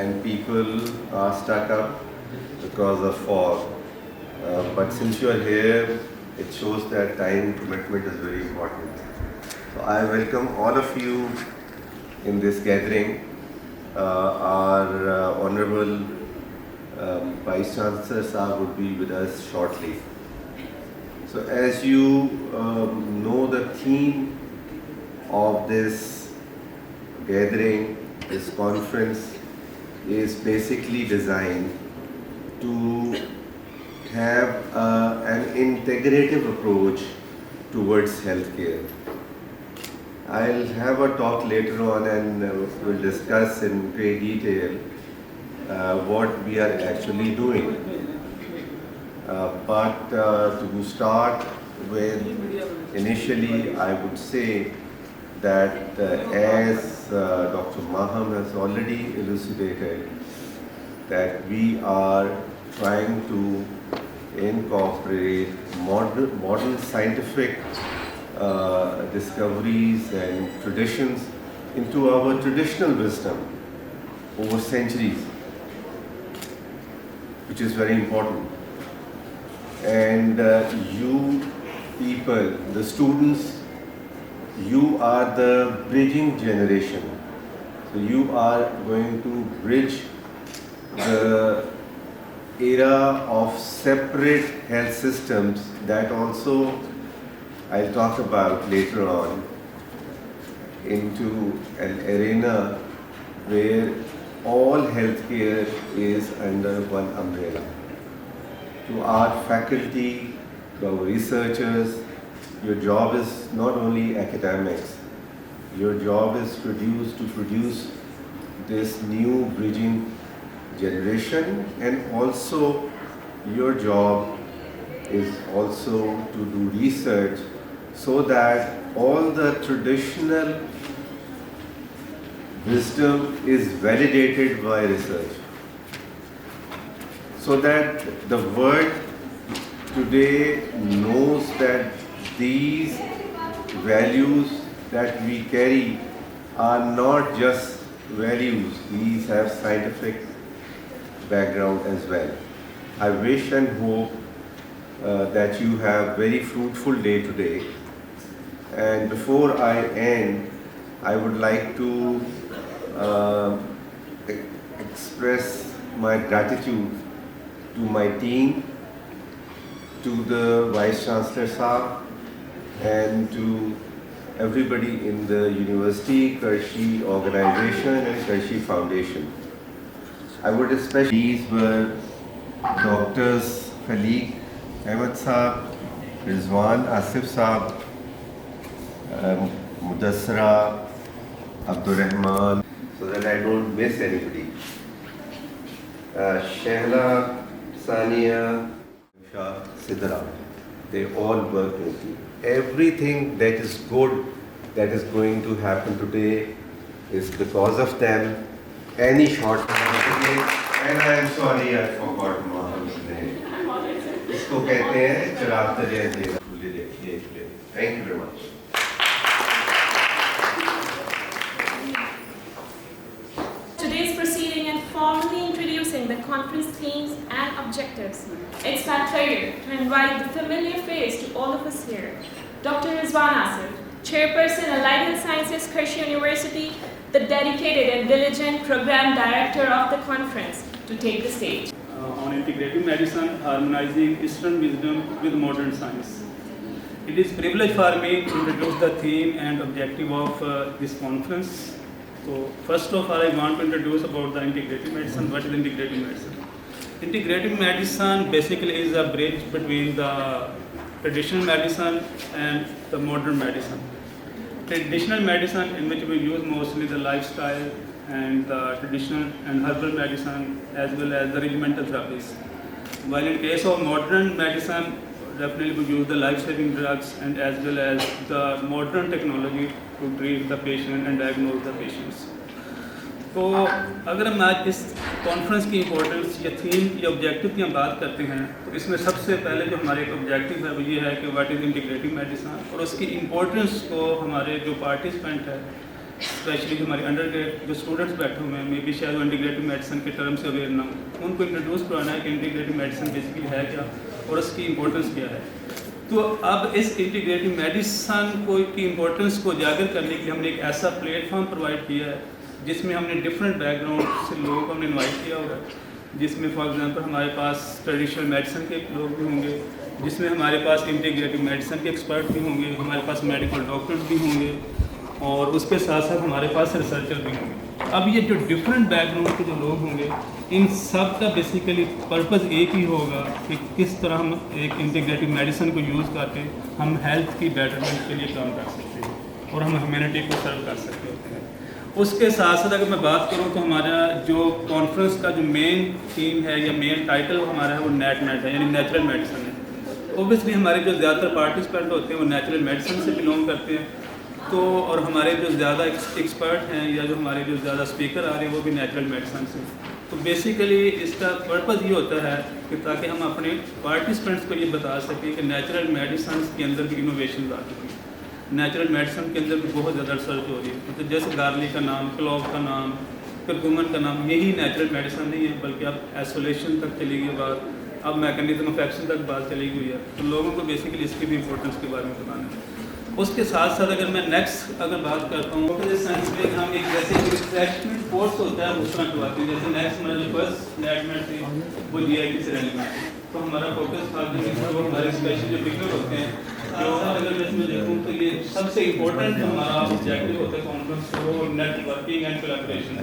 and people are stuck up because of fog. But since you are here, it shows that time commitment is very important. So I welcome all of you in this gathering. Our Honorable Vice Chancellor Sahab would be with us shortly. So as you know, the theme of this gathering, this conference, is basically designed to have an integrative approach towards healthcare. I'll have a talk later on and we'll discuss in great detail what we are actually doing. But to start with, initially I would say that as Dr. Maham has already elucidated, that we are trying to incorporate modern scientific discoveries and traditions into our traditional wisdom over centuries, which is very important. And you people, the students, you are the bridging generation. So you are going to bridge the era of separate health systems that also I'll talk about later on, into an arena where all healthcare is under one umbrella. To our faculty, to our researchers, your job is not only academics, your job is to produce this new bridging generation, and also your job is also to do research so that all the traditional wisdom is validated by research, so that the world today knows that these values that we carry are not just values, these have scientific background as well. I wish and hope that you have very fruitful day today. And before I end, I would like to express my gratitude to my team, to the Vice Chancellor Sahab, and to everybody in the University, Qarshi organization and Qarshi Foundation. I would especially, these were Doctors Khalik Ahmed Sahab, Rizwan Asif Sahab, Mudassara, Abdur Rahman, so that I don't miss anybody. Shehla, Sania, Sidra, they all work with me. Everything that is good that is going to happen today is because of them. Any shortcoming, and I am sorry I forgot Maham's name. इसको कहते हैं चिराग तले अंधेरा खुले देखिए इसलिए. Thank you very much. Today's proceeding and formally introducing the conference themes and objectives. It's my pleasure to invite the familiar face to all of us here, Dr. Rizwan Asif, Chairperson, Allied Health Sciences, Qarshi University, the dedicated and diligent Program Director of the conference, to take the stage. On integrative medicine, harmonizing Eastern wisdom with modern science. It is a privilege for me to introduce the theme and objective of this conference. So first of all, I want to introduce about the integrative medicine. What is integrative medicine? Integrative medicine basically is a bridge between the traditional medicine and the modern medicine. Traditional medicine, in which we use mostly the lifestyle and the traditional and herbal medicine, as well as the regimental therapies. While in case of modern medicine, definitely we use the life-saving drugs and as well as the modern technology to treat the patient and diagnose the patients. तो अगर हम आज इस conference की importance या theme या objective की हम बात करते हैं तो इसमें सबसे पहले जो हमारे एक ऑब्जेक्टिव है वो ये है कि व्हाट इज़ इंटीग्रेटिव मेडिसिन, और उसकी इम्पोर्टेंस को हमारे जो पार्टिसिपेंट है स्पेशली जो हमारे अंडर जो स्टूडेंट्स बैठे हुए हैं, मे बी शायद वो इंटीग्रेटिव मेडिसिन के टर्म से अवेयर ना हो, उनको इंट्रोड्यूस करवाना है कि इंटीग्रेटिव मेडिसिन बेसिकली है क्या और उसकी इंपॉर्टेंस क्या है। तो अब इस इंटीग्रेटिव मेडिसिन की इंपॉर्टेंस को उजागर करने के लिए हमने एक ऐसा प्लेटफॉर्म प्रोवाइड किया है जिसमें हमने डिफरेंट बैकग्राउंड से लोगों को हमने इन्वाइट किया होगा, जिसमें फॉर एग्जांपल हमारे पास ट्रेडिशनल मेडिसिन के लोग भी होंगे, जिसमें हमारे पास इंटीग्रेटिव मेडिसिन के एक्सपर्ट भी होंगे, हमारे पास मेडिकल डॉक्टर्स भी होंगे और उसके साथ साथ हमारे पास रिसर्चर भी होंगे। अब ये जो डिफरेंट बैकग्राउंड के जो लोग होंगे, इन सब का बेसिकली पर्पज़ एक ही होगा कि किस तरह हम एक इंटीग्रेटिव मेडिसिन को यूज़ करके हम हेल्थ की बेटरमेंट के लिए काम कर सकते हैं और हम ह्यूमैनिटी को सर्व कर सकते होते हैं। उसके साथ साथ अगर मैं बात करूं तो हमारा जो कॉन्फ्रेंस का जो मेन थीम है या मेन टाइटल हमारा है वो नेटमेड है, यानी नेचुरल मेडिसिन है। ओबियसली हमारे जो ज़्यादातर पार्टिसिपेंट होते हैं वो नेचुरल मेडिसिन से बिलोंग करते हैं, तो और हमारे जो ज़्यादा एक्सपर्ट हैं या जो हमारे जो ज़्यादा स्पीकर आ रहे हैं वो भी नेचुरल मेडिसिन से। तो बेसिकली इसका पर्पज़ ये होता है कि ताकि हम अपने पार्टिसिपेंट्स को ये बता सकें कि नेचुरल मेडिसिन के अंदर भी इनोवेशन आ चुकी है, नेचुरल मेडिसिन के अंदर भी बहुत ज़्यादा रिसर्च हो रही है। मतलब जैसे गार्लिक का नाम, क्लोव का नाम, करकुमन का नाम, यही नेचुरल मेडिसिन नहीं है, बल्कि अब आइसोलेशन तक चली गई बात, अब मैकेनिज्म ऑफ एक्शन तक बात चली गई है। तो लोगों को बेसिकली इसकी भी इंपॉर्टेंस के बारे में बताना है। उसके साथ साथ अगर मैं नेक्स्ट अगर बात करता हूँ तो साइंस में हम एक जैसे रिफ्रेशमेंट कोर्स होता है उस तरह करवाते हैं। जैसे नेक्स्ट हमारा जो फर्स्ट नेटमेड थी वो GIT से रैली में, तो हमारा फोकस था वो हमारे स्पेशल जो बिगनर होते हैं, तो अगर मैं इसमें देखूँ तो ये सबसे इम्पोर्टेंट हमारा ऑब्जेक्टिव होता है कॉन्फ्रेंस वो networking and collaboration.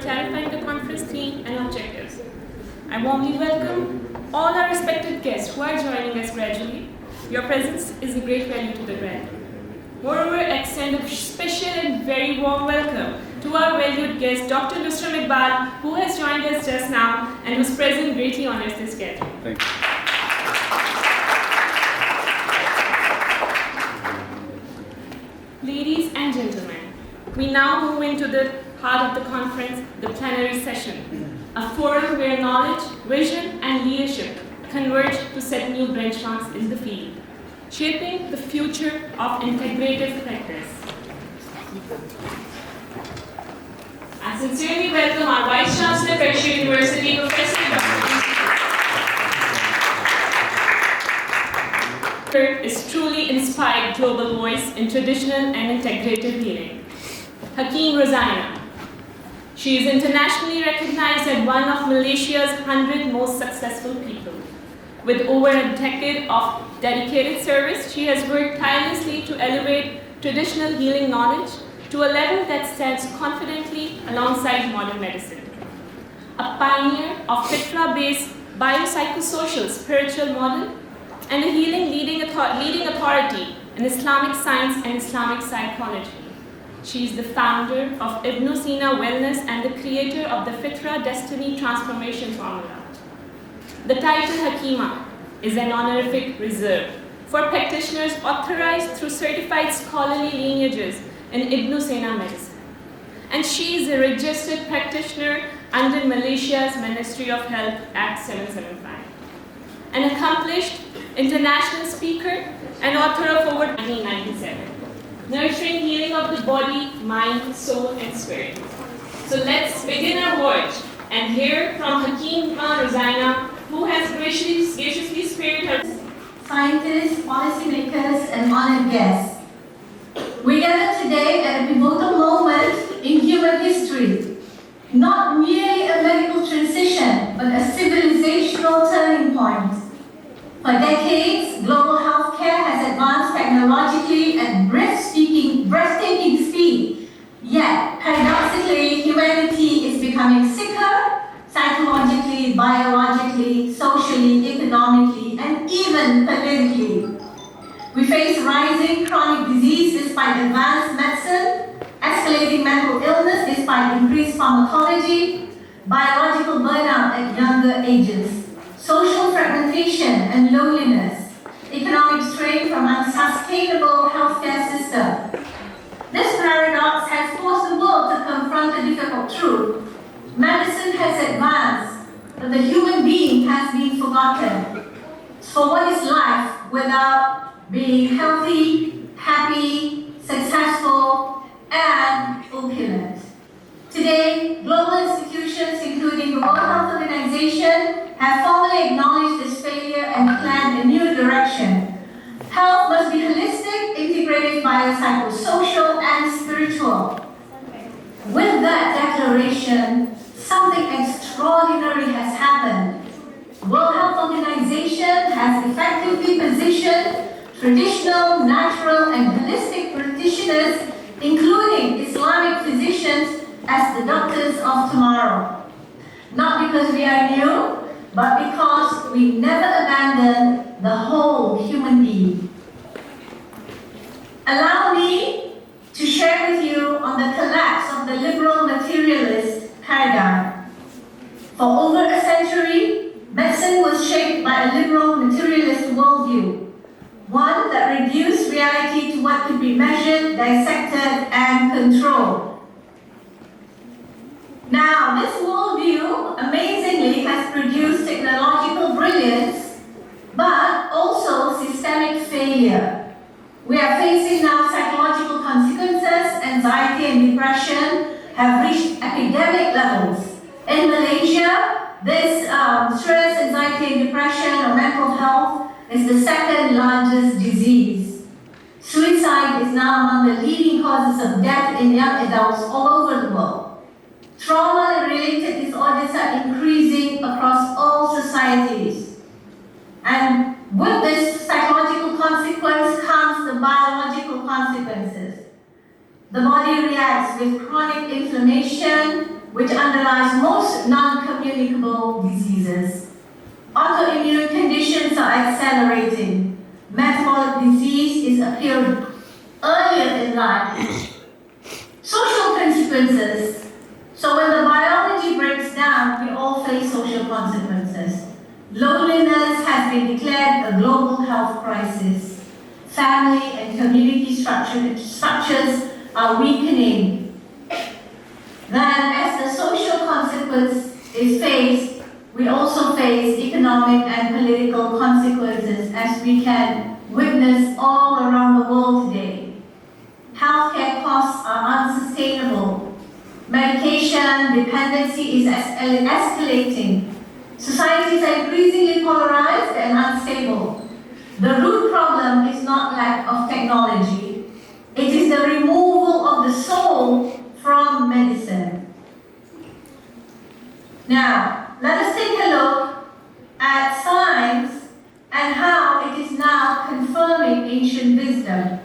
Clarifying the conference theme and objectives. I warmly welcome all our respected guests who are joining us gradually. Your presence is a great value to the grant. Moreover, extend a special and very warm welcome to our valued guest, Dr. Nusram Iqbal, who has joined us just now and whose presence greatly honors this gathering. Thank you. Ladies and gentlemen, we now move into the heart of the conference, the plenary session, a forum where knowledge, vision, and leadership converge to set new benchmarks in the field, shaping the future of integrative practice. I sincerely welcome our Vice Chancellor, Qarshi University, Professor Dr. is truly inspired global voice in traditional and integrative healing. Hakeem Rosaina. She is internationally recognized as one of Malaysia's 100 most successful people. With over a decade of dedicated service, she has worked tirelessly to elevate traditional healing knowledge to a level that stands confidently alongside modern medicine. A pioneer of FITRA-based biopsychosocial spiritual model and a healing leading authority in Islamic science and Islamic psychology. She is the founder of Ibn Sina Wellness and the creator of the Fitra Destiny Transformation Formula. The title Hakima is an honorific reserved for practitioners authorized through certified scholarly lineages in Ibn Sina medicine. And she is a registered practitioner under Malaysia's Ministry of Health Act 775. An accomplished international speaker and author of over 1997. Nurturing healing of the body, mind, soul, and spirit. So let's begin our voyage and hear from Hakeem Rosaina, who has graciously spared her scientists, policymakers, and honored guests. We gather today at a pivotal moment in human history, not merely a medical transition, but a civilizational turning point. For decades, global healthcare has advanced technologically at breathtaking speed. Yet, paradoxically, humanity is becoming sicker, psychologically, biologically, socially, economically, and even politically. We face rising chronic disease despite advanced medicine, escalating mental illness despite increased pharmacology, biological burnout at younger ages, social fragmentation and loneliness, economic strain from unsustainable healthcare system. This paradox has forced the world to confront a difficult truth. Medicine has advanced, but the human being has been forgotten. for what is life without being healthy, happy, successful, and opulent. Today, global institutions, including the World Health Organization, have formally acknowledged this failure and planned a new direction. Health must be holistic, integrated, biopsychosocial, and spiritual. With that declaration, something extraordinary has happened. World Health Organization has effectively positioned traditional, natural, and holistic practitioners, including Islamic physicians, as the doctors of tomorrow. Not because we are new, but because we never abandon the whole human being. Allow me to share with you on the collapse of the liberal materialist paradigm. For over a century, medicine was shaped by a liberal materialist worldview, one that reduced reality to what could be measured, dissected, and controlled. Now, this worldview amazingly has produced technological brilliance, but also systemic failure. We are facing now psychological consequences. Anxiety and depression have reached epidemic levels. In Malaysia, this stress, anxiety, and depression or mental health is the second largest disease. Suicide is now among the leading causes of death in young adults all over the world. Trauma and related disorders are increasing across all societies. And with this psychological consequence comes the biological consequences. The body reacts with chronic inflammation, which underlies most non-communicable diseases. Autoimmune conditions are accelerating. Metabolic disease is appearing earlier in life. Social consequences. So when the biology breaks down, we all face social consequences. Loneliness has been declared a global health crisis. Family and community structures are weakening. Then, as the social consequence is faced, we also face economic and political consequences, as we can witness all around the world today. Healthcare costs are unsustainable. Medication dependency is escalating. Societies are increasingly polarized and unstable. The root problem is not lack of technology. It is the removal of the soul from medicine. Now, let us take a look at science and how it is now confirming ancient wisdom.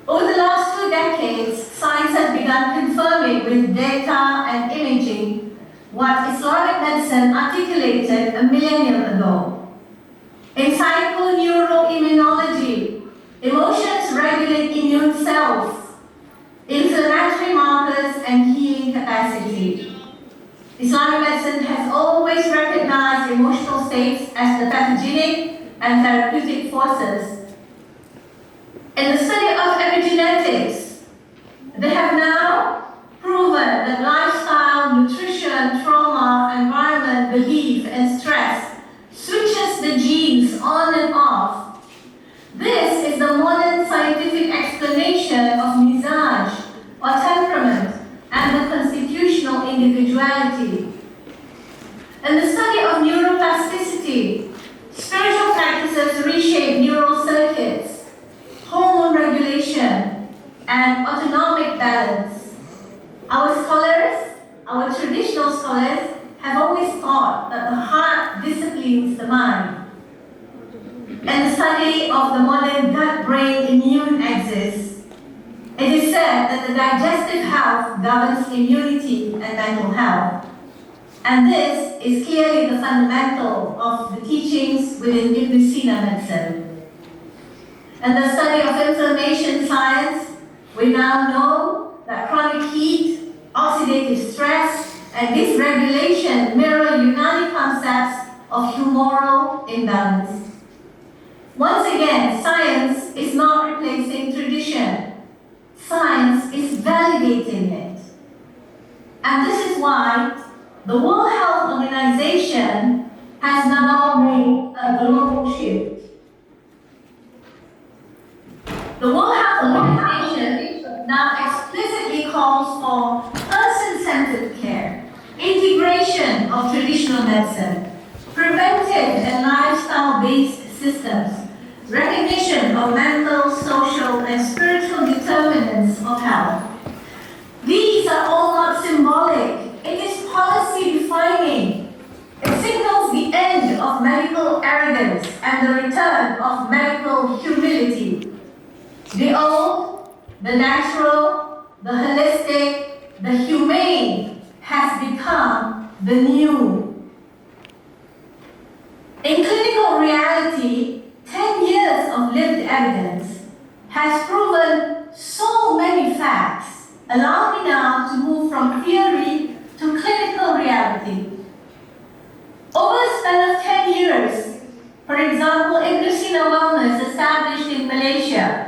Over the last 2 decades, science has begun confirming with data and imaging what Islamic medicine articulated a millennium ago. In psychoneuroimmunology, emotions regulate immune cells, inflammatory markers, and healing capacity. Islamic medicine has always recognized emotional states as the pathogenic and therapeutic forces. In the study of epigenetics, they have now proven that lifestyle, nutrition, trauma, environment, belief, and stress switches the genes on and off. This is the modern scientific explanation of mizaj, or temperament, and the constitutional individuality. In the study of neuroplasticity, spiritual practices reshape neural circuits, hormone regulation, and autonomic balance. Our scholars, our traditional scholars, have always thought that the heart disciplines the mind. In the study of the modern gut-brain immune axis, it is said that the digestive health governs immunity and mental health. And this is clearly the fundamental of the teachings within Ibn Sina medicine. In the study of inflammation science, we now know that chronic heat, oxidative stress, and dysregulation mirror Unani concepts of humoral imbalance. Once again, science is not replacing tradition. Science is validating it. And this is why the World Health Organization has now made a global shift. The World Health Organization now explicitly calls for person-centered care, integration of traditional medicine, preventive and lifestyle-based systems, recognition of mental, social, and spiritual determinants of health. These are all not symbolic. It is policy defining. It signals the end of medical arrogance and the return of medical humility. The old, the natural, the holistic, the humane has become the new. In clinical reality, 10 years of lived evidence has proven so many facts. Allow me now to move from theory to clinical reality. Over a span of 10 years, for example, Ingressina Wellness, established in Malaysia,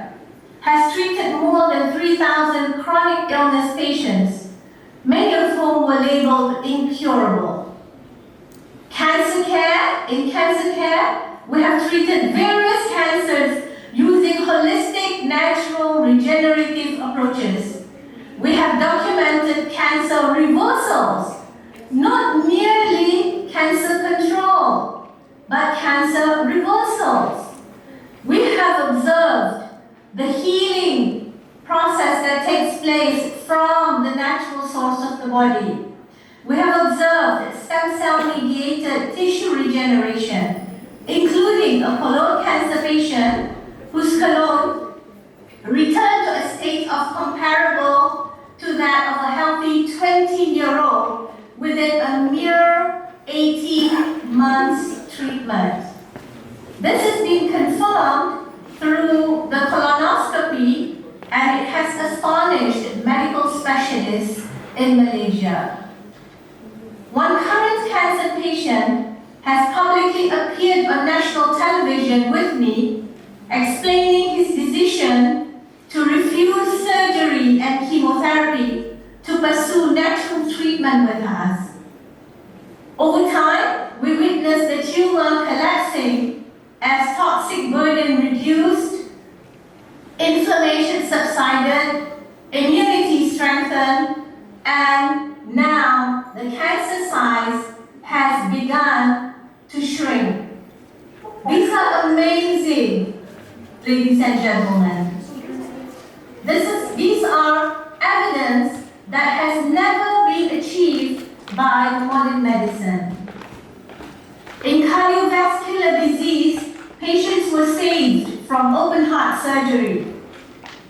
has treated more than 3,000 chronic illness patients, many of whom were labeled incurable. In cancer care, we have treated various cancers using holistic, natural, regenerative approaches. We have documented cancer reversals, not merely cancer control, but cancer reversals. We have observed the healing process that takes place from the natural source of the body. We have observed stem cell mediated tissue regeneration, including a colon cancer patient whose colon returned to a state of comparable to that of a healthy 20-year-old within a mere 18 months treatment. This has been confirmed through the colonoscopy, and it has astonished medical specialists in Malaysia. One current cancer patient has publicly appeared on national television with me, explaining his decision to refuse surgery and chemotherapy to pursue natural treatment with us. Over time, we witnessed the tumor collapsing as toxic burden reduced, inflammation subsided, immunity strengthened, and now the cancer size has begun to shrink. These are amazing, ladies and gentlemen. These are evidence that has never been achieved by modern medicine. In cardiovascular disease, patients were saved from open heart surgery,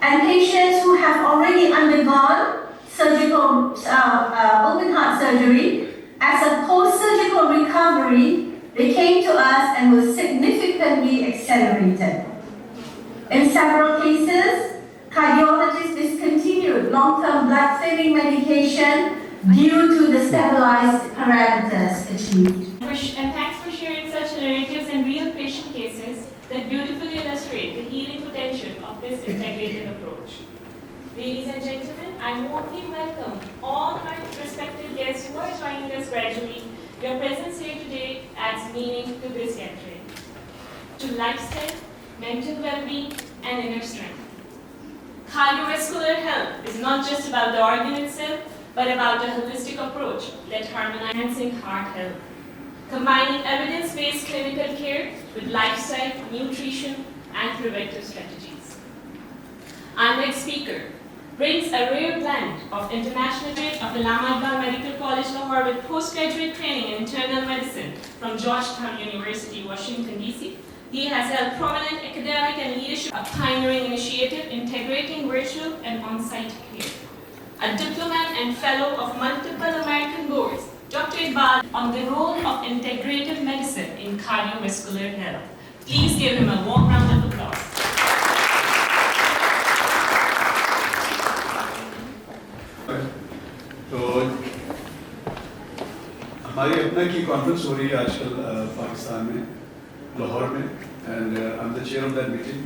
and patients who have already undergone surgical open heart surgery, as a post-surgical recovery, they came to us and were significantly accelerated. In several cases, cardiologists discontinued long-term blood thinning medication due to the stabilized parameters achieved. And thanks for sharing such narratives and real patient cases that beautifully illustrate the healing potential of this integrated approach. Ladies and gentlemen, I warmly welcome all my respected guests who are joining us gradually. Your presence here today adds meaning to this gathering, to lifestyle, mental well-being, and inner strength. Cardiovascular health is not just about the organ itself, but about a holistic approach that harmonizes enhancing heart health, combining evidence-based clinical care with lifestyle, nutrition, and preventive strategies. Our next speaker brings a rare blend of international graduate of Islamabad Medical College, Lahore, with postgraduate training in internal medicine from Georgetown University, Washington, D.C. He has held prominent academic and leadership, a pioneering initiative integrating virtual and on-site care. A diplomat and fellow of multiple American boards, Dr. Iqbal on the role of integrative medicine in cardiovascular health. Please give him a warm round of applause. तो हमारी अपना की conference हो रही है आजकल पाकिस्तान में, लाहौर में, and I am the chair of that meeting.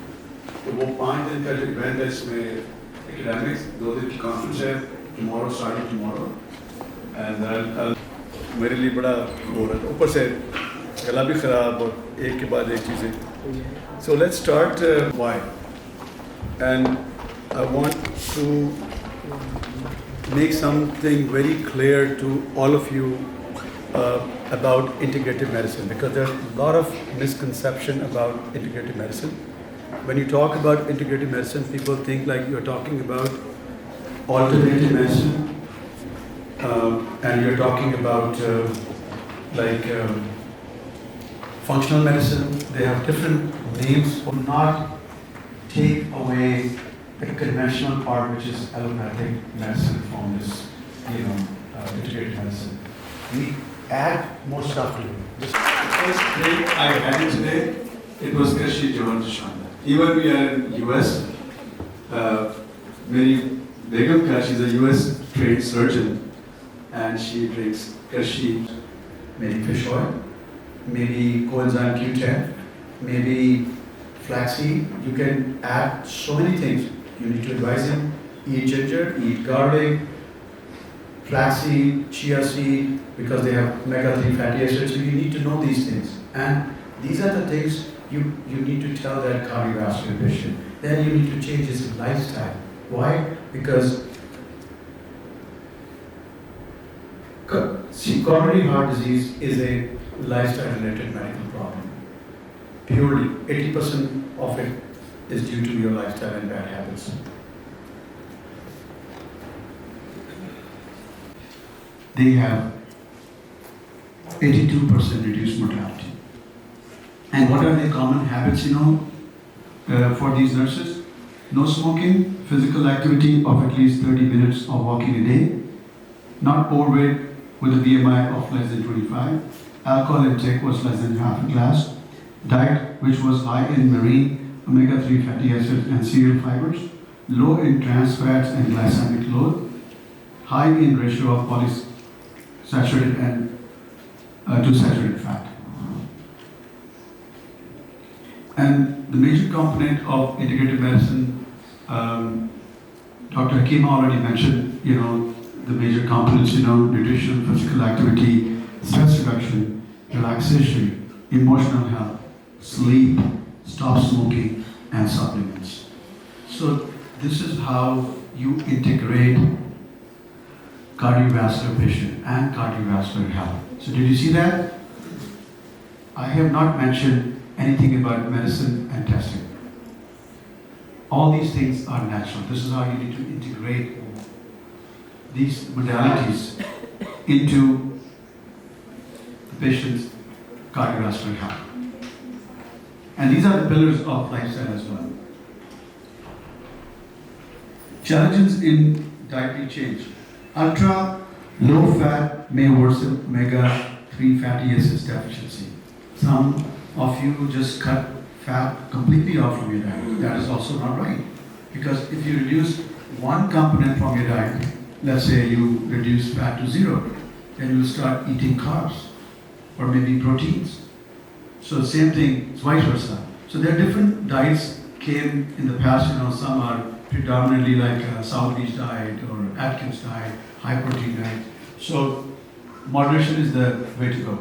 तो वो 5 दिन का जो इवेंट है, इसमें एकेडमिक्स 2 दिन की कॉन्फ्रेंस है, टुमारो स्टार्टिंग टुमारो, एंड मेरे लिए बड़ा हो रहा था। ऊपर से गला भी खराब और एक के बाद एक चीज़ें. So let's start why. And I want to make something very clear to all of you about integrative medicine, because there's a lot of misconception about integrative medicine. When you talk about integrative medicine, people think like you're talking about alternative medicine, and you're talking about functional medicine. They have different names. Do not take away the conventional part, which is allopathic medicine, from this, integrative medicine. We add more stuff to it. The first day I had it today, it was Qarshi Shanda. Even we are in US, Mary Begum Qarshi is a US trained surgeon, and she drinks Qarshi, maybe fish oil, maybe coenzyme Q10, maybe flaxseed. You can add so many things. You need to advise him, eat ginger, eat garlic, flaxseed, chia seed, because they have omega-3 fatty acids. So you need to know these things. And these are the things you need to tell that cardiovascular patient. Then you need to change his lifestyle. Why? Because coronary heart disease is a lifestyle-related medical problem. Purely, 80% of it is due to your lifestyle and bad habits. They have 82% reduced mortality. And what are the common habits, for these nurses? No smoking, physical activity of at least 30 minutes of walking a day, not overweight with a BMI of less than 25, alcohol intake was less than half a glass, diet which was high in marine, omega-3 fatty acids and cereal fibers, low in trans fats and glycemic load, high in ratio of polysaturated and to saturated fat. And the major component of integrative medicine, Dr. Hakima already mentioned, the major components, nutrition, physical activity, stress reduction, relaxation, emotional health, sleep, stop smoking, and supplements. So this is how you integrate cardiovascular patient and cardiovascular health. So did you see that? I have not mentioned anything about medicine and testing. All these things are natural. This is how you need to integrate these modalities into the patient's cardiovascular health. And these are the pillars of lifestyle as well. Challenges in dietary change. Ultra low fat may worsen omega-3 fatty acids deficiency. Some of you just cut fat completely off from your diet. That is also not right. Because if you reduce one component from your diet, let's say you reduce fat to 0, then you will start eating carbs or maybe proteins. So same thing, it's vice versa. So there are different diets came in the past, some are predominantly like a South Beach diet or Atkins diet, high protein diet. So moderation is the way to go.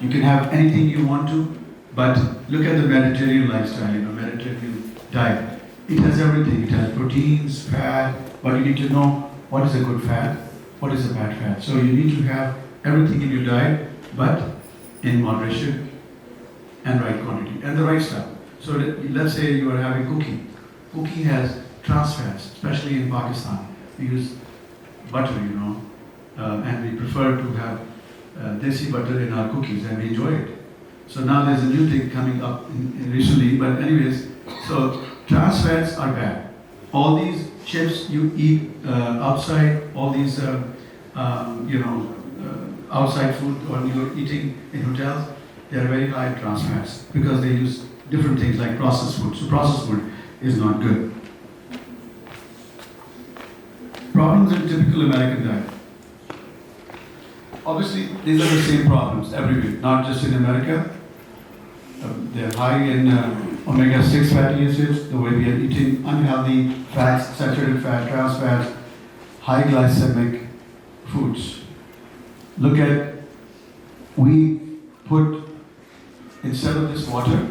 You can have anything you want to, but look at the Mediterranean lifestyle, Mediterranean diet. It has everything. It has proteins, fat, but you need to know what is a good fat, what is a bad fat. So you need to have everything in your diet, but in moderation and right quantity and the right stuff. So let's say you are having cookie. Cookie has trans fats, especially in Pakistan. We use butter, and we prefer to have desi butter in our cookies, and we enjoy it. So now there's a new thing coming up recently, but anyways, so trans fats are bad. All these chips you eat outside, all these outside food or you're eating in hotels, they are very high in trans fats because they use different things like processed food. So processed food is not good. Problems in typical American diet. Obviously, these are the same problems everywhere, not just in America. They're high in omega-6 fatty acids, the way we are eating unhealthy fats, saturated fat, trans fats, high glycemic foods. Look at, we put instead of this water,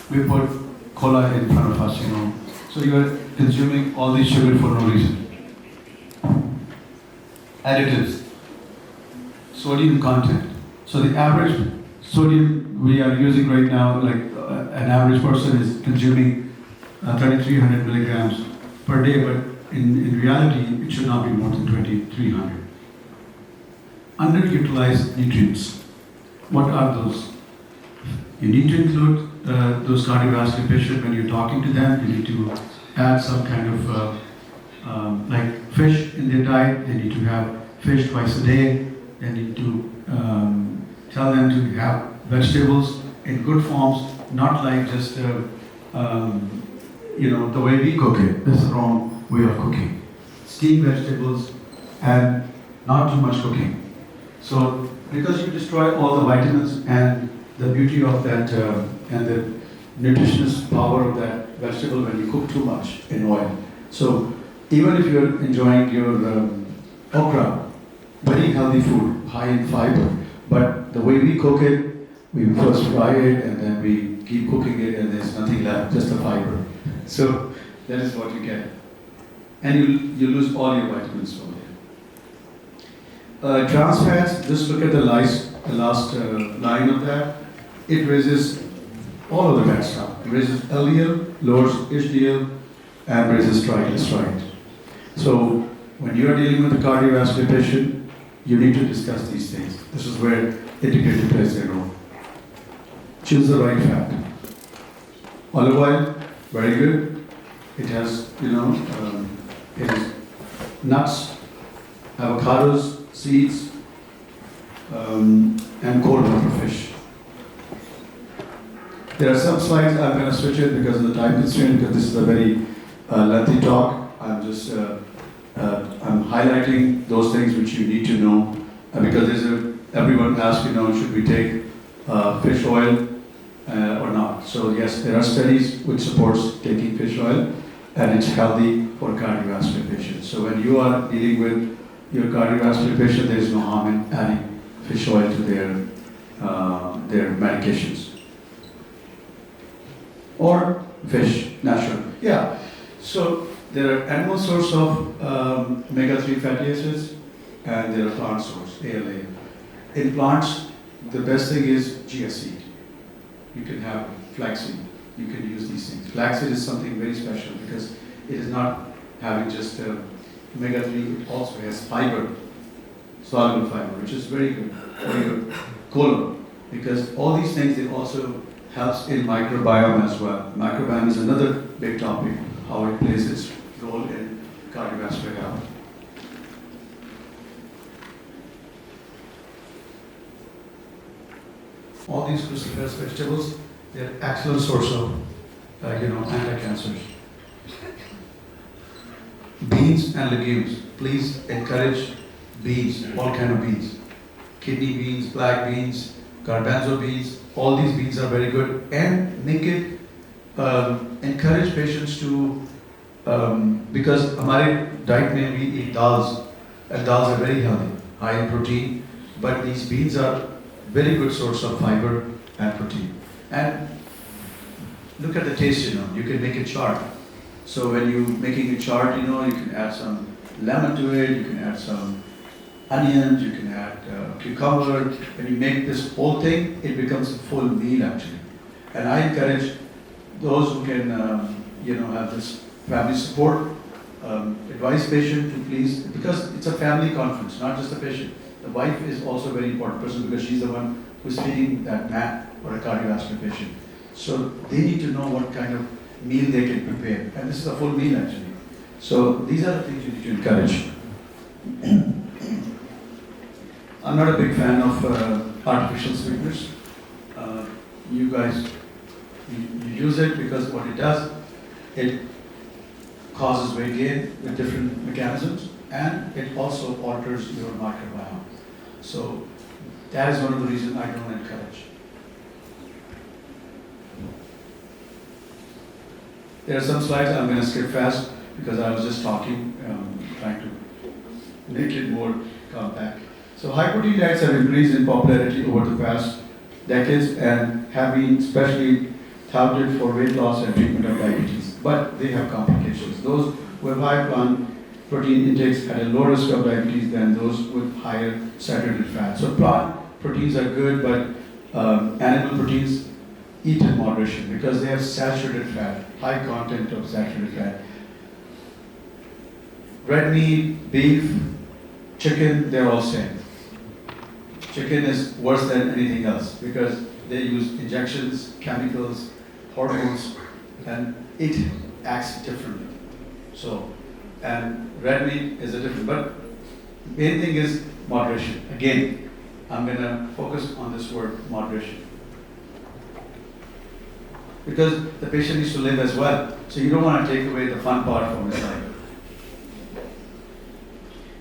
we put cola in front of us, you know. So you are consuming all this sugar for no reason. Additives, sodium content. So the average sodium we are using right now, like an average person is consuming 3,300 milligrams per day, but in reality, it should not be more than 2,300. Underutilized nutrients. What are those? You need to include those cardiovascular patients when you're talking to them. You need to add some kind of like fish in their diet. They need to have fish twice a day. They need to tell them to have vegetables in good forms, not like just you know, the way we cook it. That's the wrong way of cooking. Steamed vegetables and not too much cooking. So because you destroy all the vitamins and the beauty of that and the nutritious power of that vegetable when you cook too much in oil. So even if you're enjoying your okra, very healthy food, high in fiber, but the way we cook it, we first fry it and then we keep cooking it and there's nothing left, just the fiber. So that is what you get. And you lose all your vitamins from there. Trans fats, just look at the last line of that. It raises all of the bad stuff. It raises LDL, lowers HDL, and raises triglyceride. So when you are dealing with a cardiovascular patient, you need to discuss these things. This is where integrated plays their role. Choose the right fat. Olive oil, very good. It has, you know, it is nuts, avocados, seeds, and cold water fish. There are some slides, I'm going to switch it because of the time constraint, because this is a very lengthy talk. I'm just I'm highlighting those things which you need to know, because everyone asks, you know, should we take fish oil or not? So yes, there are studies which supports taking fish oil, and it's healthy for cardiovascular patients. So when you are dealing with your cardiovascular patient, there is no harm in adding fish oil to their medications. Or fish, natural. Yeah. So there are animal source of omega-3 fatty acids, and there are plant source, ALA. In plants, the best thing is chia seed. You can have flaxseed. You can use these things. Flaxseed is something very special because it is not having just omega-3, it also has fiber, soluble fiber, which is very good for your colon, because all these things, it also helps in microbiome as well. Microbiome is another big topic, how it plays its role in cardiovascular health. All these cruciferous vegetables, they're excellent source of, anti-cancers. Beans and legumes. Please encourage beans, all kind of beans. Kidney beans, black beans, garbanzo beans, all these beans are very good, and make it, encourage patients to, because हमारे diet में we eat dals, and dals are very healthy, high in protein, but these beans are very good source of fiber and protein. And look at the taste, you can make it chart. So when you're making a chart, you can add some lemon to it, you can add some onions, you can add cucumber. When you make this whole thing, it becomes a full meal actually. And I encourage those who can, have this family support, advise patient to please, because it's a family conference, not just a patient. The wife is also a very important person because she's the one who's feeding that man or a cardiovascular patient. So they need to know what kind of meal they can prepare. And this is a full meal actually. So these are the things you need to encourage. I'm not a big fan of artificial sweeteners. You guys, you use it because what it does, it causes weight gain with different mechanisms, and it also alters your microbiome. So that is one of the reasons I don't encourage. There are some slides I'm going to skip fast because I was just talking, trying to make it more compact. So high protein diets have increased in popularity over the past decades and have been especially touted for weight loss and treatment of diabetes. But they have complications. Those with high plant protein intakes had a lower risk of diabetes than those with higher saturated fat. So plant proteins are good, but animal proteins eat in moderation because they have saturated fat, high content of saturated fat. Red meat, beef, chicken, they're all same. Chicken is worse than anything else because they use injections, chemicals, hormones, and it acts differently. So, and red meat is a different, but main thing is moderation. Again, I'm gonna focus on this word, moderation. Because the patient needs to live as well. So you don't want to take away the fun part from his life.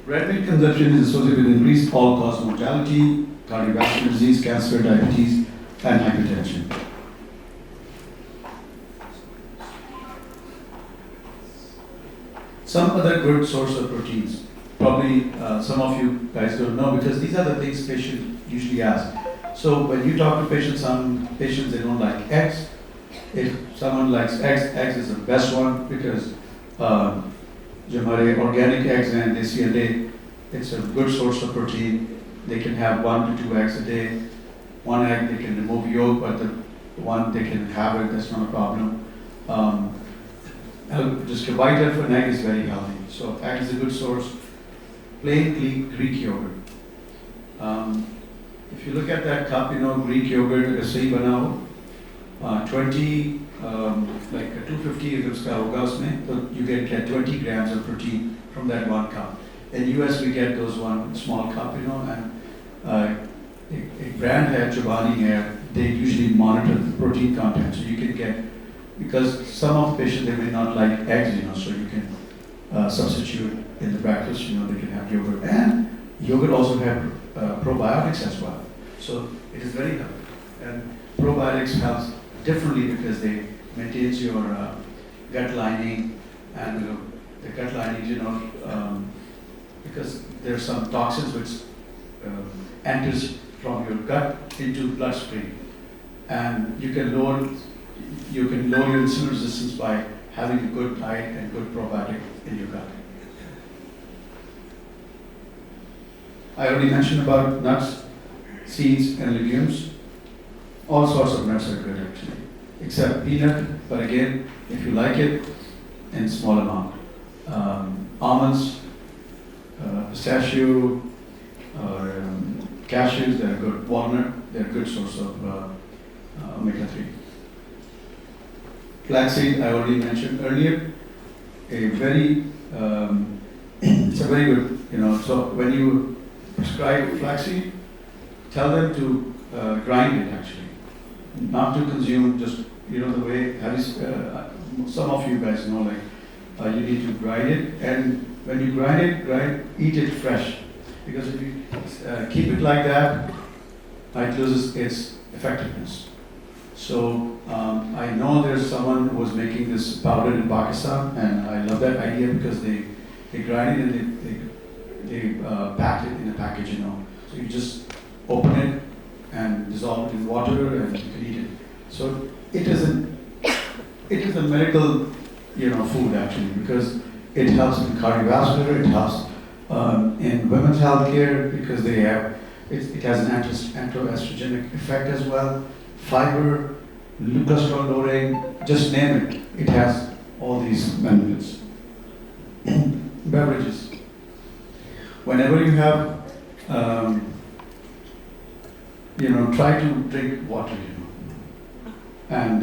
Red meat consumption is associated with increased all-cause mortality, cardiovascular disease, cancer, diabetes, and hypertension. Some other good source of proteins. Probably some of you guys don't know because these are the things patients usually ask. So when you talk to patients, some patients they don't like eggs. If someone likes eggs is the best one because जो हमारे organic eggs and desi ande, it's a good source of protein. They can have 1 to 2 eggs a day. One egg they can remove yolk, but the one they can have it. That's not a problem. Just a white of an egg is very healthy. So egg is a good source. Plain Greek yogurt. If you look at that cup, Greek yogurt, sahi banao, 20, like 250 if it's उसमें, so you get 20 grams of protein from that one cup. In US we get those one small cup, and a brand hai, Chobani hai, they usually monitor the protein content, so you can get, because some of the patients they may not like eggs, so you can substitute in the breakfast, they can have yogurt, and yogurt also have probiotics as well, so it is very healthy, and probiotics helps differently because they maintains your gut lining, and the gut lining, because there are some toxins which enters from your gut into bloodstream, and you can lower your insulin resistance by having a good diet and good probiotic in your gut. I already mentioned about nuts, seeds, and legumes. All sorts of nuts are good actually, except peanut, but again, if you like it, in small amount. Almonds, pistachio, or cashews, they're good. Walnut, they're a good source of omega-3. Flaxseed, I already mentioned earlier, it's a very good, so when you prescribe flaxseed, tell them to grind it actually. Not to consume just, the way, some of you guys know, like, you need to grind it, and when you grind it, eat it fresh. Because if you keep it like that, it loses its effectiveness. So, I know there's someone who was making this powder in Pakistan, and I love that idea because they grind it and they pack it in a package, So you just open it and dissolve it in water and you can eat it. So it is a medical, food actually because it helps in cardiovascular, it helps in women's health care because it has an anti-estrogenic effect as well. Fiber, cholesterol lowering, just name it. It has all these benefits. Beverages. Whenever you have try to drink water, and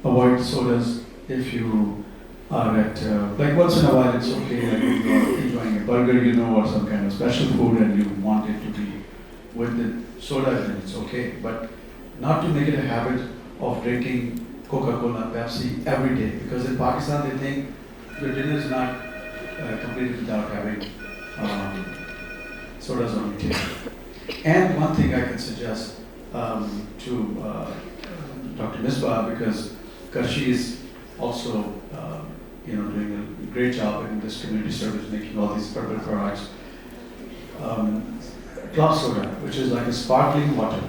avoid sodas if you are at, like once in a while it's okay, like if you are enjoying a burger, or some kind of special food and you want it to be with the soda, then it's okay, but not to make it a habit of drinking Coca-Cola, Pepsi every day, because in Pakistan they think your dinner is not completed without having sodas on the table. And one thing I can suggest to Dr. Misbah, because Qarshi is also doing a great job in this community service, making all these purple products. Club soda, which is like a sparkling water.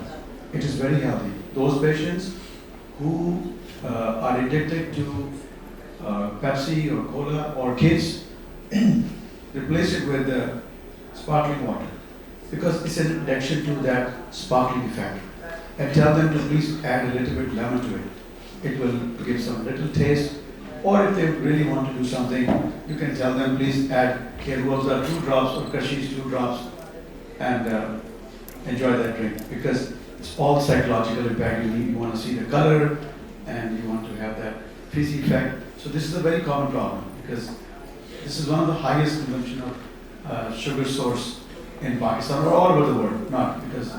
it is very healthy. Those patients who are addicted to Pepsi or cola or kids, replace it with sparkling water because it's an addiction to that sparkling effect. And tell them to please add a little bit lemon to it. It will give some little taste. Or if they really want to do something, you can tell them please add Kheruaza 2 drops or Qarshi's 2 drops and enjoy that drink because it's all psychological impact. You want to see the color and you want to have that fizzy effect. So this is a very common problem because this is one of the highest consumption of sugar source in Pakistan or all over the world. Not because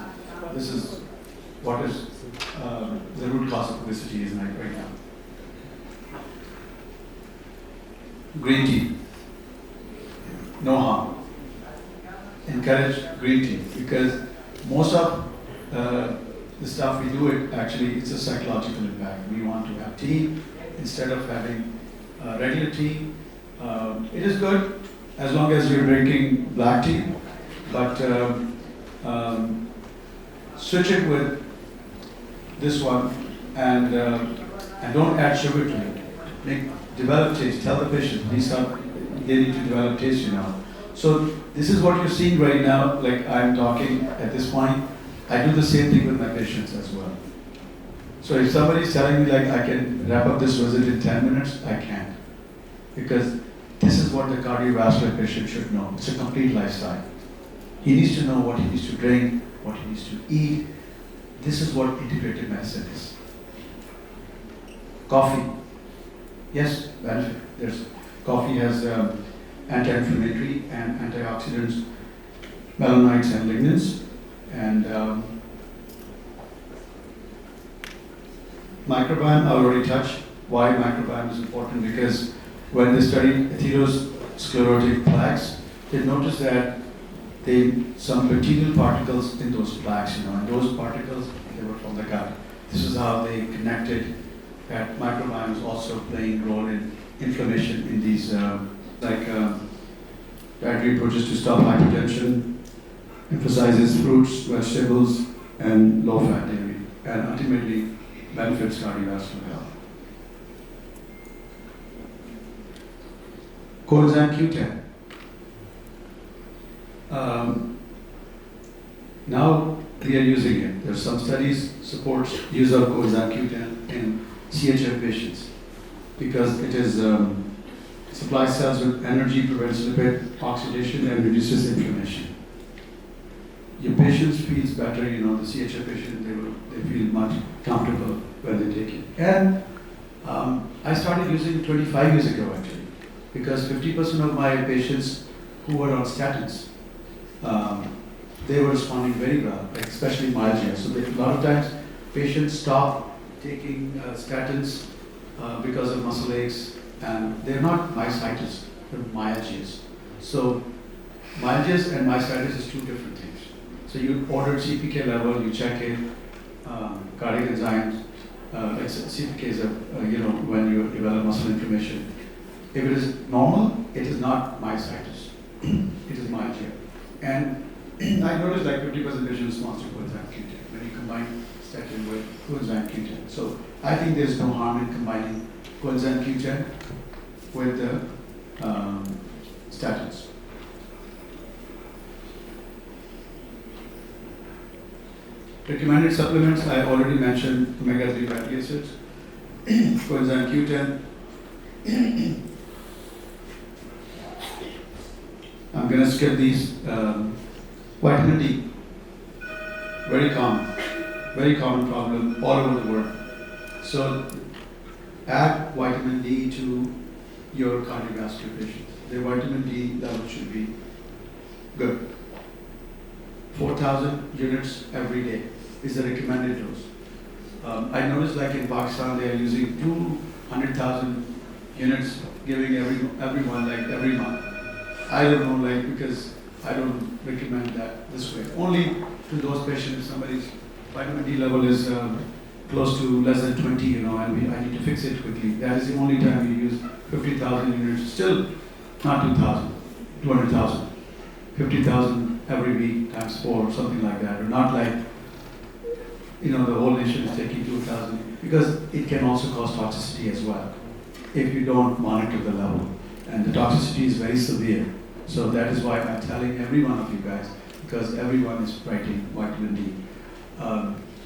this is what is the root cause of obesity is right now. Green tea, no harm. Encourage green tea because most of the stuff we do it actually it's a psychological impact. We want to have tea instead of having regular tea. It is good as long as you're drinking black tea, but switch it with this one and don't add sugar to it. Develop taste. Tell the patient they need to develop taste, So this is what you're seeing right now. Like I'm talking at this point, I do the same thing with my patients as well. So if somebody is telling me like I can wrap up this visit in 10 minutes, I can't. Because this is what the cardiovascular patient should know. It's a complete lifestyle. He needs to know what he needs to drink, what he needs to eat. This is what integrated medicine is. Coffee. Yes, benefit. Coffee has anti-inflammatory and antioxidants, melanoids and lignans. And microbiome, I already touched. Why microbiome is important? Because when they studied atherosclerotic plaques, they noticed that some bacterial particles in those plaques, and those particles, they were from the gut. This is how they connected that microbiome is also playing a role in inflammation in these, dietary approaches to stop hypertension, emphasizes fruits, vegetables, and low-fat dairy, and ultimately benefits cardiovascular health. Coenzyme Q10. Now we are using it. There's some studies support use of coenzyme Q10 in CHF patients because it is supplies cells with energy, prevents lipid oxidation, and reduces inflammation. Your patients feels better, the CHF patient, they feel much comfortable when they take it. And I started using it 25 years ago actually, because 50% of my patients who were on statins, they were responding very well, especially myalgia. So a lot of times patients stop taking statins because of muscle aches, and they're not myositis, they're myalgias. So myalgias and myositis is two different things. So you order CPK level, you check it, cardiac enzymes, CPK is when you develop muscle inflammation. If it is normal, it is not myositis, it is myalgia. And I noticed like 50% patients responds to coenzyme Q10 when you combine statin with coenzyme Q10. So I think there's no harm in combining coenzyme Q10 with the statins. Recommended supplements, I already mentioned omega-3 fatty acids, coenzyme Q10. I'm going to skip these. Vitamin D, very common problem all over the world. So add vitamin D to your cardiovascular patients. Their vitamin D level should be good. 4,000 units every day is the recommended dose. I noticed like in Pakistan they are using 200,000 units, giving everyone like every month. I don't know, because I don't recommend that this way. Only to those patients, somebody's vitamin D level is close to less than 20, and I need to fix it quickly. That is the only time you use 50,000 units. Still not 2,000, 200,000. 50,000 every week times 4, something like that. Or not like the whole nation is taking 2,000, because it can also cause toxicity as well if you don't monitor the level. And the toxicity is very severe. So that is why I'm telling every one of you guys, because everyone is writing vitamin D.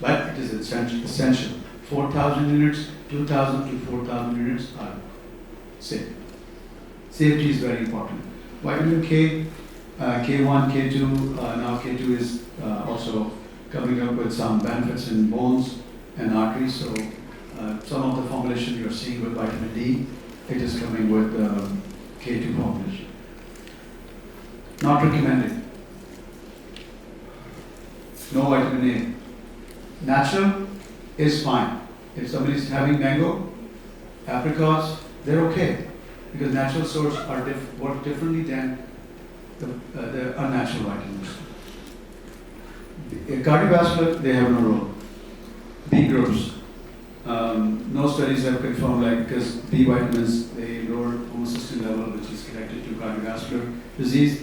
But it is essential. 4,000 units, 2,000 to 4,000 units are safe. Safety is very important. Vitamin K, K1, K2, now K2 is also coming up with some benefits in bones and arteries. So some of the formulation you're seeing with vitamin D, it is coming with K2 formulation. Not recommended. No vitamin A. Natural is fine. If somebody is having mango, apricots, they're okay, because natural sources are work differently than the unnatural vitamins. Cardiovascular, they have no role. B groups. No studies have confirmed, because B vitamins, they lower homocysteine level, which is connected to cardiovascular disease.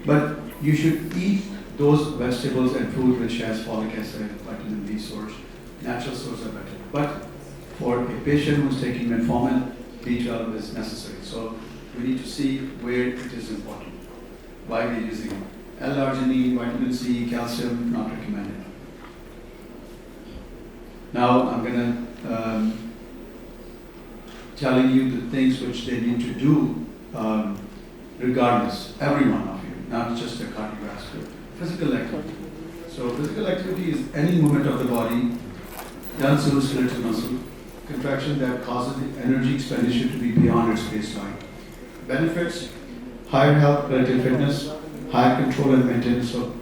But you should eat those vegetables and fruit which has folic acid, vitamin B source. Natural sources are better. But for a patient who's taking metformin, B12 is necessary. So we need to see where it is important. Why we're using it. L-arginine, vitamin C, calcium, not recommended. Now I'm going to telling you the things which they need to do regardless, every one of you, not just a cardiovascular. Physical activity. So physical activity is any movement of the body done through skeletal muscle, contraction that causes the energy expenditure to be beyond its baseline. Benefits: higher health, relative fitness, higher control and maintenance of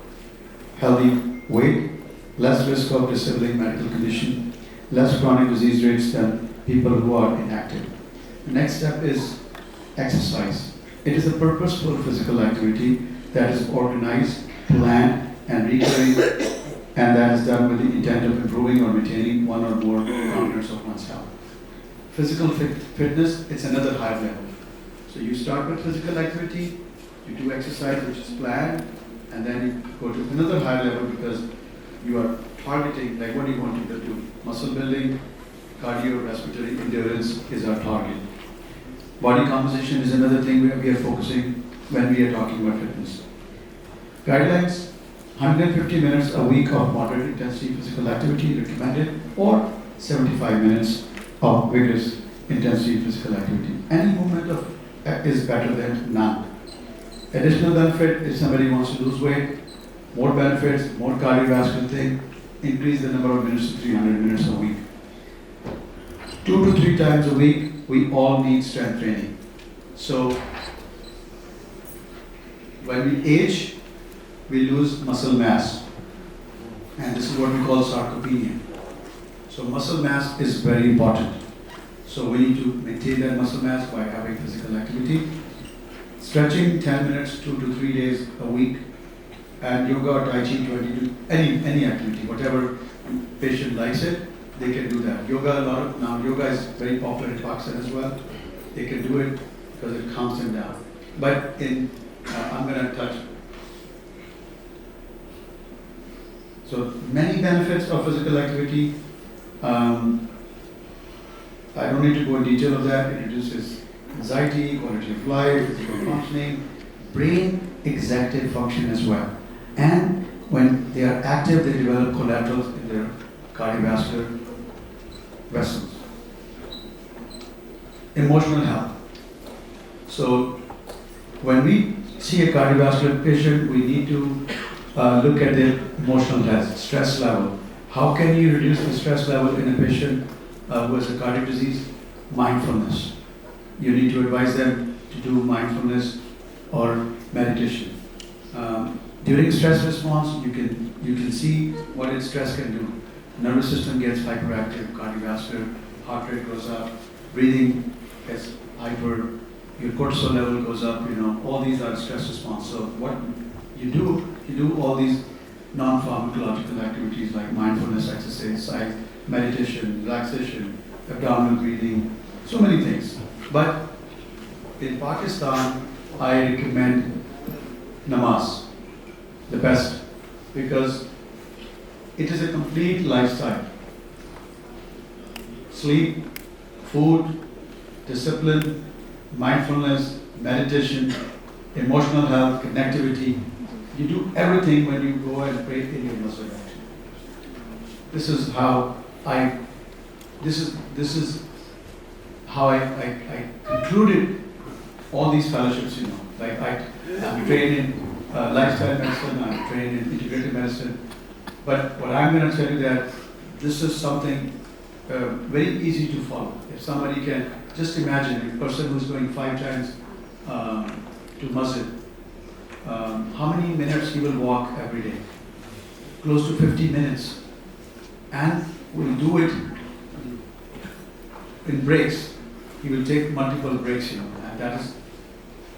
healthy weight, less risk of disabling medical condition, less chronic disease rates than people who are inactive. The next step is exercise. It is a purposeful physical activity that is organized, planned, and recurring, and that is done with the intent of improving or maintaining one or more components of one's health. Physical fitness, it's another higher level. So you start with physical activity, you do exercise which is planned, and then you go to another higher level because you are targeting, like what do you want to do? Muscle building, cardiovascular endurance is our target. Body composition is another thing we are focusing when we are talking about fitness. Guidelines: 150 minutes a week of moderate intensity physical activity recommended, or 75 minutes of vigorous intensity physical activity. Any movement is better than none. Additional benefit: if somebody wants to lose weight, more benefits, more cardiovascular thing, increase the number of minutes to 300 minutes a week. 2 to 3 times a week, we all need strength training. So when we age, we lose muscle mass, and this is what we call sarcopenia. So muscle mass is very important. So we need to maintain that muscle mass by having physical activity. Stretching 10 minutes, 2 to 3 days a week, and yoga or tai chi 20 to any activity, whatever patient likes it, they can do that. Yoga, now yoga is very popular in Pakistan as well. They can do it because it calms them down. But I'm going to touch. So many benefits of physical activity. I don't need to go in detail of that. It reduces anxiety, quality of life, physical functioning, brain executive function as well. And when they are active, they develop collaterals in their cardiovascular vessels. Emotional health. So when we see a cardiovascular patient, we need to look at their emotional health, stress level. How can you reduce the stress level in a patient who has a cardiac disease? Mindfulness. You need to advise them to do mindfulness or meditation. During stress response, you can see what its stress can do. Nervous system gets hyperactive, cardiovascular, heart rate goes up, breathing gets hyper, your cortisol level goes up, all these are stress response. So what you do all these non-pharmacological activities like mindfulness, exercise, meditation, relaxation, abdominal breathing, so many things. But in Pakistan, I recommend namaz, the best, because it is a complete lifestyle. Sleep, food, discipline, mindfulness, meditation, emotional health, connectivity. You do everything when you go and pray in your masjid. This is how I concluded all these fellowships, you know. Like I'm trained in lifestyle medicine, I'm trained in integrative medicine. But what I'm going to tell you that this is something very easy to follow. If somebody can just imagine a person who's going 5 times to masjid, how many minutes he will walk every day? Close to 50 minutes. And will do it in breaks. He will take multiple breaks, you know, and that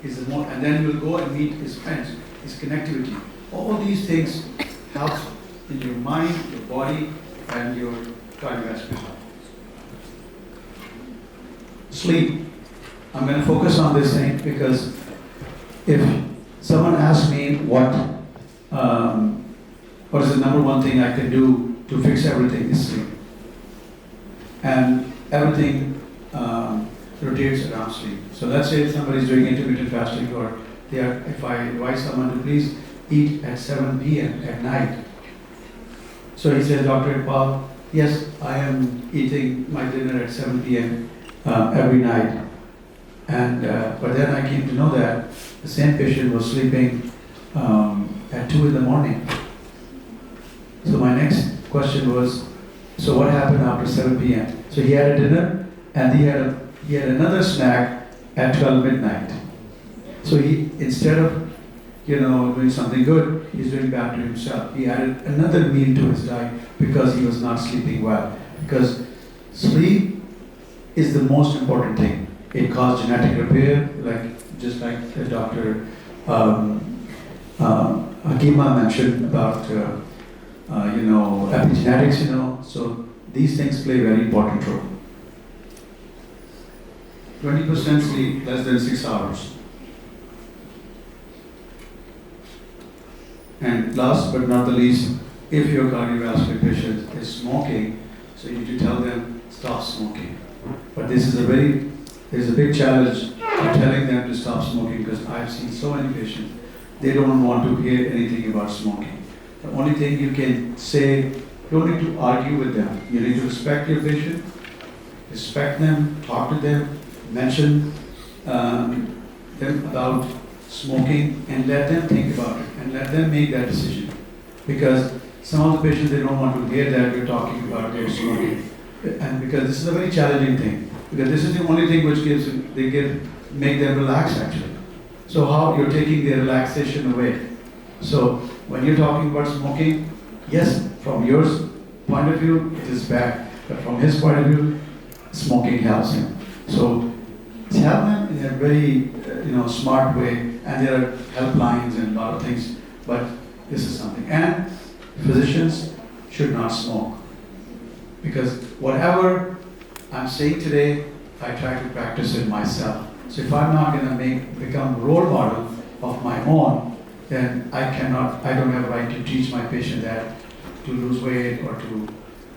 is the more. And then he will go and meet his friends, his connectivity. All these things help in your mind, your body, and your cardiovascular health. Sleep. I'm going to focus on this thing because if someone asks me what is the number one thing I can do to fix everything, is sleep. And everything rotates around sleep. So let's say somebody is doing intermittent fasting, or if I advise someone to please eat at 7 p.m. at night. So he says, Dr. Iqbal, yes, I am eating my dinner at 7 p.m. Every night. And but then I came to know that the same patient was sleeping at 2 in the morning. So my next question was, so what happened after 7 p.m.? So he had a dinner and he had another snack at 12 midnight. So he, instead of doing something good, he's doing bad to himself. He added another meal to his diet because he was not sleeping well. Because sleep is the most important thing. It causes genetic repair, just like the Dr. Hakima mentioned about epigenetics, so these things play a very important role. 20% sleep less than 6 hours. And last but not the least, if your cardiovascular patient is smoking, so you need to tell them stop smoking. But there's a big challenge of telling them to stop smoking, because I've seen so many patients, they don't want to hear anything about smoking. The only thing you can say, you don't need to argue with them. You need to respect your patient, respect them, talk to them, mention them about smoking, and let them think about it, and let them make that decision. Because some of the patients, they don't want to hear that you're talking about their smoking. And because this is a very challenging thing. Because this is the only thing which make them relax actually. So how you're taking their relaxation away. So when you're talking about smoking, yes, from your point of view, it is bad. But from his point of view, smoking helps him. So tell them in a very smart way, and there are helplines and a lot of things, but this is something. And physicians should not smoke. Because whatever I'm saying today, I try to practice it myself. So if I'm not going to become a role model of my own, then I don't have a right to teach my patient that to lose weight or to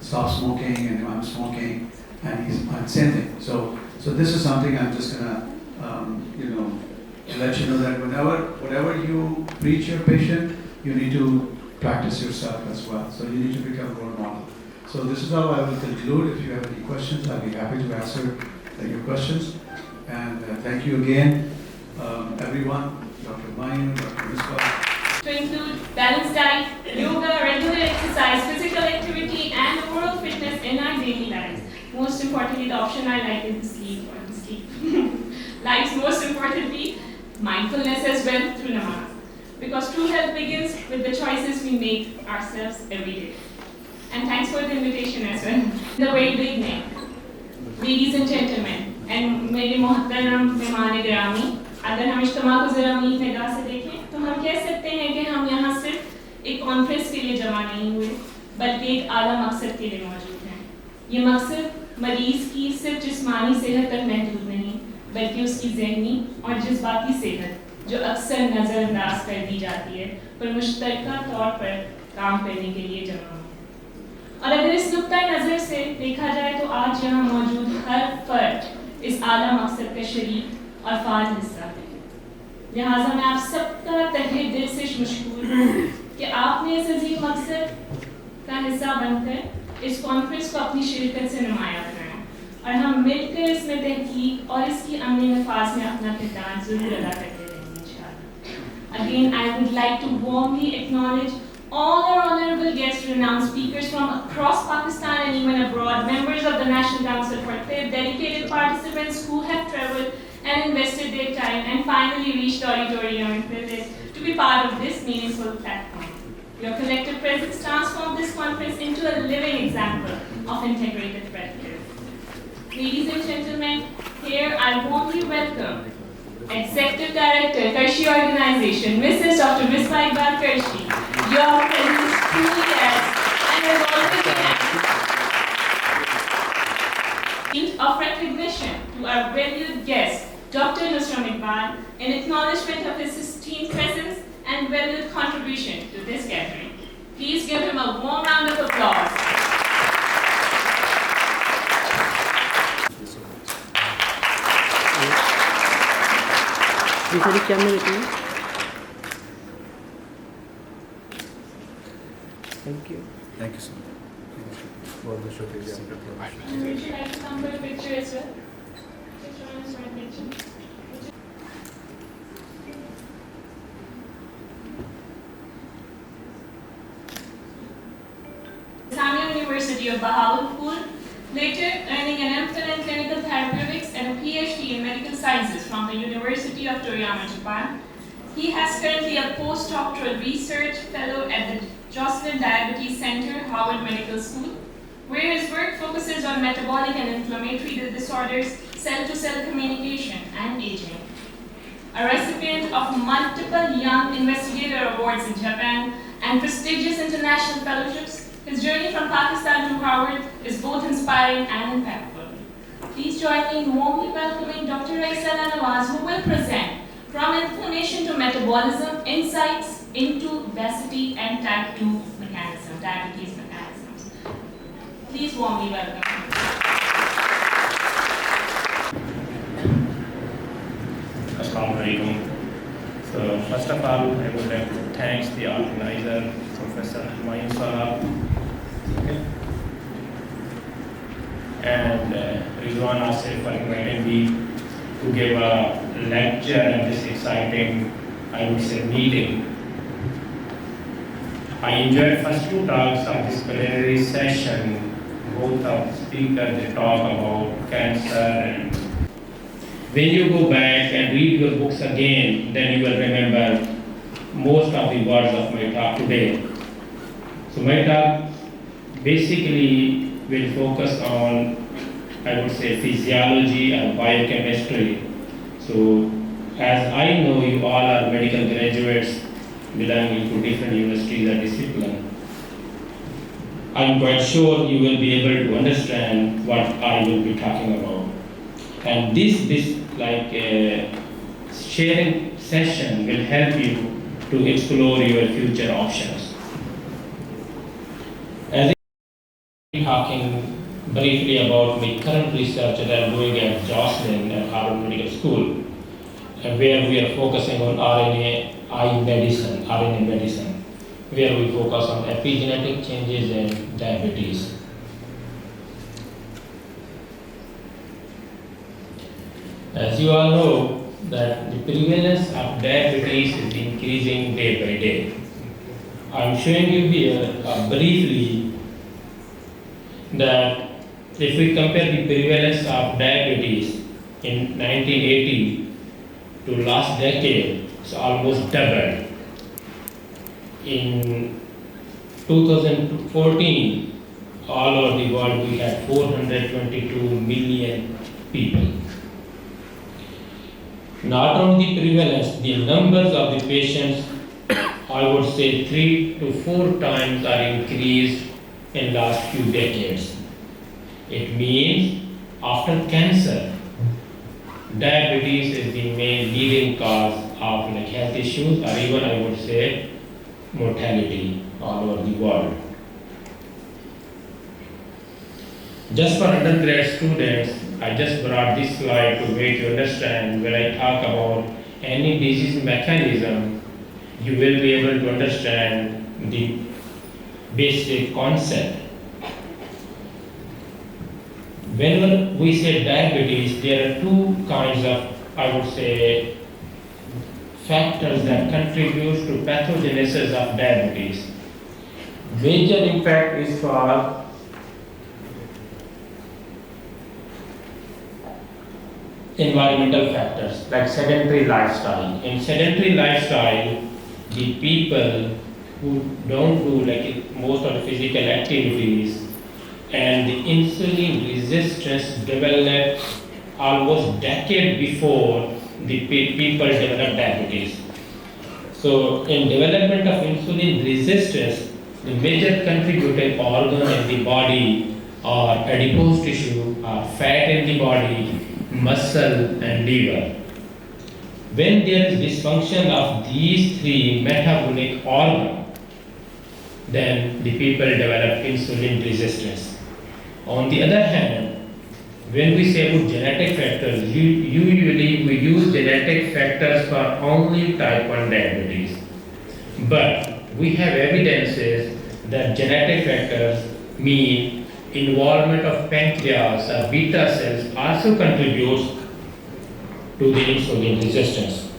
stop smoking, and if I'm smoking, and he's same thing. So this is something I'm just going to let you know that whatever you preach your patient, you need to practice yourself as well. So you need to become a role model. So this is how I will conclude. If you have any questions, I'll be happy to answer your questions. And thank you again, everyone, Dr. Mayan, Dr. Misbah. To include balanced diet, yoga, regular exercise, physical activity, and overall fitness in our daily lives. Most importantly, the option I like is the sleep or the sleep. Lives, most importantly, mindfulness as well through namaz. Because true health begins with the choices we make ourselves every day. And thanks for the invitation as well. The very big name. Ladies and gentlemen, and मेरे मोहतरम मेहमान गिरामी, अगर हम इज्तिमा को ज़रा अपनी निगाह से देखें, तो हम कह सकते हैं कि हम यहाँ सिर्फ एक कॉन्फ्रेंस के लिए जमा नहीं हुए, बल्कि एक आला मकसद के लिए मौजूद हैं। ये मकसद मरीज़ की सिर्फ जिस्मानी सेहत तक महदूद नहीं, बल्कि उसकी ज़हनी और जज्बाती सेहत, जो अक्सर नज़रअंदाज कर दी जाती है, पर मुश्तरका तौर पर काम करने के लिए जमा हुए। और अगर इस नुक्ता नज़र से देखा जाए तो आज यहाँ मौजूद हर फर्द इस आला मकसद का शरीक और फाल हिस्सा है। लिहाजा मैं आप सबका तहे दिल से मशकूर हूँ कि आपने इस अजीम मकसद का हिस्सा बनकर इस कॉन्फ्रेंस को अपनी शिरकत से नुमाया बनाया और हम मिलकर इसमें तहकीक और इसकी अमली नफाज में अपना किरदार जरूर अदा करते रहेंगे इंशाअल्लाह। Again, I would like to warmly acknowledge all our honorable guests, renowned speakers from across Pakistan and even abroad, members of the National Council for TIB, dedicated participants who have traveled and invested their time and finally reached the auditorium and privileged to be part of this meaningful platform. Your collective presence transformed this conference into a living example of integrated practice. Ladies and gentlemen, here I warmly welcome Executive Director, Qarshi Organization, Mrs. Dr. Misbah Iqbal Qarshi. Your presence truly adds and has always been of recognition to our valued guest, Dr. Nusram Iqbal, in acknowledgement of his esteemed presence and valued contribution to this gathering. Please give him a warm round of applause. दूसरी कैमरे में thank you so much. बहुत बहुत शुक्रिया आपका। Would you like to come for a picture as well? Picture on his right picture. Islamic University of Bahawalpur, later earning an MPhil in clinical therapeutics and a PhD in medical sciences from the University of Toriyama, Japan. He has currently a postdoctoral research fellow at the Joslin Diabetes Center, Harvard Medical School, where his work focuses on metabolic and inflammatory disorders, cell-to-cell communication, and aging. A recipient of multiple Young Investigator Awards in Japan and prestigious international fellowships, his journey from Pakistan to Harvard is both inspiring and impactful. Please join me in warmly welcoming Dr. Raisala Nawaz, who will present From Inflammation to Metabolism, Insights into Obesity and Type 2 Mechanism, Diabetes Mechanisms. Please warmly welcome him. Assalamu alaikum. So first of all, I would like to thank the organizer, Professor Humayun Sarab, and Rizwan Asif for inviting me to give a lecture at this exciting, I would say, meeting. I enjoyed first two talks of this plenary session. Both of the speakers, they talk about cancer, and when you go back and read your books again, then you will remember most of the words of my talk today. So my talk basically will focus on, I would say, physiology and biochemistry. So as I know you all are medical graduates belonging to different universities or disciplines, I am quite sure you will be able to understand what I will be talking about. And this like sharing session will help you to explore your future options. As I'm talking briefly about my current research that I'm doing at Joslin and Harvard Medical School, where we are focusing on RNA medicine, where we focus on epigenetic changes in diabetes. As you all know, that the prevalence of diabetes is increasing day by day. I am showing you here briefly that if we compare the prevalence of diabetes in 1980 to last decade, it's almost doubled. In 2014, all over the world we had 422 million people. Not only the prevalence, the numbers of the patients, I would say 3 to 4 times are increased in last few decades. It means after cancer, diabetes is the main leading cause of health issues, or even I would say mortality all over the world. Just for undergrad students, I just brought this slide to make you understand when I talk about any disease mechanism, you will be able to understand the basic concept. Whenever we say diabetes, there are two kinds of, I would say, factors that contribute to pathogenesis of diabetes. Major impact is for environmental factors like sedentary lifestyle. In sedentary lifestyle, the people who don't do like most of the physical activities and the insulin resistance developed almost decade before the people develop diabetes. So in development of insulin resistance, the major contributing organ in the body are adipose tissue, or fat in the body, muscle and liver. When there is dysfunction of these three metabolic organs, then the people develop insulin resistance. On the other hand, when we say about genetic factors, usually we use genetic factors for only type 1 diabetes. But we have evidences that genetic factors mean involvement of pancreas or beta cells also contributes to the insulin resistance.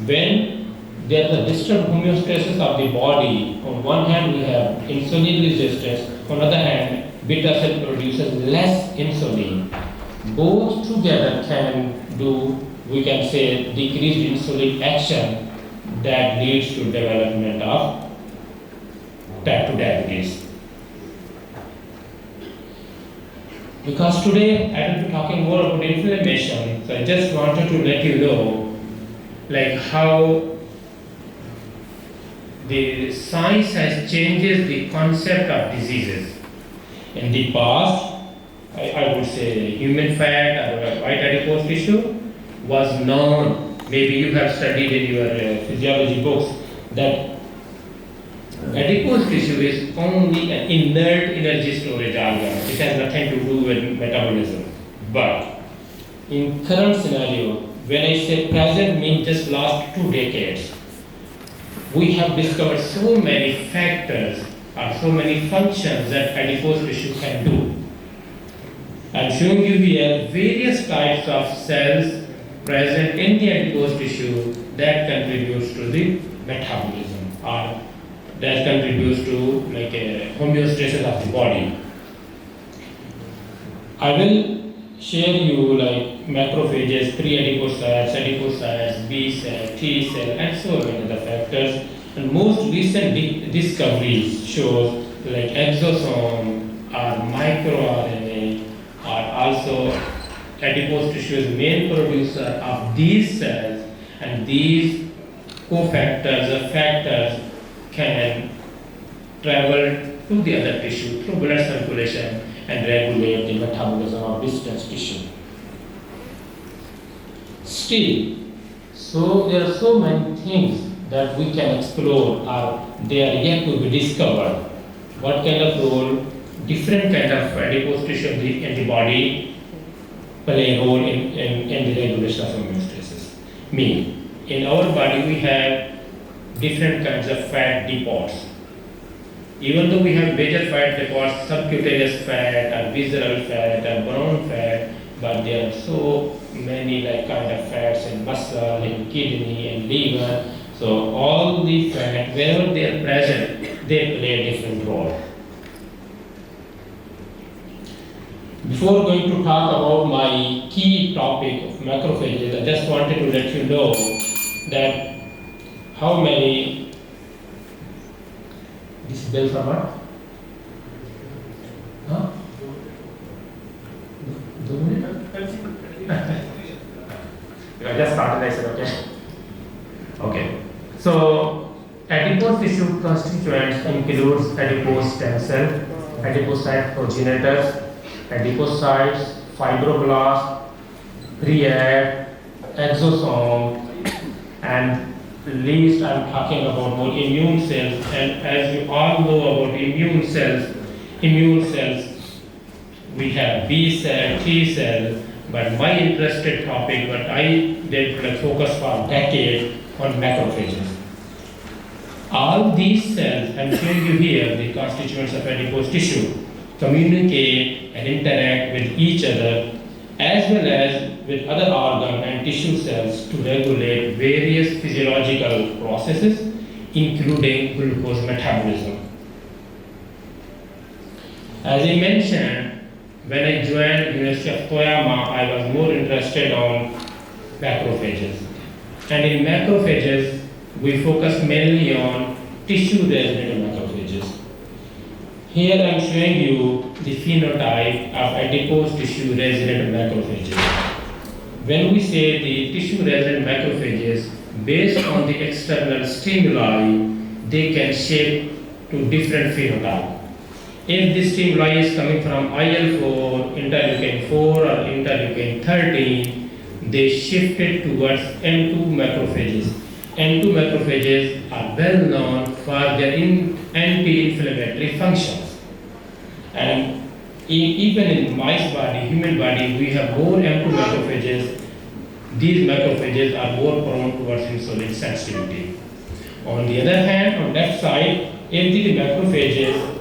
When there is a disturbed homeostasis of the body, on one hand we have insulin resistance, on the other hand beta cell produces less insulin. Both together can do, we can say, decreased insulin action that leads to development of type 2 diabetes. Because today I will be talking more about inflammation, so I just wanted to let you know like how the science has changed the concept of diseases. In the past, I would say human fat or white adipose tissue was known, maybe you have studied in your physiology books, that adipose tissue is only an inert energy storage organ. It has nothing to do with metabolism. But in current scenario, when I say present, means just last 2 decades, we have discovered so many factors or so many functions that adipose tissue can do. I'm showing you here various types of cells present in the adipose tissue that contributes to the metabolism or that contributes to like a homeostasis of the body. I will share you like macrophages, adipocytes, B cell, T cell, and so many other factors. And most recent discoveries shows like exosome or microRNA are also adipose tissue's main producer of these cells, and these cofactors or factors can travel to the other tissue through blood circulation and regulate the metabolism of distant tissue. Still, so there are so many things that we can explore or they are yet to be discovered. What kind of role different kind of adipose tissue in the body play a role in the regulation of homeostasis. In our body we have different kinds of fat depots. Even though we have major fat depots, subcutaneous fat or visceral fat or bone fat, but there are so many like kind of fats in muscle, in kidney, and liver. So all the fat, wherever they are present, they play a different role. Before going to talk about my key topic of macrophages, I just wanted to let you know that how many, this bell from what? Huh? I just started, I said, okay. Okay. So, adipose tissue constituents includes adipose stem cell, adipocyte progenitors, adipocytes, fibroblasts, rhead, exosome, and least I'm talking about more immune cells. And as you all know about immune cells we have B cell, T cell, but my interested topic, what I did focus for a decade on macrophages. All these cells, I'm showing you here, the constituents of adipose tissue, communicate and interact with each other as well as with other organ and tissue cells to regulate various physiological processes, including glucose metabolism. As I mentioned, when I joined University of Toyama, I was more interested on macrophages. And in macrophages, we focus mainly on tissue-resident macrophages. Here I am showing you the phenotype of adipose tissue-resident macrophages. When we say the tissue-resident macrophages, based on the external stimuli, they can shape to different phenotype. If the stimuli is coming from IL-4, interleukin 4 or interleukin 13, they shift it towards M2 macrophages. M2 macrophages are well known for their anti-inflammatory functions. And even in mice body, human body, we have more M2 macrophages. These macrophages are more prone towards insulin sensitivity. On the other hand, on left side, if the macrophages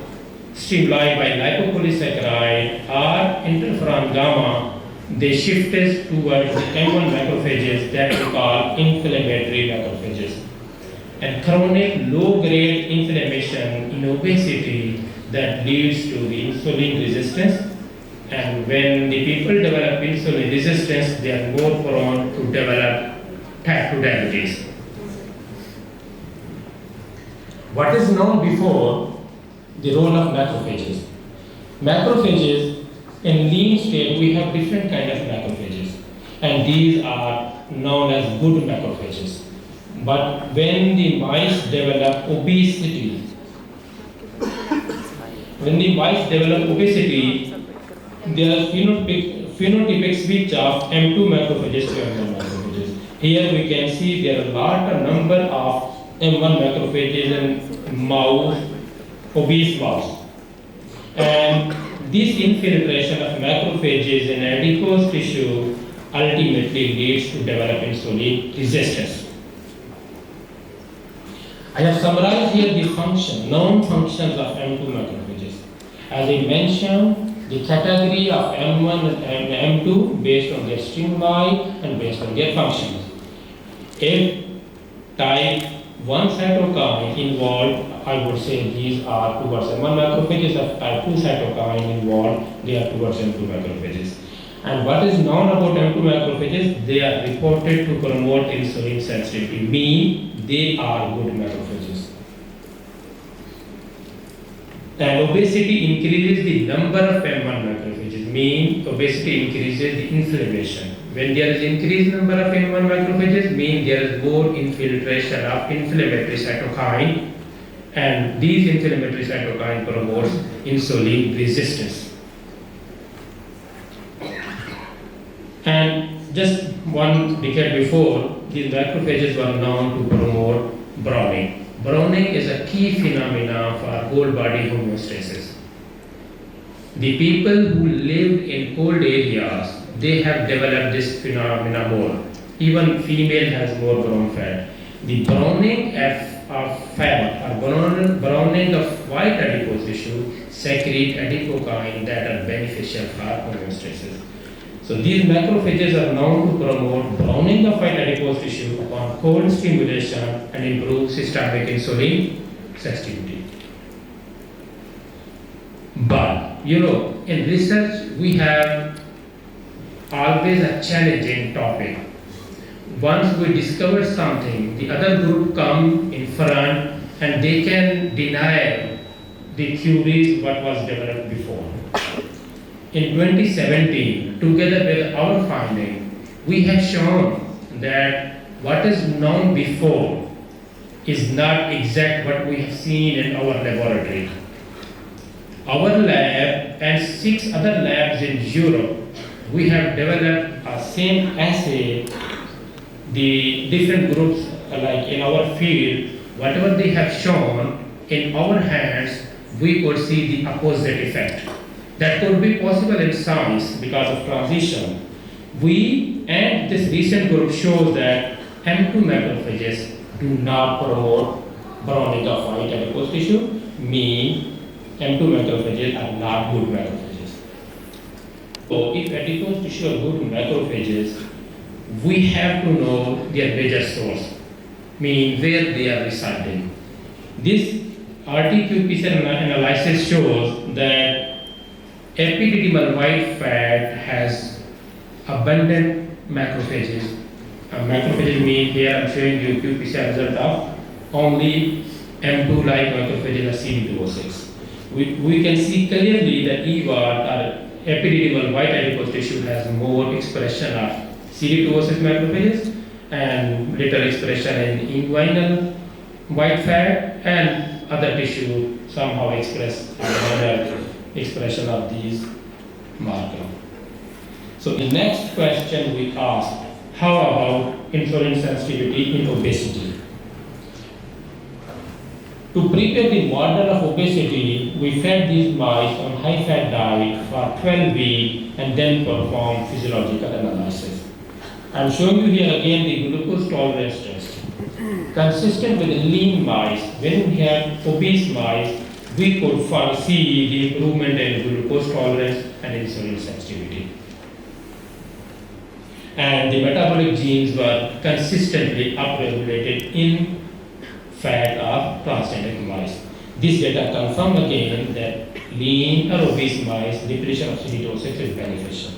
stimuli by lipopolysaccharide or interferon gamma, they shift us towards the M1 macrophages that we call inflammatory macrophages. And chronic low-grade inflammation in obesity that leads to the insulin resistance. And when the people develop insulin resistance, they are more prone to develop type 2 diabetes. What is known before the role of macrophages? Macrophages, in lean state, we have different kind of macrophages, and these are known as good macrophages. But when the mice develop obesity, there are phenotypic switch of M2 macrophages to M1 macrophages. Here we can see there are a lot of number of M1 macrophages in mouse, obese mouse. And this infiltration of macrophages in adipose tissue ultimately leads to develop insulin resistance. I have summarized here the known functions of M2 macrophages. As I mentioned, the category of M1 and M2 based on their stimuli and based on their functions. If type 1 cytokine involved, I would say these are towards M1 macrophages. If type 2 cytokine involved, they are towards M2 macrophages. And what is known about M2 macrophages? They are reported to promote insulin sensitivity, meaning they are good macrophages. And obesity increases the number of M1 macrophages, meaning obesity increases the inflammation. When there is increased number of M1 macrophages, means there is more infiltration of inflammatory cytokine, and these inflammatory cytokine promotes insulin resistance. And just one decade before, these macrophages were known to promote browning. Browning is a key phenomenon for whole body homeostasis. The people who lived in cold areas, they have developed this phenomena more. Even female has more brown fat. The browning of fat or browning of white adipose tissue secrete adipokine that are beneficial for homeostasis. So these macrophages are known to promote browning of white adipose tissue upon cold stimulation and improve systemic insulin sensitivity. But in research we have always a challenging topic. Once we discover something, the other group come in front and they can deny the theories what was developed before. In 2017, together with our finding, we have shown that what is known before is not exact what we have seen in our laboratory. Our lab and 6 other labs in Europe, we have developed a same assay. The different groups, like in our field, whatever they have shown, in our hands, we could see the opposite effect. That could be possible in science because of transition. And this recent group shows that M2 macrophages do not promote browning of white adipose tissue, mean M2 macrophages are not good macrophages. So if adipose tissue are good macrophages, we have to know their major source, meaning where they are residing. This RT-qPCR analysis shows that epididymal white fat has abundant macrophages. Macrophages mean here I'm showing you qPCR result of only M2-like macrophages or CD206. We can see clearly that EVAR or epididymal white adipose tissue has more expression of CD206 macrophages and little expression in inguinal white fat, and other tissue somehow express another expression of these markers. So the next question we asked, how about insulin sensitivity in obesity? To prepare the model of obesity, we fed these mice on high-fat diet for 12 weeks and then performed physiological analysis. I'm showing you here again the glucose tolerance test. Consistent with the lean mice, when we have obese mice, we could foresee the improvement in glucose tolerance and insulin sensitivity. And the metabolic genes were consistently upregulated in fat of transgenic mice. This data confirm again that lean or obese mice depletion of CD206 is beneficial.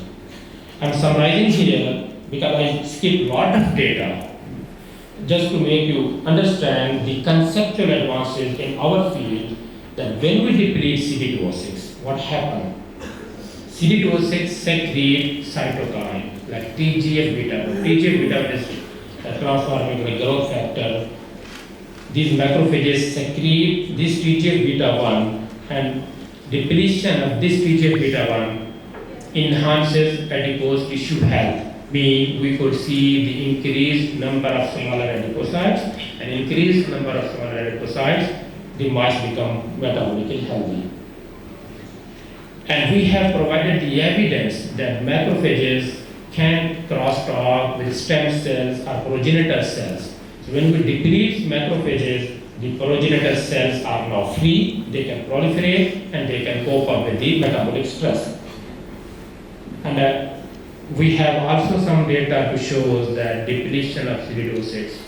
I'm summarizing here because I skipped a lot of data just to make you understand the conceptual advances in our field, that when we deplete CD206, what happens? CD206 secrete cytokine like TGF-beta. TGF-beta is a transforming growth factor. These macrophages secrete this TGF-beta1, and depletion of this TGF-beta1 enhances adipose tissue health. Meaning we could see the increased number of smaller adipocytes, and increased number of smaller adipocytes, the mice become metabolically healthy. And we have provided the evidence that macrophages can crosstalk with stem cells or progenitor cells. So when we deplete macrophages, the progenitor cells are now free, they can proliferate, and they can cope up with the metabolic stress. And we have also some data to show that depletion of CD206,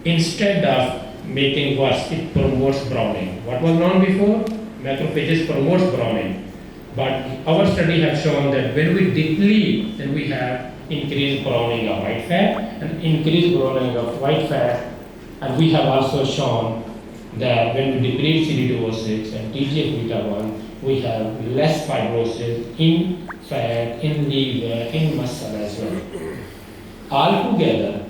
instead of making worse, it promotes browning. What was known before? Macrophages promotes browning. But our study has shown that when we deplete, then we have increased browning of white fat and increased browning of white fat. And we have also shown that when we deplete CD206 and TGF-beta1, we have less fibrosis in fat, in liver, in muscle as well. Altogether,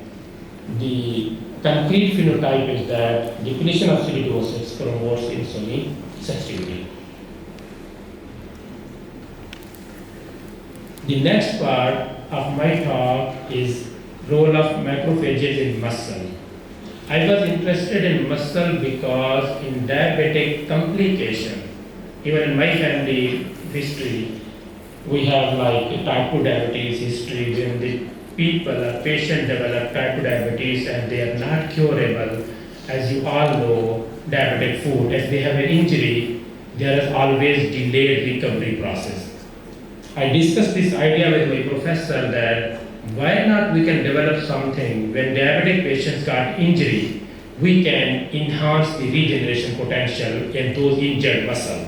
the concrete phenotype is that depletion of CD206 promotes insulin sensitivity. The next part of my talk is role of macrophages in muscle. I was interested in muscle because in diabetic complication, even in my family history, we have like type 2 diabetes history when the people or patient develop type 2 diabetes and they are not curable. As you all know, diabetic foot, if they have an injury, there is always delayed recovery process. I discussed this idea with my professor that why not we can develop something when diabetic patients got injury, we can enhance the regeneration potential in those injured muscle.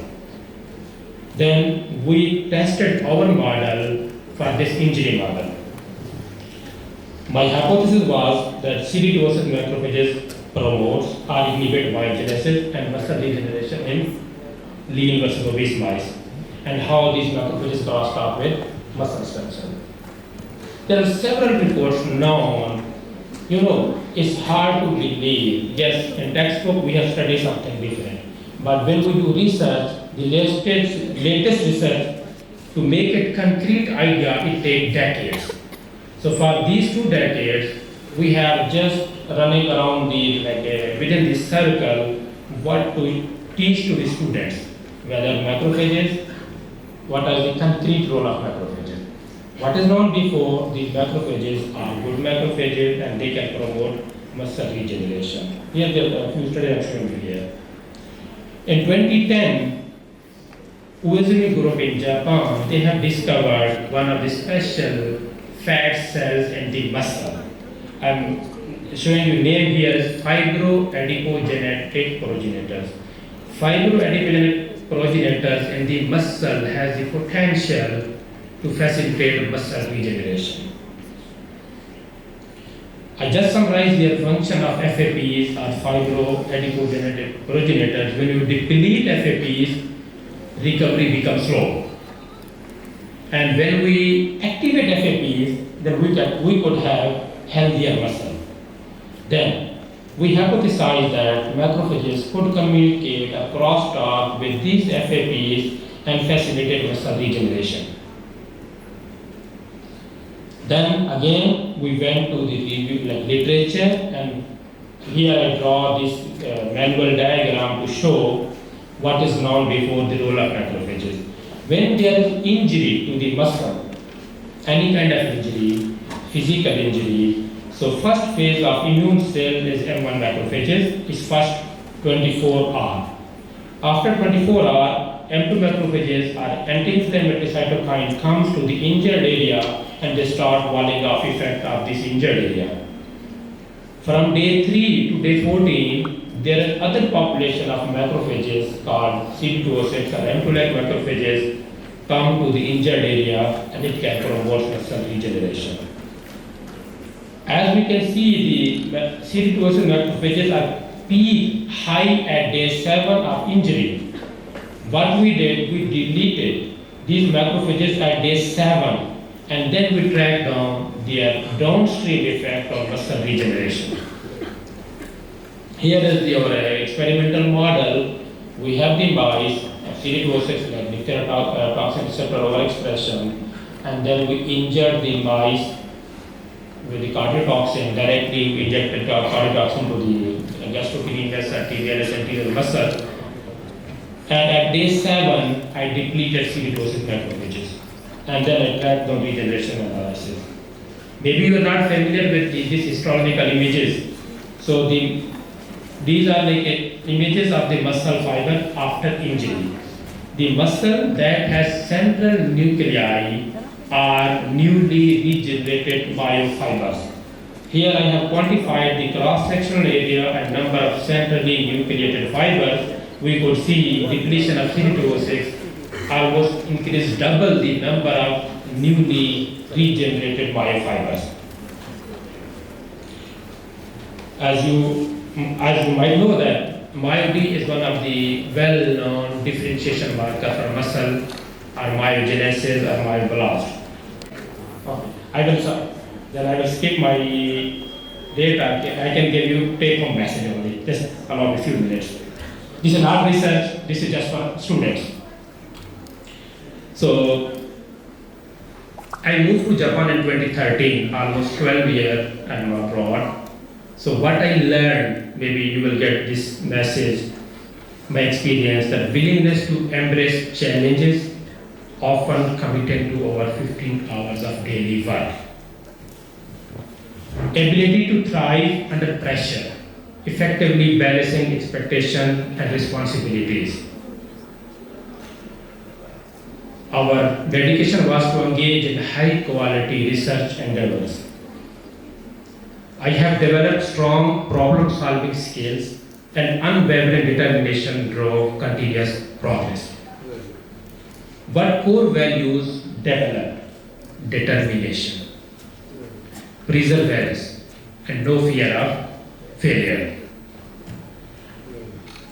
Then we tested our model for this injury model. My hypothesis was that CD206 macrophages promotes or inhibit biogenesis and muscle regeneration in lean versus obese mice, and how these macrophages crosstalk with muscle stem cell. There are several reports known. It's hard to believe. Yes, in textbook we have studied something different. But when we do research, the latest research, to make it concrete idea, it takes decades. So for these 2 decades, we have just running around within this circle, what to teach to the students, whether macrophages what are the concrete role of macrophages. What is known before, these macrophages are good macrophages and they can promote muscle regeneration. Here there are a few studies I'm showing you here. In 2010, Uezumi group in Japan, they have discovered one of the special fat cells in the muscle. I'm showing you name here is fibroadipogenetic progenitors. Fibroadipogenetic progenitors in the muscle has the potential to facilitate muscle regeneration. I just summarized the function of FAPs or fibroadipogenetic progenitors. When you deplete FAPs, recovery becomes slow. And when we activate FAPs, then we could have healthier muscle. Then we hypothesized that macrophages could communicate a crosstalk with these FAPs and facilitate muscle regeneration. Then again, we went to the review literature, and here I draw this manual diagram to show what is known before the role of macrophages. When there is injury to the muscle, any kind of injury, physical injury, so first phase of immune cell is M1 macrophages, is first 24 hours. After 24 hours, M2 macrophages or anti-inflammatory cytokine comes to the injured area and they start walling off effect of this injured area. From day 3 to day 14, there is other population of macrophages called CD206 or M2-like macrophages come to the injured area and it can promote muscle regeneration. As we can see, the CD206 macrophages are peak high at day 7 of injury. What we did, we deleted these macrophages at day 7 and then we tracked down their downstream effect on muscle regeneration. Here is our experimental model. We have the mice, CD206 like diphtheria toxin receptor overexpression, and then we injured the mice with the cardiotoxin. Directly we injected cardiotoxin to the gastrocnemius, tibialis, anterior muscle. And at day 7, I depleted CD206 macrophages. And then I tracked the regeneration analysis. Maybe you are not familiar with these histological images. So these are like images of the muscle fiber after injury. The muscle that has central nuclei are newly regenerated myofibers. Here I have quantified the cross-sectional area and number of centrally nucleated fibers. We could see depletion of CD206 almost increased double the number of newly regenerated myofibers. As you might know that myopathy is one of the well-known differentiation markers for muscle or myogenesis or myoblast. Okay. I will skip my data. I can give you take-home message only. Just allow me a few minutes. This is not research. This is just for students. So I moved to Japan in 2013, almost 12 years I'm abroad. So what I learned, maybe you will get this message, my experience, that willingness to embrace challenges, often committed to over 15 hours of daily work. Ability to thrive under pressure, effectively balancing expectation and responsibilities. Our dedication was to engage in high quality research endeavors. I have developed strong problem solving skills and unwavering determination drove continuous progress. But core values develop determination, perseverance, and no fear of failure.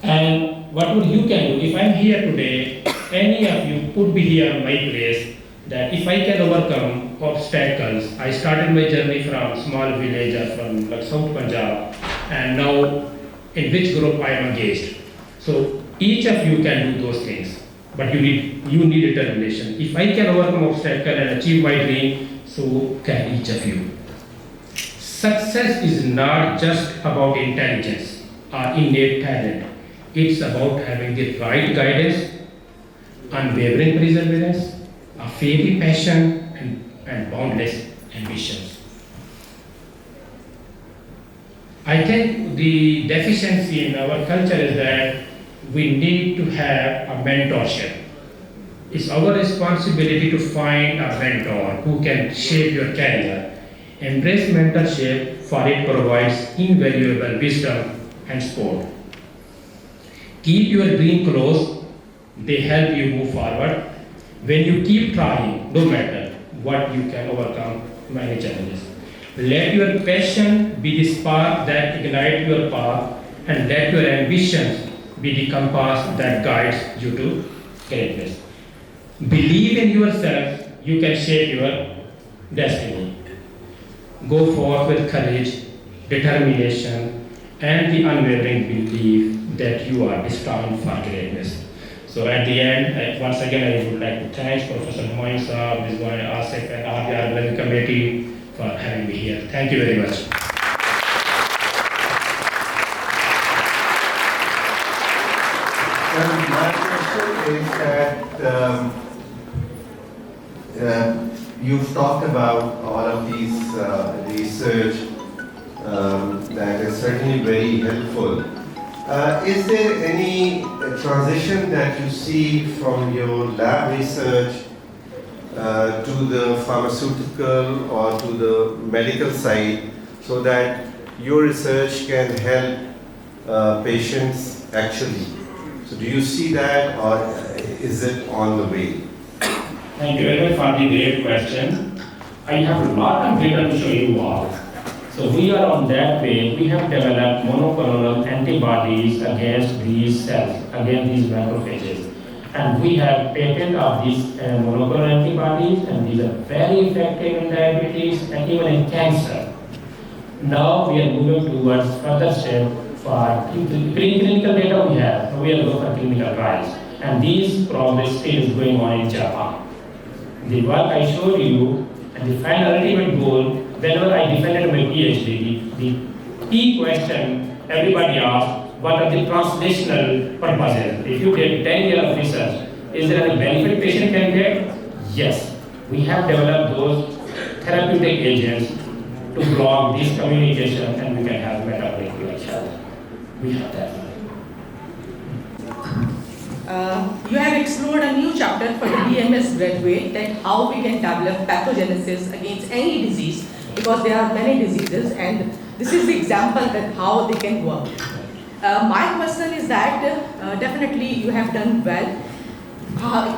And what would you can do? If I'm here today, any of you could be here in my place, that if I can overcome obstacles, I started my journey from small village or from like South Punjab, and now in which group I am engaged. So each of you can do those things, but you need determination. If I can overcome obstacle and achieve my dream, so can each of you. Success is not just about intelligence or innate talent. It's about having the right guidance, unwavering perseverance, a fiery passion, and boundless ambitions. I think the deficiency in our culture is that we need to have a mentorship. It's our responsibility to find a mentor who can shape your career. Embrace mentorship, for it provides invaluable wisdom and support. Keep your dream close, they help you move forward. When you keep trying, no matter what, you can overcome many challenges. Let your passion be the spark that ignites your path, and let your ambitions be the compass that guides you to greatness. Believe in yourself, you can shape your destiny. Go forth with courage, determination, and the unwavering belief that you are destined for greatness. So at the end, once again, I would like to thank Professor Humayun Saab, Ms. Asif, and all the organizing committee for having me here. Thank you very much. My question is that you've talked about all of these research that is certainly very helpful. Is there any transition that you see from your lab research to the pharmaceutical or to the medical side, so that your research can help patients actually? So do you see that, or is it on the way? Thank you very much for the great question. I have a lot of data to show you all. So we are on that way. We have developed monoclonal antibodies against these cells, against these macrophages. And we have patent of these monoclonal antibodies, and these are very effective in diabetes and even in cancer. Now we are moving towards further step for preclinical data we have. We are going for clinical trials. And these progress still is going on in Japan. The work I showed you, and the final ultimate goal, whenever I defended my PhD, the key question everybody asks, what are the translational purposes? If you get 10 years of research, is there any benefit patient can get? Yes. We have developed those therapeutic agents to block this communication, and we can have metabolic health. We have that. You have explored a new chapter for the BMS graduate, that how we can develop pathogenesis against any disease, because there are many diseases, and this is the example that how they can work. My question is that definitely you have done well.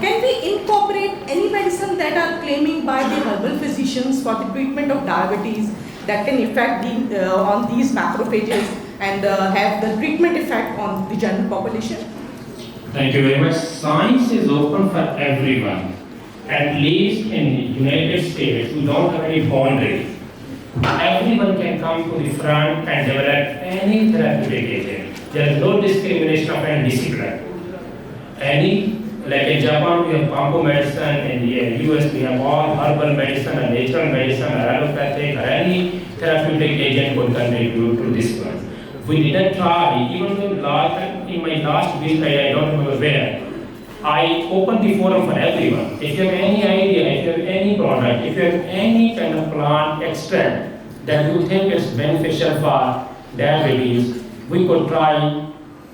Can we incorporate any medicine that are claiming by the herbal physicians for the treatment of diabetes that can affect on these macrophages and have the treatment effect on the general population? Thank you very much. Science is open for everyone. At least in the United States, we don't have any boundary. Everyone can come to the front and develop any therapeutic agent. There is no discrimination of any discipline. Like in Japan, we have Pampo medicine. In the US, we have all herbal medicine and natural medicine, or allopathic, or any therapeutic agent could contribute to this one. We didn't try, even though in my last visit, I don't remember where, I opened the forum for everyone. If you have any idea, if you have any product, if you have any kind of plant extract that you think is beneficial for diabetes, we could try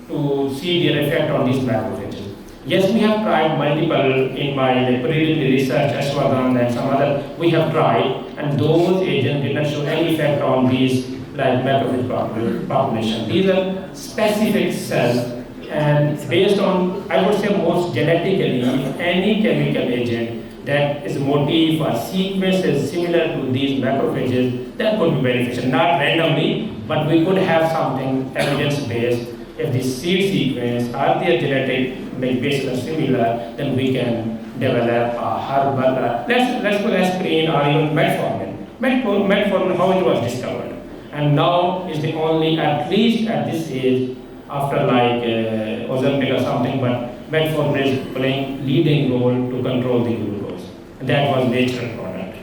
to see their effect on these macrophages. Yes, we have tried multiple in my preliminary research, ashwagandha and some other, we have tried, and those agents did not show any effect on these like macrophage population. These are specific cells, and based on, I would say most genetically, any chemical agent that is motif or sequence is similar to these macrophages, that could be beneficial. Not randomly, but we could have something evidence-based. If the seed sequence or their genetic basis are similar, then we can develop a herbal, let's put aspirin or even metformin. Metformin, how it was discovered. And now is the only, at least at this age, after like Ozempic or something, but metformin is playing leading role to control the glucose. And that was natural product.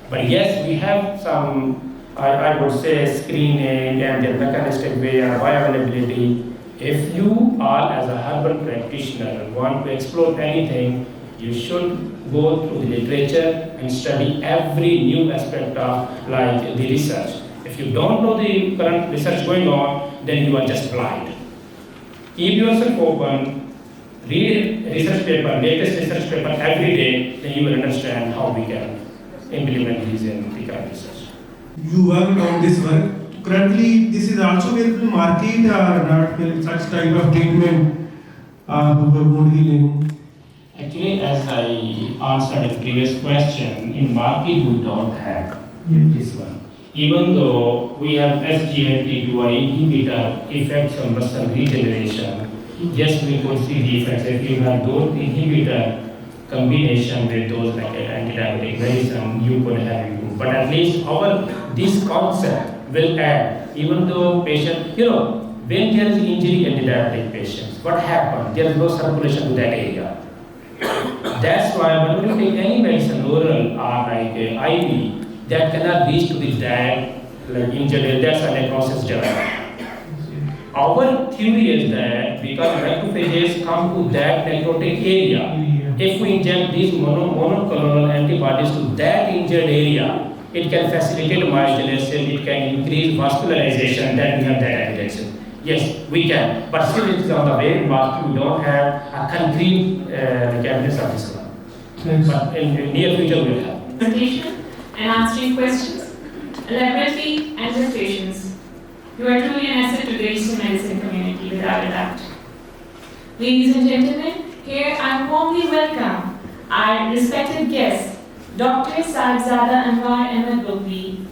But yes, we have some, I would say, screening and the mechanistic way and bioavailability If you are as a herbal practitioner want to explore anything, you should go through the literature and study every new aspect of like the research. If you don't know the current research going on, then you are just blind. Keep yourself open, read research paper, latest research paper every day, then you will understand how we can implement these in the current research. You worked on this work. Currently, this is also available in market or not such type of treatment for wound healing. Actually, as I answered a previous question, in market we don't have this one. Even though we have SGLT2 inhibitor effects on muscle regeneration, yes, we could see the effects. If you have those inhibitor combination with those like anti-diabetic medicine, you could have improved. But at least this concept will add, even though patient, when there is injury in the diabetic patients, what happens? There is no circulation to that area. That's why when we take any medicine, oral or like IV, that cannot reach to the like injury, that's a necrosis development. Our theory is that because macrophages come to that necrotic area, if we inject these monoclonal antibodies to that injured area, it can facilitate myogenesis, it can increase vascularization, that we have that evidence. Yes, we can, but still it is on the way, but we don't have a concrete evidence of this one. But in the near future we will have. Presentation and answering questions, elaborately and with patience. You are truly an asset to the Eastern medicine community, without a doubt. Ladies and gentlemen, here I warmly welcome our respected guest, Dr. Sahibzada Anwar Ahmed Bugli.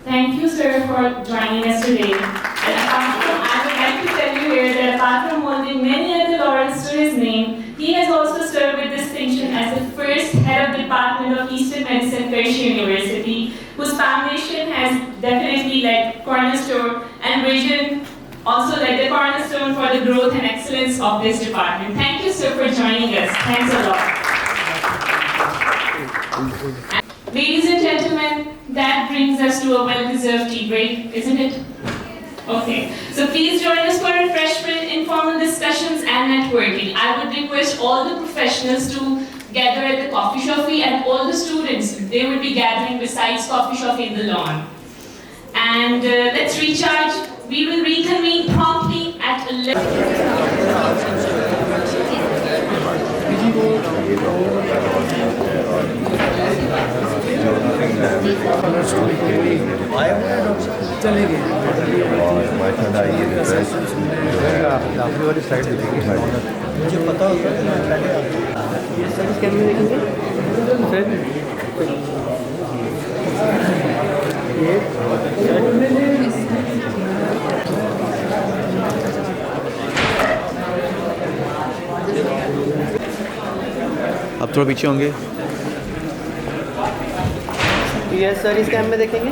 Thank you, sir, for joining us today. And I would like to tell you here that apart from holding many other laurels to his name, he has also served with distinction as the first head of Department of Eastern Medicine, Qarshi University, whose foundation has definitely led cornerstone and vision, also led the cornerstone for the growth and excellence of this department. Thank you, sir, for joining us. Thanks a lot. Ladies and gentlemen, that brings us to a well-deserved tea break, isn't it? Okay, so please join us for refreshment, informal discussions and networking. I would request all the professionals to gather at the coffee shop and all the students, they will be gathering besides coffee shop in the lawn. And let's recharge. We will reconvene promptly at 11. चले गए आखिरी वाली side मुझे पता होता है ये service कैमरे देखेंगे अब थोड़ा पीछे होंगे यस सर इस कैम में देखेंगे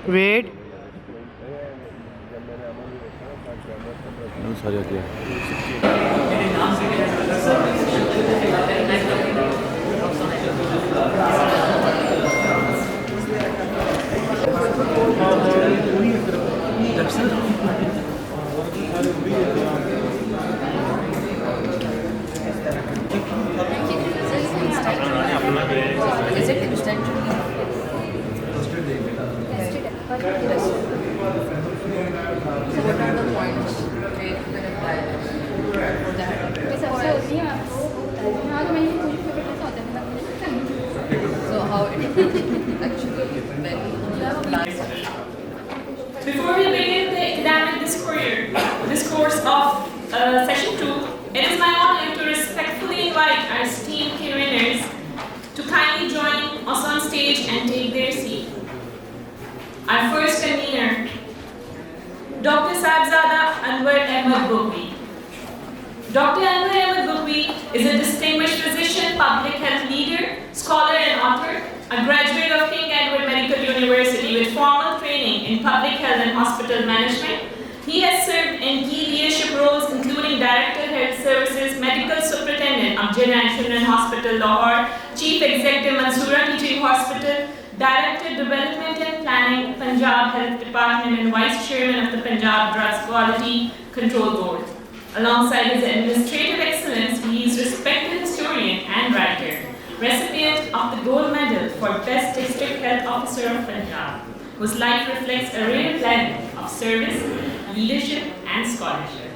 Wait. Sorry, okay. Is it instant? So what are the points where you can apply for that? So how it actually when Before we begin the academic discourse of session 2, it is my honor to respectfully invite our esteemed conveners to kindly join us on stage and take their seat. Our first convener, Dr. Sahibzada Anwar Ahmed Bukwi. Dr. Anwar Ahmed Bukwi is a distinguished physician, public health leader, scholar and author, a graduate of King Edward Medical University with formal training in public health and hospital management. He has served in key leadership roles including Director Health Services, Medical Superintendent of Jinnah and Children Hospital, Lahore, Chief Executive Mansoura Teaching Hospital, Director Development and Planning, Punjab Health Department and Vice Chairman of the Punjab Drugs Quality Control Board. Alongside his administrative excellence, he is respected historian and writer, recipient of the Gold Medal for Best District Health Officer of Punjab, whose life reflects a rare blend of service, leadership and scholarship.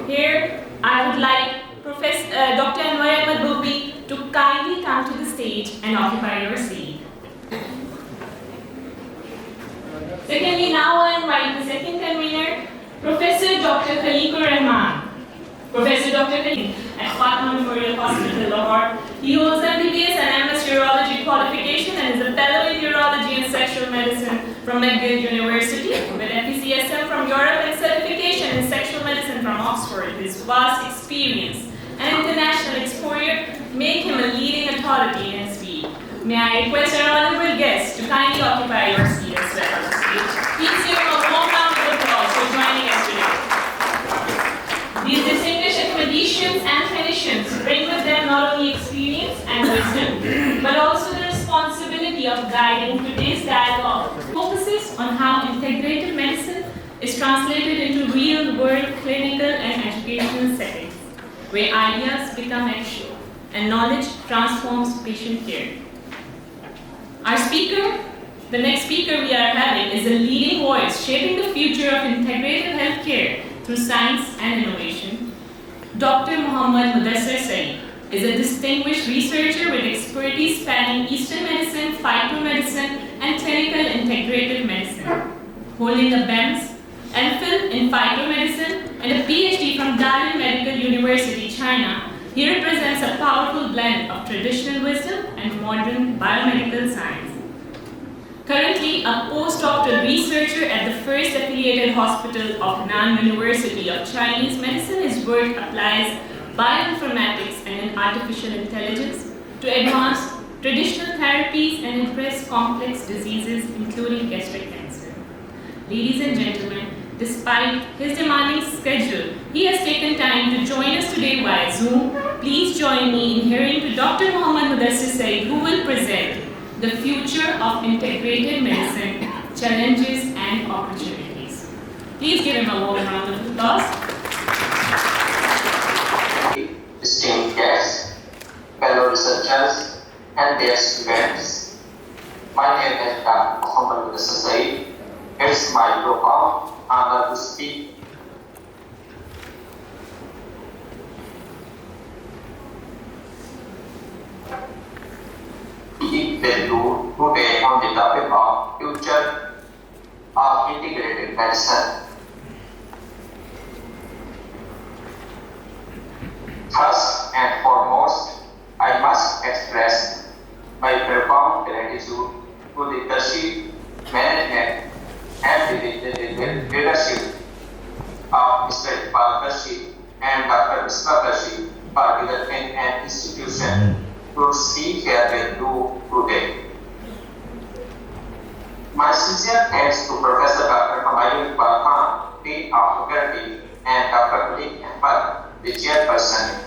Here, I would like Dr. Anwar Ahmed Bukwi to kindly come to the stage and occupy your seat. Secondly, now I invite the second convener, Professor Dr. Khaliqur Rahman. Professor Dr. Khaliqur at Fatima Memorial Hospital, Lahore. He holds MBBS and MS Urology qualification and is a fellow in Urology and Sexual Medicine from McGill University, with FECSM from Europe and certification in Sexual Medicine from Oxford. His vast experience and international exposure make him a leading authority in his field. May I request our honorable guests to kindly occupy your seat as well on stage. Please give him a warm round of applause for joining us today. These distinguished academicians and clinicians bring with them not only experience and wisdom, but also the responsibility of guiding today's dialogue. Focuses on how integrative medicine is translated into real-world clinical and educational settings, where ideas become action and knowledge transforms patient care. Our speaker, the next speaker we are having, is a leading voice shaping the future of integrative healthcare through science and innovation. Dr. Muhammad Mudassir Saeed is a distinguished researcher with expertise spanning Eastern medicine, phytomedicine, and clinical integrative medicine. Holding a BEMS, MPhil in phytomedicine, and a PhD from Dalian Medical University, China, he represents a powerful blend of traditional wisdom and modern biomedical science. Currently a postdoctoral researcher at the first affiliated hospital of Henan University of Chinese Medicine, his work applies bioinformatics and artificial intelligence to advance traditional therapies and address complex diseases including gastric cancer. Ladies and gentlemen, despite his demanding schedule, he has taken time to join us today via Zoom. Please join me in hearing to Dr. Muhammad Mudassir Saeed, who will present the future of integrated medicine, challenges and opportunities. Please give him a warm round of applause. Esteemed guests, fellow researchers, and their students, my name is Dr. Muhammad Mudassir Saeed. It's my profound honor to speak with you today on the topic of future of integrated medicine. First and foremost, I must express my profound gratitude to the Qarshi management and the leadership of Mr. Qarshi and Dr. Mr. Qarshi for developing an institution to speak here with you today. My sincere thanks to Professor Dr. Humayun Iqbal Khan, Dean of Faculty, and Dr. Malik Ahmad, the chairperson,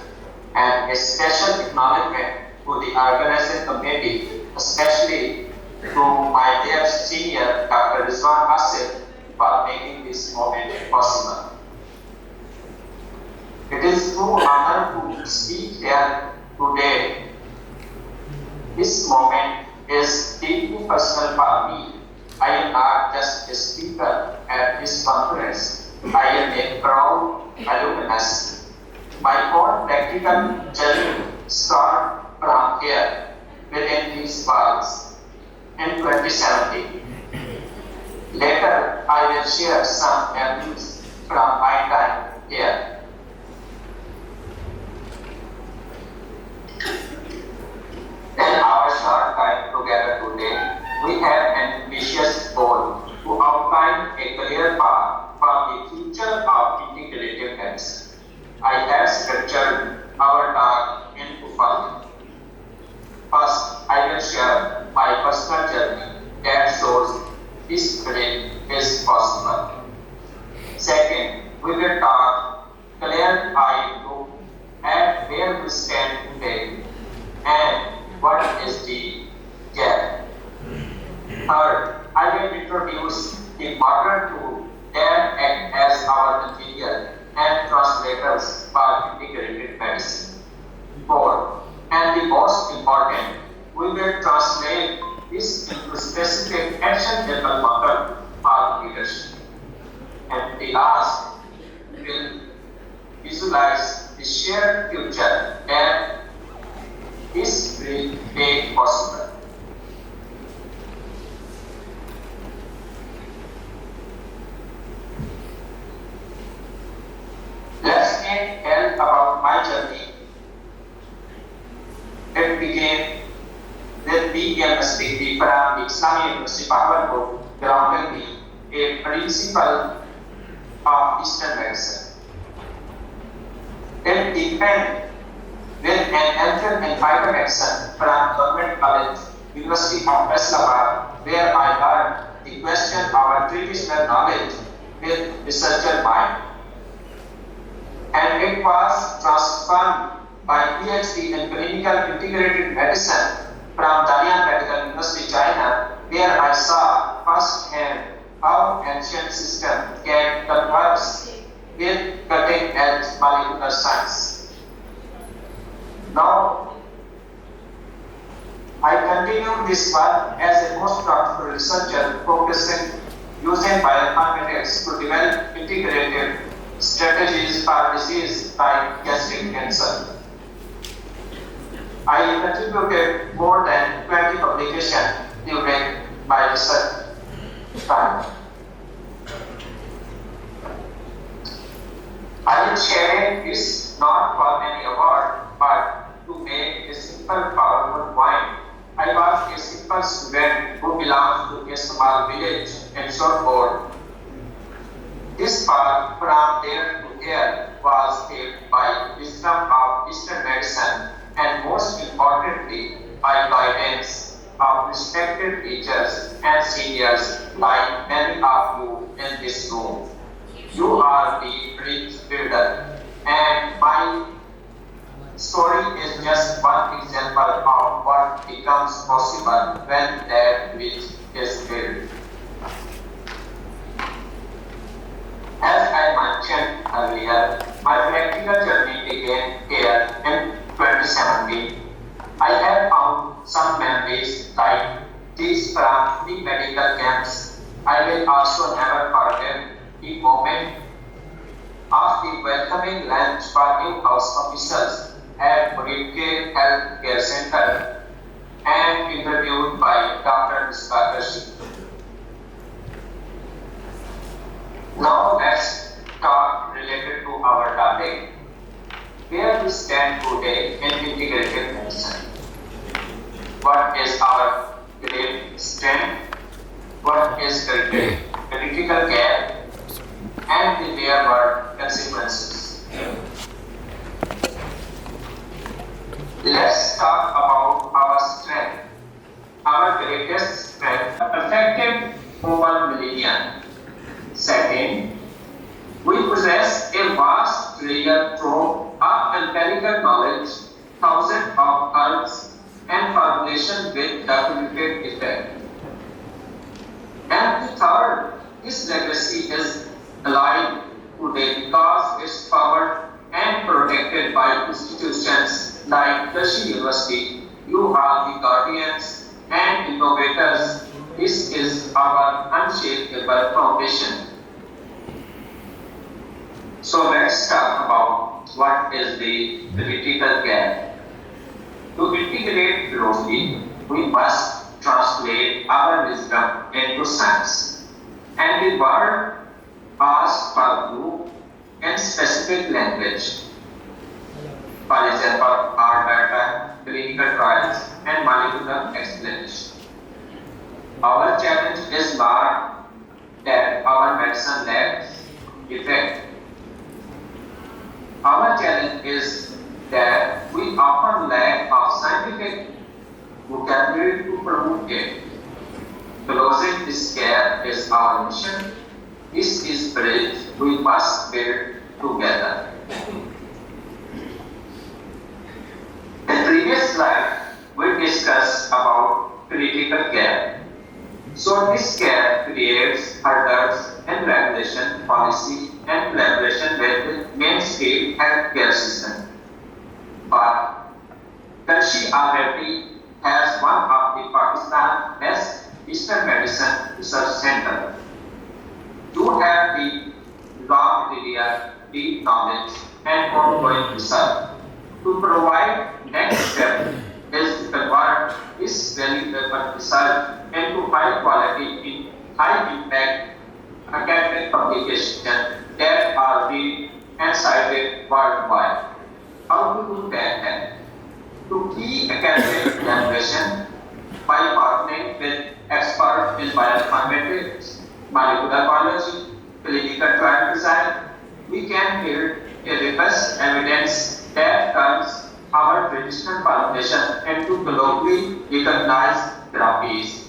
and a special acknowledgement to the organizing committee, especially to my dear senior Dr. Rizwan Asif for making this moment possible. It is true honor to speak here today. This moment is deeply personal for me. I am not just a speaker at this conference. I am a proud alumnus. My own practical journey started from here within these walls in 2017. Later, I will share some memories from my time here. In our short time together today, we have an ambitious goal to outline a clear path for the future of integrative medicine. I have structured our talk into following. First, I will share my personal journey that shows this dream is possible. Second, we will talk clear-eyed look at where we stand today and what is the gap. Third, I will introduce the modern tool that act as our material and translators for integrated medicine. Fourth, and the most important, we will translate this into specific actionable model for leadership. And the last, we will visualize the shared future that this will make possible. Let's tell about my journey. It began with BMS degree from Islamic University Bahawalpur, grounding me a principle of Eastern medicine. It deepened with an MPhil in phytomedicine from Government College, University of Islamabad, where I learned the question of our traditional knowledge with researcher mind. And it was transformed by PhD in clinical integrated medicine from Dalian Medical University, China, where I saw firsthand how ancient systems can converse with cutting-edge molecular science. Now, I continue this work as a postdoctoral researcher focusing using bioinformatics to develop integrative strategies for disease like gastric cancer. I contributed more than 20 publications during my research time. I am sharing this not for any award, but to make a simple, powerful point. I was a simple student who belongs to a small village in Shortboard. This path from there to here was shaped by wisdom of Eastern medicine and most importantly by guidance of respected teachers and seniors like many of you in this room. You are the bridge builder, and my story is just one example of what becomes possible when that bridge is built. As I mentioned earlier, my practical journey began here in 2017. I have found some memories like these from the medical camps. I will also never forget the moment of the welcoming lunch for new house officers at Qarshi Health Care Center and interviewed by Dr. Qarshi. Now let's talk related to our topic. Where we stand today in integrative medicine. What is our great strength? What is the critical care? And the real-world consequences. Let's talk about our strength. Our greatest strength, effective foundation with calculated effect. And the third, this legacy is alive today because it's powered and protected by institutions like Qarshi University. You are the guardians and innovators. This is our unshakable foundation. So let's talk about what is the critical gap. To integrate globally, we must translate our wisdom into science. And the world asks for you in specific language. For example, hard data, clinical trials, and molecular explanation. Our challenge is not that our medicine lacks effect. Our challenge is that we often lack of scientific vocabulary to promote it. Closing this gap is our mission. This is bridge we must build together. In previous slide, we discussed about critical gap. So this gap creates hurdles in regulation, policy, and collaboration with the mainstream healthcare system. But Qarshi already has one of the Pakistan's best Eastern medicine research center. To have the raw material, deep knowledge, and ongoing research. To provide next step is to convert this valuable research into high quality, high impact academic publications that are read and cited worldwide. How to do that? To key academic collaboration by partnering with experts in bioinformatics, molecular biology, clinical trial design, we can build a robust evidence that turns our traditional foundation into globally recognized therapies.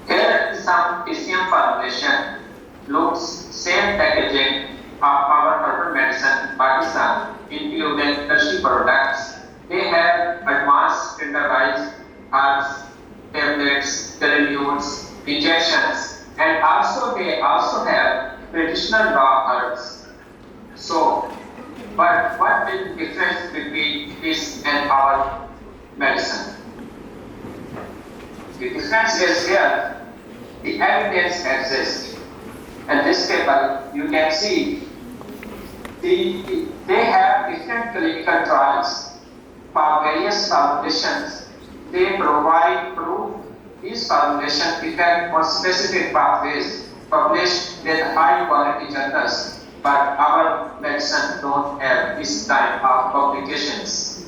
Here is some TCM formulation, looks same packaging of our herbal medicine in Pakistan, including Qarshi products. They have advanced standardized herbs, tablets, granules, injections, and they also have traditional raw herbs. So, but what is the difference between this and our medicine? The difference is here, the evidence exists. In this table, you can see they have different clinical trials for various formulations. They provide proof these formulations effect on specific pathways published with high quality journals, but our medicine don't have this type of publications.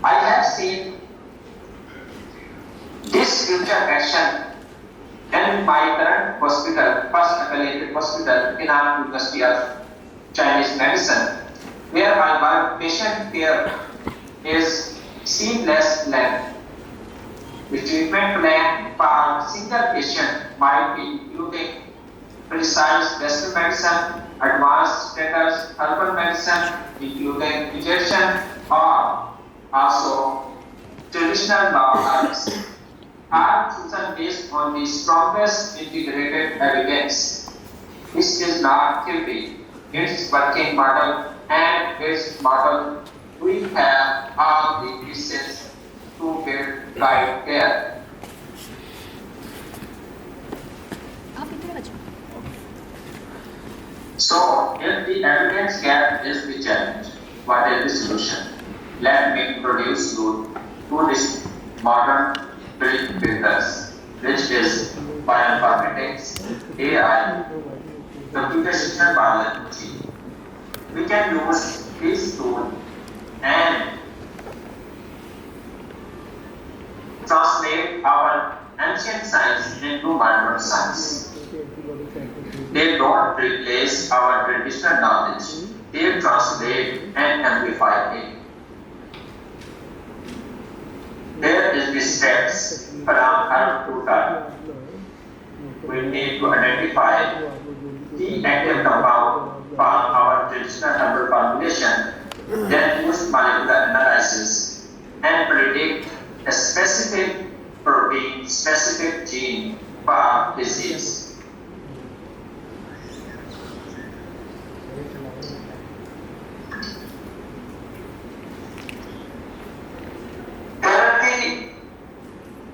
I have seen this future action in my current hospital, first affiliated hospital in our University of Chinese Medicine, where I work. Patient care is seamless plan. The treatment plan for single patient might be including precise Western medicine, advanced status herbal medicine, including injection, or also traditional law herbs, are chosen based on the strongest integrated evidence. This is not theory, it's working model, and its model we have all the pieces to build right there. So, if the evidence gap is the challenge, what is the solution? Let me introduce you to this modern bridge builders, which is bioinformatics, AI, computational biology. We can use this tool and translate our ancient science into modern science. They don't replace our traditional knowledge, they translate and amplify it. There is the steps from herb to herb. we need to identify key active compound from our traditional herbal formulation, then use molecular analysis and predict a specific protein, specific gene for disease.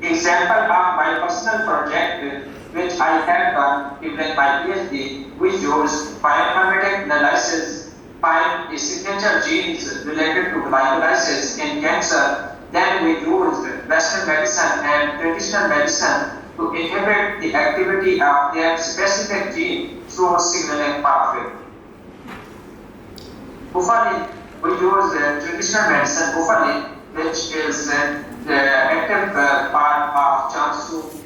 Example of my personal project which I have done during my PhD, we used bioinformatic analysis, find the signature genes related to glycolysis in cancer. Then we used Western medicine and traditional medicine to inhibit the activity of their specific gene through signaling pathway. Buffalo, we use traditional medicine, buffalo, which is the active part of Chansu.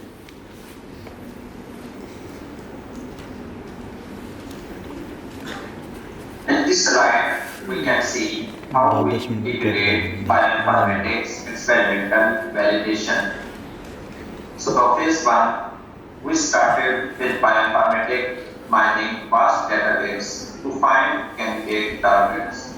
In this slide, we can see how we integrate bioinformatics, experimental validation. So for phase one, we started with bioinformatics mining vast database to find candidate targets.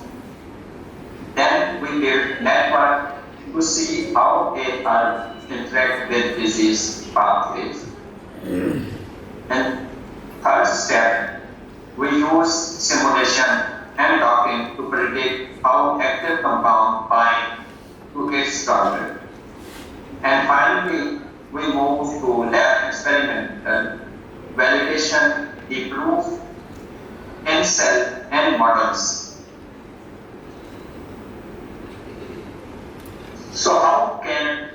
Then we built network to see how they are interact with disease pathways. And third step, we use simulation and docking to predict how active compound bind to its target. And finally, we move to lab experimental validation, the proof in cell and models. So how can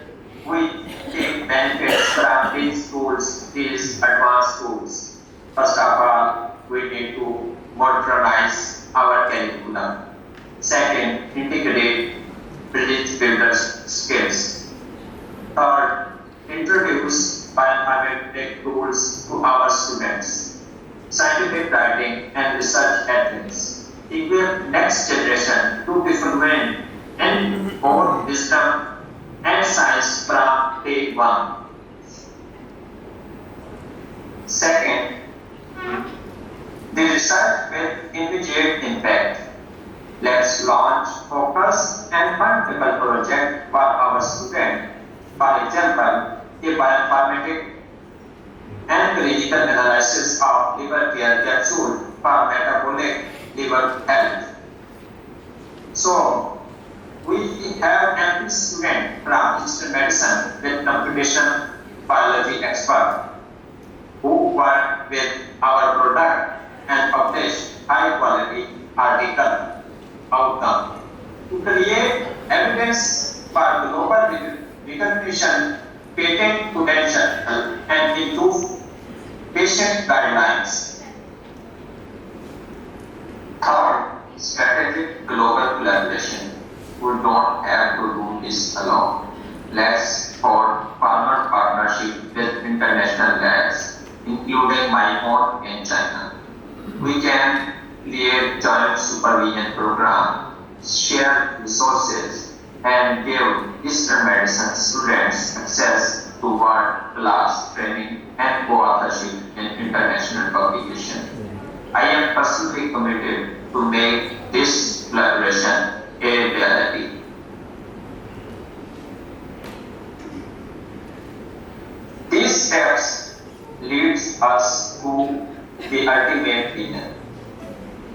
we take benefits from these tools, these advanced tools? First of all, we need to modernize our curriculum. Second, integrate bridge builders skills. Third, introduce bioinformatic tools to our students. Scientific writing and research ethics. Equip next generation to be fluent in both wisdom and science from day one. Second, the research with immediate impact. Let's launch, focus, and multiple projects for our students. For example, a bioinformatic and clinical analysis of liver care capsule for metabolic liver health. So, we have an student from Eastern medicine with computation biology expert who work with our product and publish high quality article outcome to create evidence for global recognition, patent potential, and improve patient guidelines. Third, strategic global collaboration. We don't have to do this alone. Let's form farmer partnership with international labs, including my own in China. We can create joint supervision program, share resources, and give Eastern medicine students access to world-class training and co-authorship in international publication. I am personally committed to make this collaboration a reality. These steps leads us to the ultimate vision.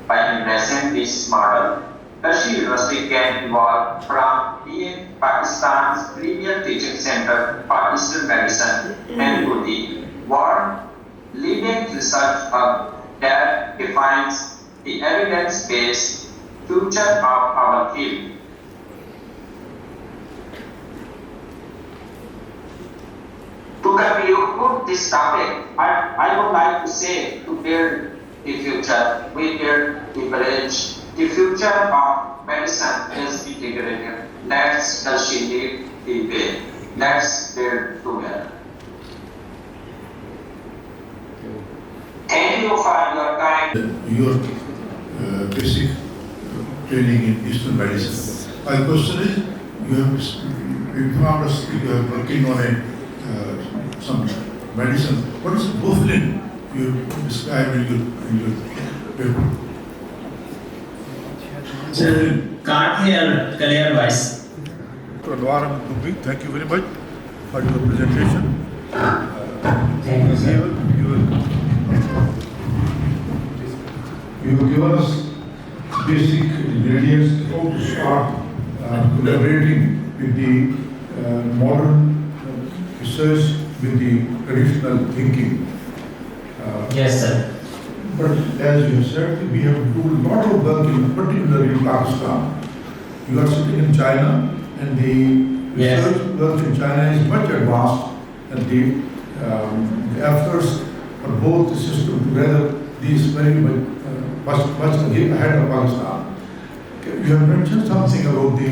By embracing this model, Qarshi University can evolve from being Pakistan's premier teaching center for Eastern medicine and to the world-leading research hub that defines the evidence-based future of our field. To conclude this topic, I would like to say to build the future, we build the bridge. The future of medicine is integrated. Let's Qarshi lead the way. Let's build together. Thank you for your time. Your basic training in Eastern medicine. My question is, you have informed us that you are working on some medicine. What is bufflin? You describe in your paper. Can't hear clear voice. Thank you very much for your presentation. Thank you, sir. You will give us basic ingredients how to start collaborating with the modern research with the traditional thinking. Yes, sir. But as you said, we have to do a lot of work, particularly in Pakistan. You are sitting in China, and the research work in China is much advanced, and the efforts for both the system together, these very much ahead of Pakistan. You have mentioned something about the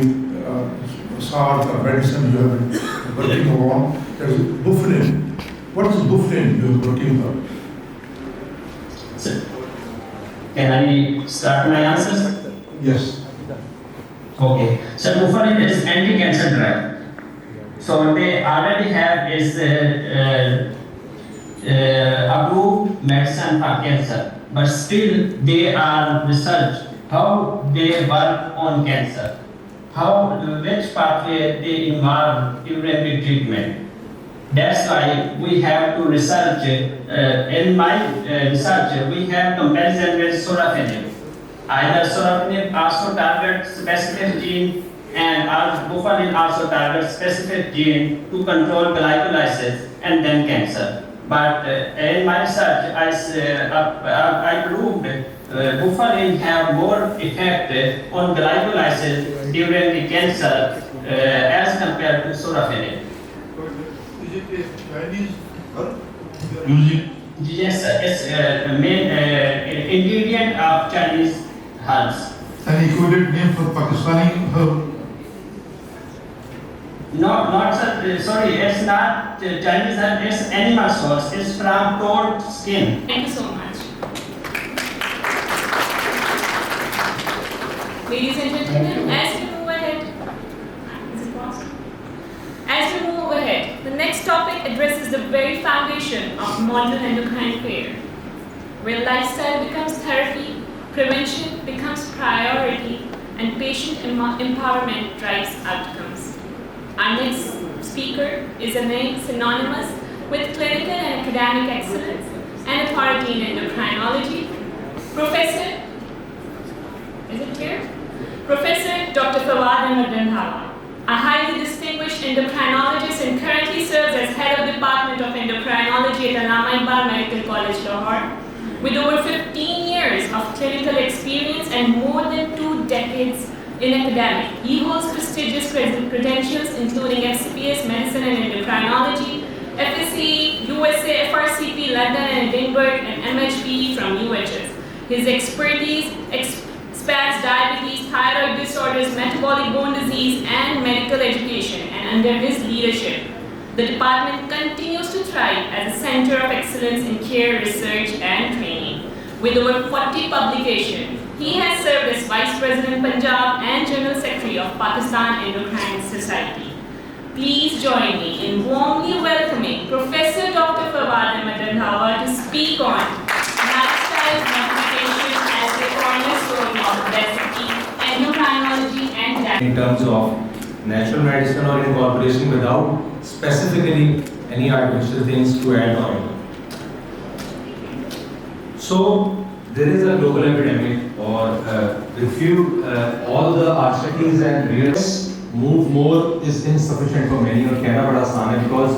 salt or medicine you have been working on. There is bufflin. What is bufflin you are working on? Sir, can I start my answers? Yes. Okay. So bufflin is anti-cancer drug. So they already have this approved medicine for cancer, but still they are research how they work on cancer, which pathway they involve during the treatment. That's why we have to research. In my research, we have comparison with sorafenib. Either sorafenib also targets specific gene, and bufflin also targets specific gene to control glycolysis and then cancer. But in my research, I proved bufflin have more effect on glycolysis during the cancer as compared to sorafenib. Is it Chinese herb? Yes, sir. It's the main ingredient of Chinese herbs. Any coded name for Pakistani herb? Not sir. Sorry, it's not Chinese herb. It's animal source. It's from toad skin. Thank you so much. Ladies and gentlemen, as we move ahead, is it possible? As we move ahead, the next topic addresses the very foundation of modern endocrine care, where lifestyle becomes therapy, prevention becomes priority, and patient empowerment drives outcomes. Our next speaker is a name synonymous with clinical and academic excellence and authority in endocrinology, Professor, is it here? Professor Dr. Fawad Ahmed, a highly distinguished endocrinologist and currently serves as head of Department of Endocrinology at Allama Iqbal Medical College, Lahore. With over 15 years of clinical experience and more than 2 decades in academic, he holds prestigious credentials including FCPS, Medicine and Endocrinology, FSC, USA, FRCP, London and Edinburgh, and MHP from UHS. His expertise spans diabetes, thyroid disorders, metabolic bone disease, and medical education, and under his leadership, the department continues to thrive as a center of excellence in care, research, and training. With over 40 publications, he has served as Vice President Punjab and General Secretary of Pakistan Endocrine Society. Please join me in warmly welcoming Professor Dr. Fawad Ahmed to speak on lifestyle modification as the cornerstone of obesity, endocrinology, and diabetes. In terms of natural medicine or incorporation without specifically any artificial things to add on it. So there is a global epidemic, or if you all the architects and realists move more is insufficient for many, or कहना बड़ा आसान है, because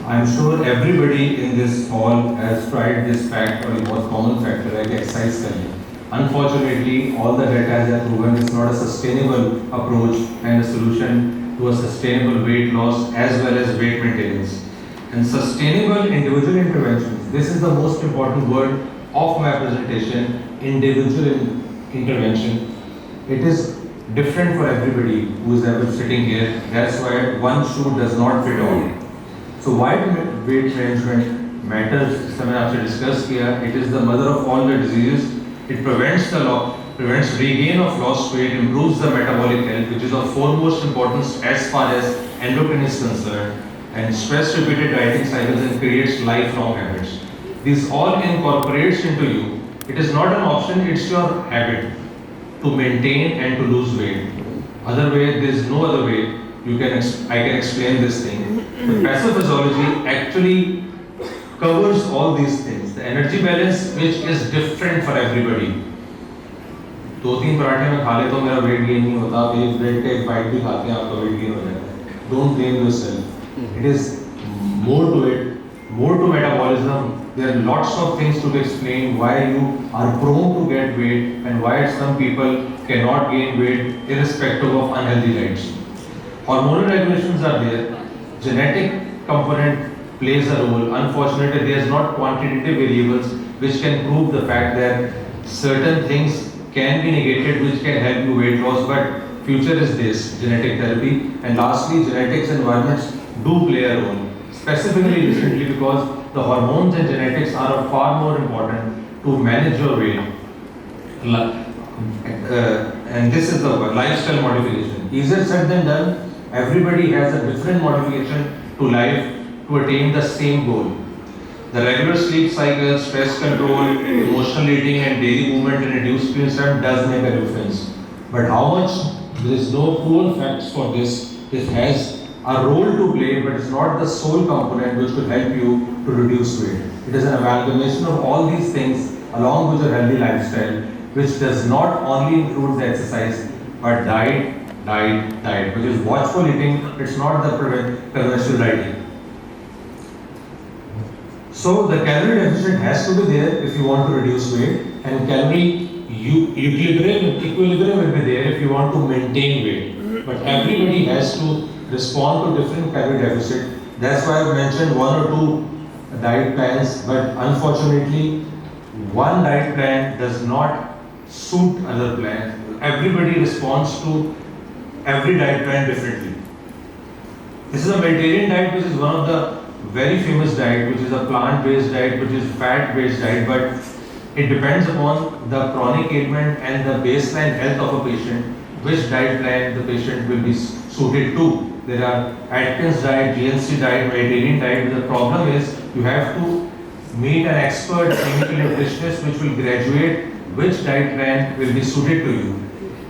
I'm sure everybody in this hall has tried this fact, or it was common factor like exercise करनी. Unfortunately, all the data has proven it's not a sustainable approach and a solution to a sustainable weight loss as well as weight maintenance. And sustainable individual interventions, this is the most important word of my presentation, individual intervention. It is different for everybody who is ever sitting here. That's why one shoe does not fit all. So why weight management matters, इस समय आपसे discuss किया, it is the mother of all the diseases. It prevents regain of lost weight, improves the metabolic health, which is of foremost importance as far as endocrine is concerned. and stress repeated dieting cycles and creates lifelong habits. These all incorporates into you. It is not an option, it's your habit to maintain and to lose weight. Other way, there is no other way I can explain this thing. The pathophysiology actually covers all these things. The energy balance, which is different for everybody. 2-3 पराठे में खा ले तो मेरा weight gain नहीं होता, आप एक ब्रेड का एक बाइट भी खाते हैं आपका weight gain हो जाता है. Don't blame yourself. It is more to it, more to metabolism. There are lots of things to explain why you are prone to get weight and why some people cannot gain weight irrespective of unhealthy diets. Hormonal regulations are there. Genetic component plays a role. Unfortunately, there is not quantitative variables which can prove the fact that certain things can be negated which can help you weight loss, but future is this, genetic therapy. And lastly, genetics and environments do play a role, specifically recently because the hormones and genetics are far more important to manage your weight. And this is the lifestyle modification. Easier said than done. Everybody has a different modification to life to attain the same goal. The regular sleep cycle, stress control, emotional eating and daily movement and reduced screen time does make a difference. But how much? There is no proven facts for this. This has a role to play, but it's not the sole component which will help you to reduce weight. It is an amalgamation of all these things along with a healthy lifestyle, which does not only include the exercise, but diet, which is watchful eating. It's not the conventional dieting. So the calorie deficit has to be there if you want to reduce weight, and calorie equilibrium will be there if you want to maintain weight. But everybody has to respond to different calorie deficit. That's why I mentioned 1 or 2 diet plans, but unfortunately, one diet plan does not suit other plan. Everybody responds to every diet plan differently. This is a Mediterranean diet, which is one of the very famous diet, which is a plant-based diet, which is fat-based diet, but it depends upon the chronic ailment and the baseline health of a patient, which diet plan the patient will be suited to. There are Atkins diet, GNC diet, Mediterranean diet, but the problem is you have to meet an expert clinical nutritionist which will graduate which diet plan will be suited to you.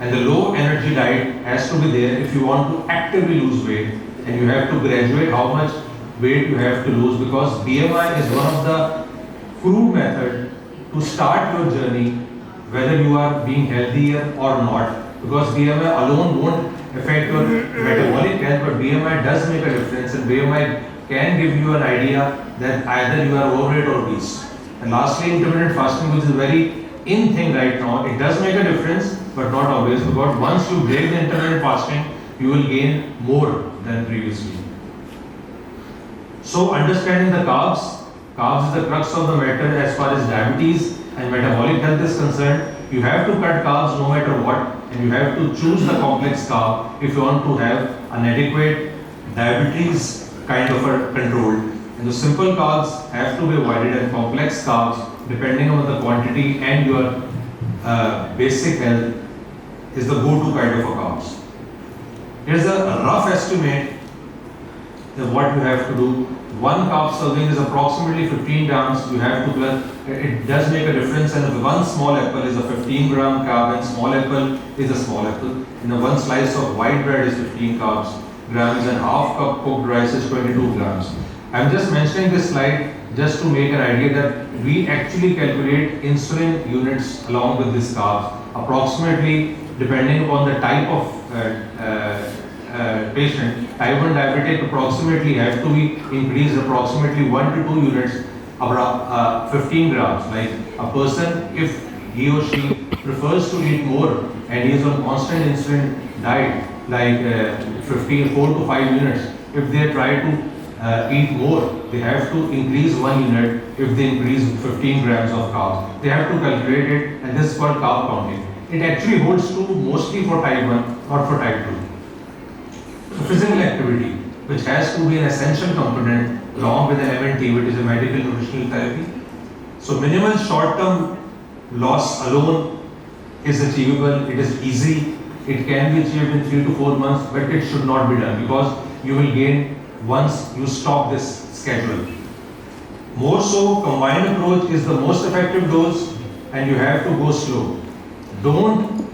And the low energy diet has to be there if you want to actively lose weight, and you have to graduate how much weight you have to lose, because BMI is one of the crude method to start your journey whether you are being healthier or not, because BMI alone won't affect your metabolic health, but BMI does make a difference, and BMI can give you an idea that either you are overweight or obese. And lastly, intermittent fasting, which is a very in thing right now. It does make a difference, but not always, because once you break the intermittent fasting, you will gain more than previously. So understanding the carbs is the crux of the matter as far as diabetes and metabolic health is concerned. You have to cut carbs no matter what, and you have to choose the complex carb if you want to have an adequate diabetes kind of a control. And the simple carbs have to be avoided, and complex carbs, depending on the quantity and your basic health, is the go-to kind of a carbs. Here's a rough estimate of what you have to do. One carb serving is approximately 15 grams. You have to plus. It does make a difference, and one small apple is a 15-gram carb, and small apple is a small apple. And one slice of white bread is 15 grams, and half cup cooked rice is 22 grams. I'm just mentioning this slide just to make an idea that we actually calculate insulin units along with this carbs. Approximately, depending upon the type of patient, type 1 diabetic approximately have to be increased approximately 1 to 2 units, about 15 grams. Like a person, if he or she prefers to eat more and he is on constant insulin diet, like 4 to 5 units, if they try to eat more, they have to increase 1 unit if they increase 15 grams of carbs. They have to calculate it, and this is called carb counting. It actually holds true mostly for type 1, not for type 2. So physical activity, which has to be an essential component along with an MNT, which is a medical nutritional therapy. So minimal short-term loss alone is achievable. It is easy. It can be achieved in 3 to 4 months, but it should not be done because you will gain once you stop this schedule. More so, combined approach is the most effective dose and you have to go slow. Don't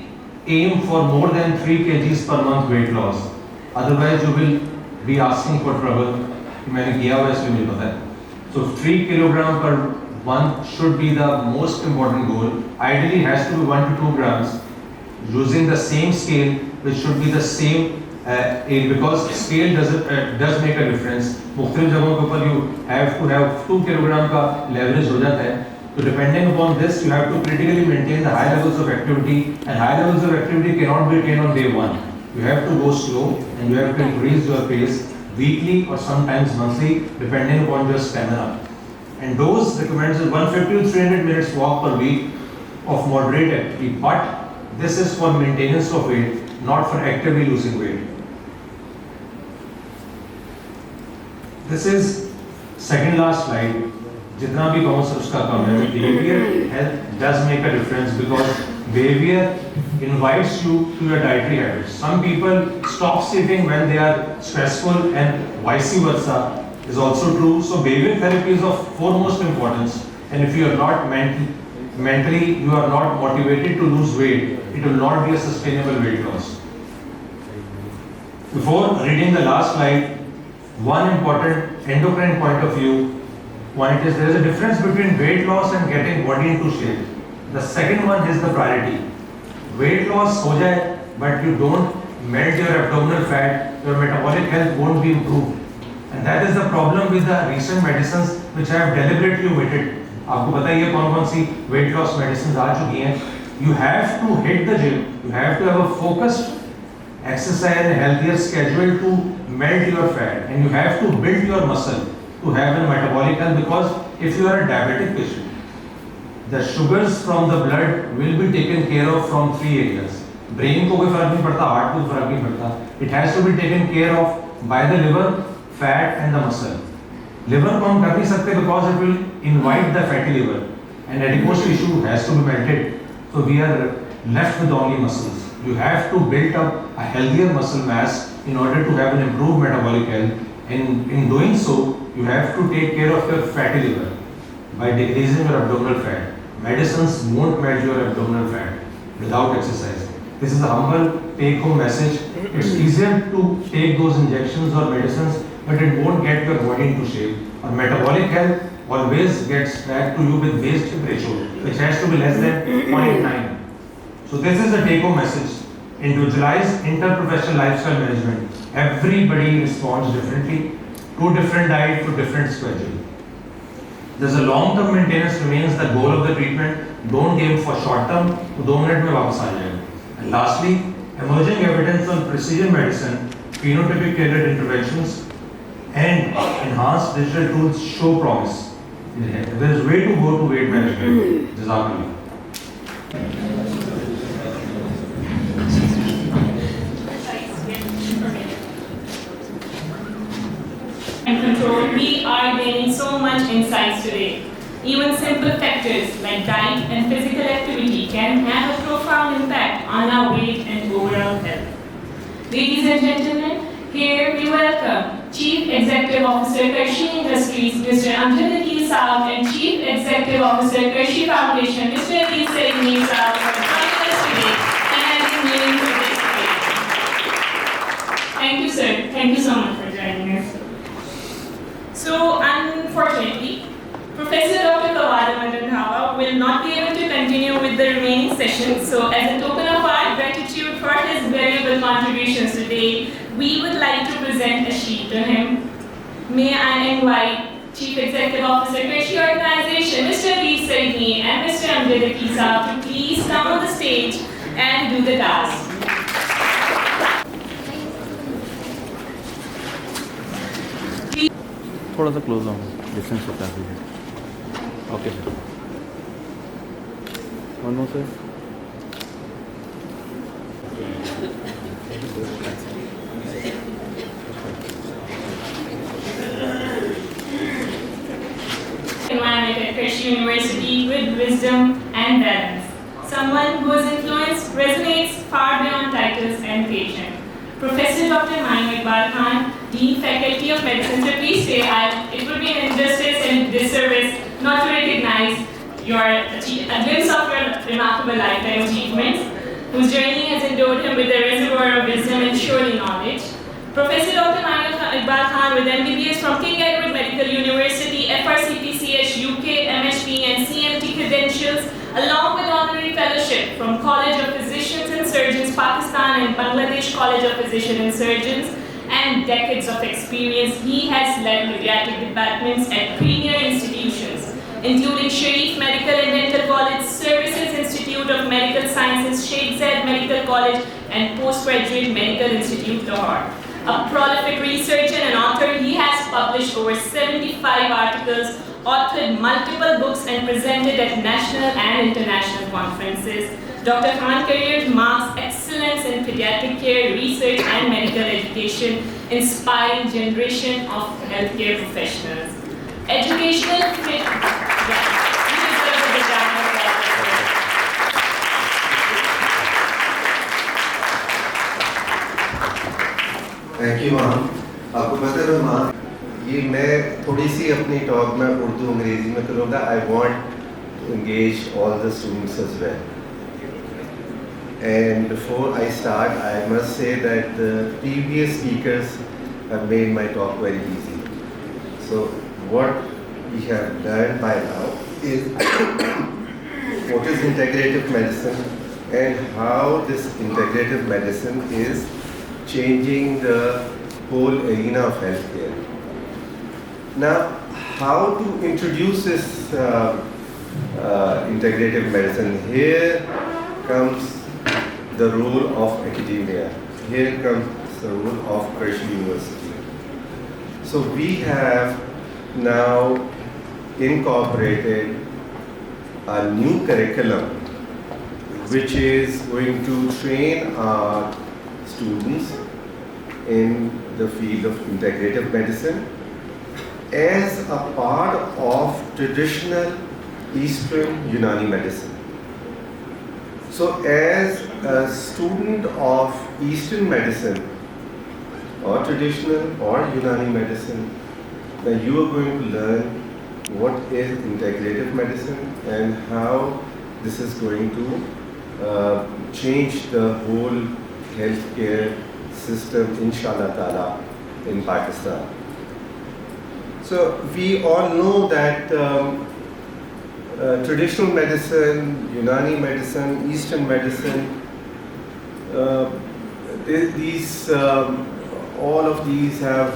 aim for more than 3 kgs per month weight loss. Otherwise, you will be asking for trouble. So 3 kg per month should be the most important goal. Ideally, has to be 1 to 2 grams. Using the same scale, which should be the same because scale does make a difference. मुख्तलिफ जगहों के ऊपर you have to have 2 kg का leverage हो जाता है. So depending upon this, you have to critically maintain the high levels of activity, and high levels of activity cannot be attained on day one. You have to go slow and you have to increase your pace weekly or sometimes monthly, depending upon your stamina. And dose recommends 150 to 300 minutes walk per week of moderate activity, but this is for maintenance of weight, not for actively losing weight. This is second last slide. जितना भी कहूँ सब उसका कम है. Behavior health does make a difference because behavior invites you to your dietary habits. Some people stop sleeping when they are stressful and vice versa is also true. So behavior therapy is of foremost importance, and if you are not mentally you are not motivated to lose weight, it will not be a sustainable weight loss. Before reading the last slide, one important endocrine point of view. Point is there is a difference between weight loss and getting body into shape. The second one is the priority. Weight loss हो जाए, but you don't melt your abdominal fat, your metabolic health won't be improved. And that is the problem with the recent medicines which I have deliberately omitted. आपको पता ही है कौन-कौन सी weight loss medicines आ चुकी हैं. You have to hit the gym. You have to have a focused exercise and healthier schedule to melt your fat, and you have to build your muscle to have a metabolic health, because if you are a diabetic patient, the sugars from the blood will be taken care of from 3 areas. Brain को कोई फर्क नहीं पड़ता, heart को फर्क नहीं पड़ता. It has to be taken care of by the liver, fat and the muscle. Liver को हम कर नहीं सकते because it will invite the fatty liver, and adipose tissue has to be melted. So we are left with only muscles. You have to build up a healthier muscle mass in order to have an improved metabolic health. And in doing so, you have to take care of your fatty liver by decreasing your abdominal fat. Medicines won't melt your abdominal fat without exercise. This is a humble take-home message. It's easier to take those injections or medicines, but it won't get your body into shape. Or metabolic health always gets back to you with waist hip ratio, which has to be less than 0.9. So this is the take-home message. Individualized interprofessional lifestyle management. Everybody responds differently to different diet, to different schedule. There's a long-term maintenance remains the goal of the treatment. Don't aim for short-term. 2 minutes में वापस आ जाएगा. And lastly, emerging evidence on precision medicine, phenotypic tailored interventions, and enhanced digital tools show promise. There is way to go to weight management. Jazakallah. And control, we are gaining so much insights today. Even simple factors like diet and physical activity can have a profound impact on our weight and overall health. Ladies and gentlemen, here we welcome Chief Executive Officer, Qarshi Industries, Mr. Amjad Akil Saab, and Chief Executive Officer, Qarshi Foundation, Mr. Akil Saab, for joining us today and having meaningful participation. Thank you, sir. Thank you so much for joining us. So, unfortunately, Professor Dr. Kawada will not be able to continue with the remaining sessions. So, as a token of our gratitude for his valuable contributions today, we would like to present a sheet to him. May I invite Chief Executive Officer, Qarshi Organization, Mr. Akil Saab and Mr. Amjad Akil Saab to please come on the stage and do the task. थोड़ा सा close आऊँ, distance होता है. Okay sir. One more sir. Environment at Qarshi University with wisdom and balance. Someone whose influence resonates far beyond titles and patient. Professor Dr. Iqbal Khan Dean Faculty of Medicine. So please stay. It would be an injustice and disservice not to recognize a glimpse of your remarkable lifetime achievements, whose journey has endowed him with a reservoir of wisdom and surely knowledge. Professor Dr. Iqbal Khan with MBBS from King Edward Medical University, FRCPCH, UK, MHP and CMT credentials, along with honorary fellowship from College of Physicians and Surgeons, Pakistan and Bangladesh College of Physicians and Surgeons, and decades of experience, he has led pediatric departments at premier institutions, including Sharif Medical and Dental College, Services Institute of Medical Sciences, Sheikh Zayed Medical College, and Postgraduate Medical Institute, Lahore. A prolific researcher and author, he has published over 75 articles, authored multiple books, and presented at national and international conferences. Dr. Khan's career marks excellence in pediatric care, research, and medical education, inspiring generation of healthcare professionals. Educational thank you ma'am. आपको पता है ma'am, ये मैं थोड़ी सी अपनी talk में उर्दू अंग्रेजी में करूँगा। I want to engage all the students as well. And before I start, I must say that the previous speakers have made my talk very easy. So what we have learned by now is what is integrative medicine and how this integrative medicine is changing the whole arena of healthcare. Now, how to introduce this integrative medicine? Here comes the role of academia. Here comes the role of Qarshi University. So we have now incorporated a new curriculum which is going to train our students in the field of integrative medicine as a part of traditional Eastern Unani medicine. So as a student of Eastern medicine or traditional or Unani medicine, then you are going to learn what is integrative medicine and how this is going to change the whole healthcare system, inshallah ta'ala, in Pakistan. So we all know that traditional medicine, Unani medicine, Eastern medicine, all of these have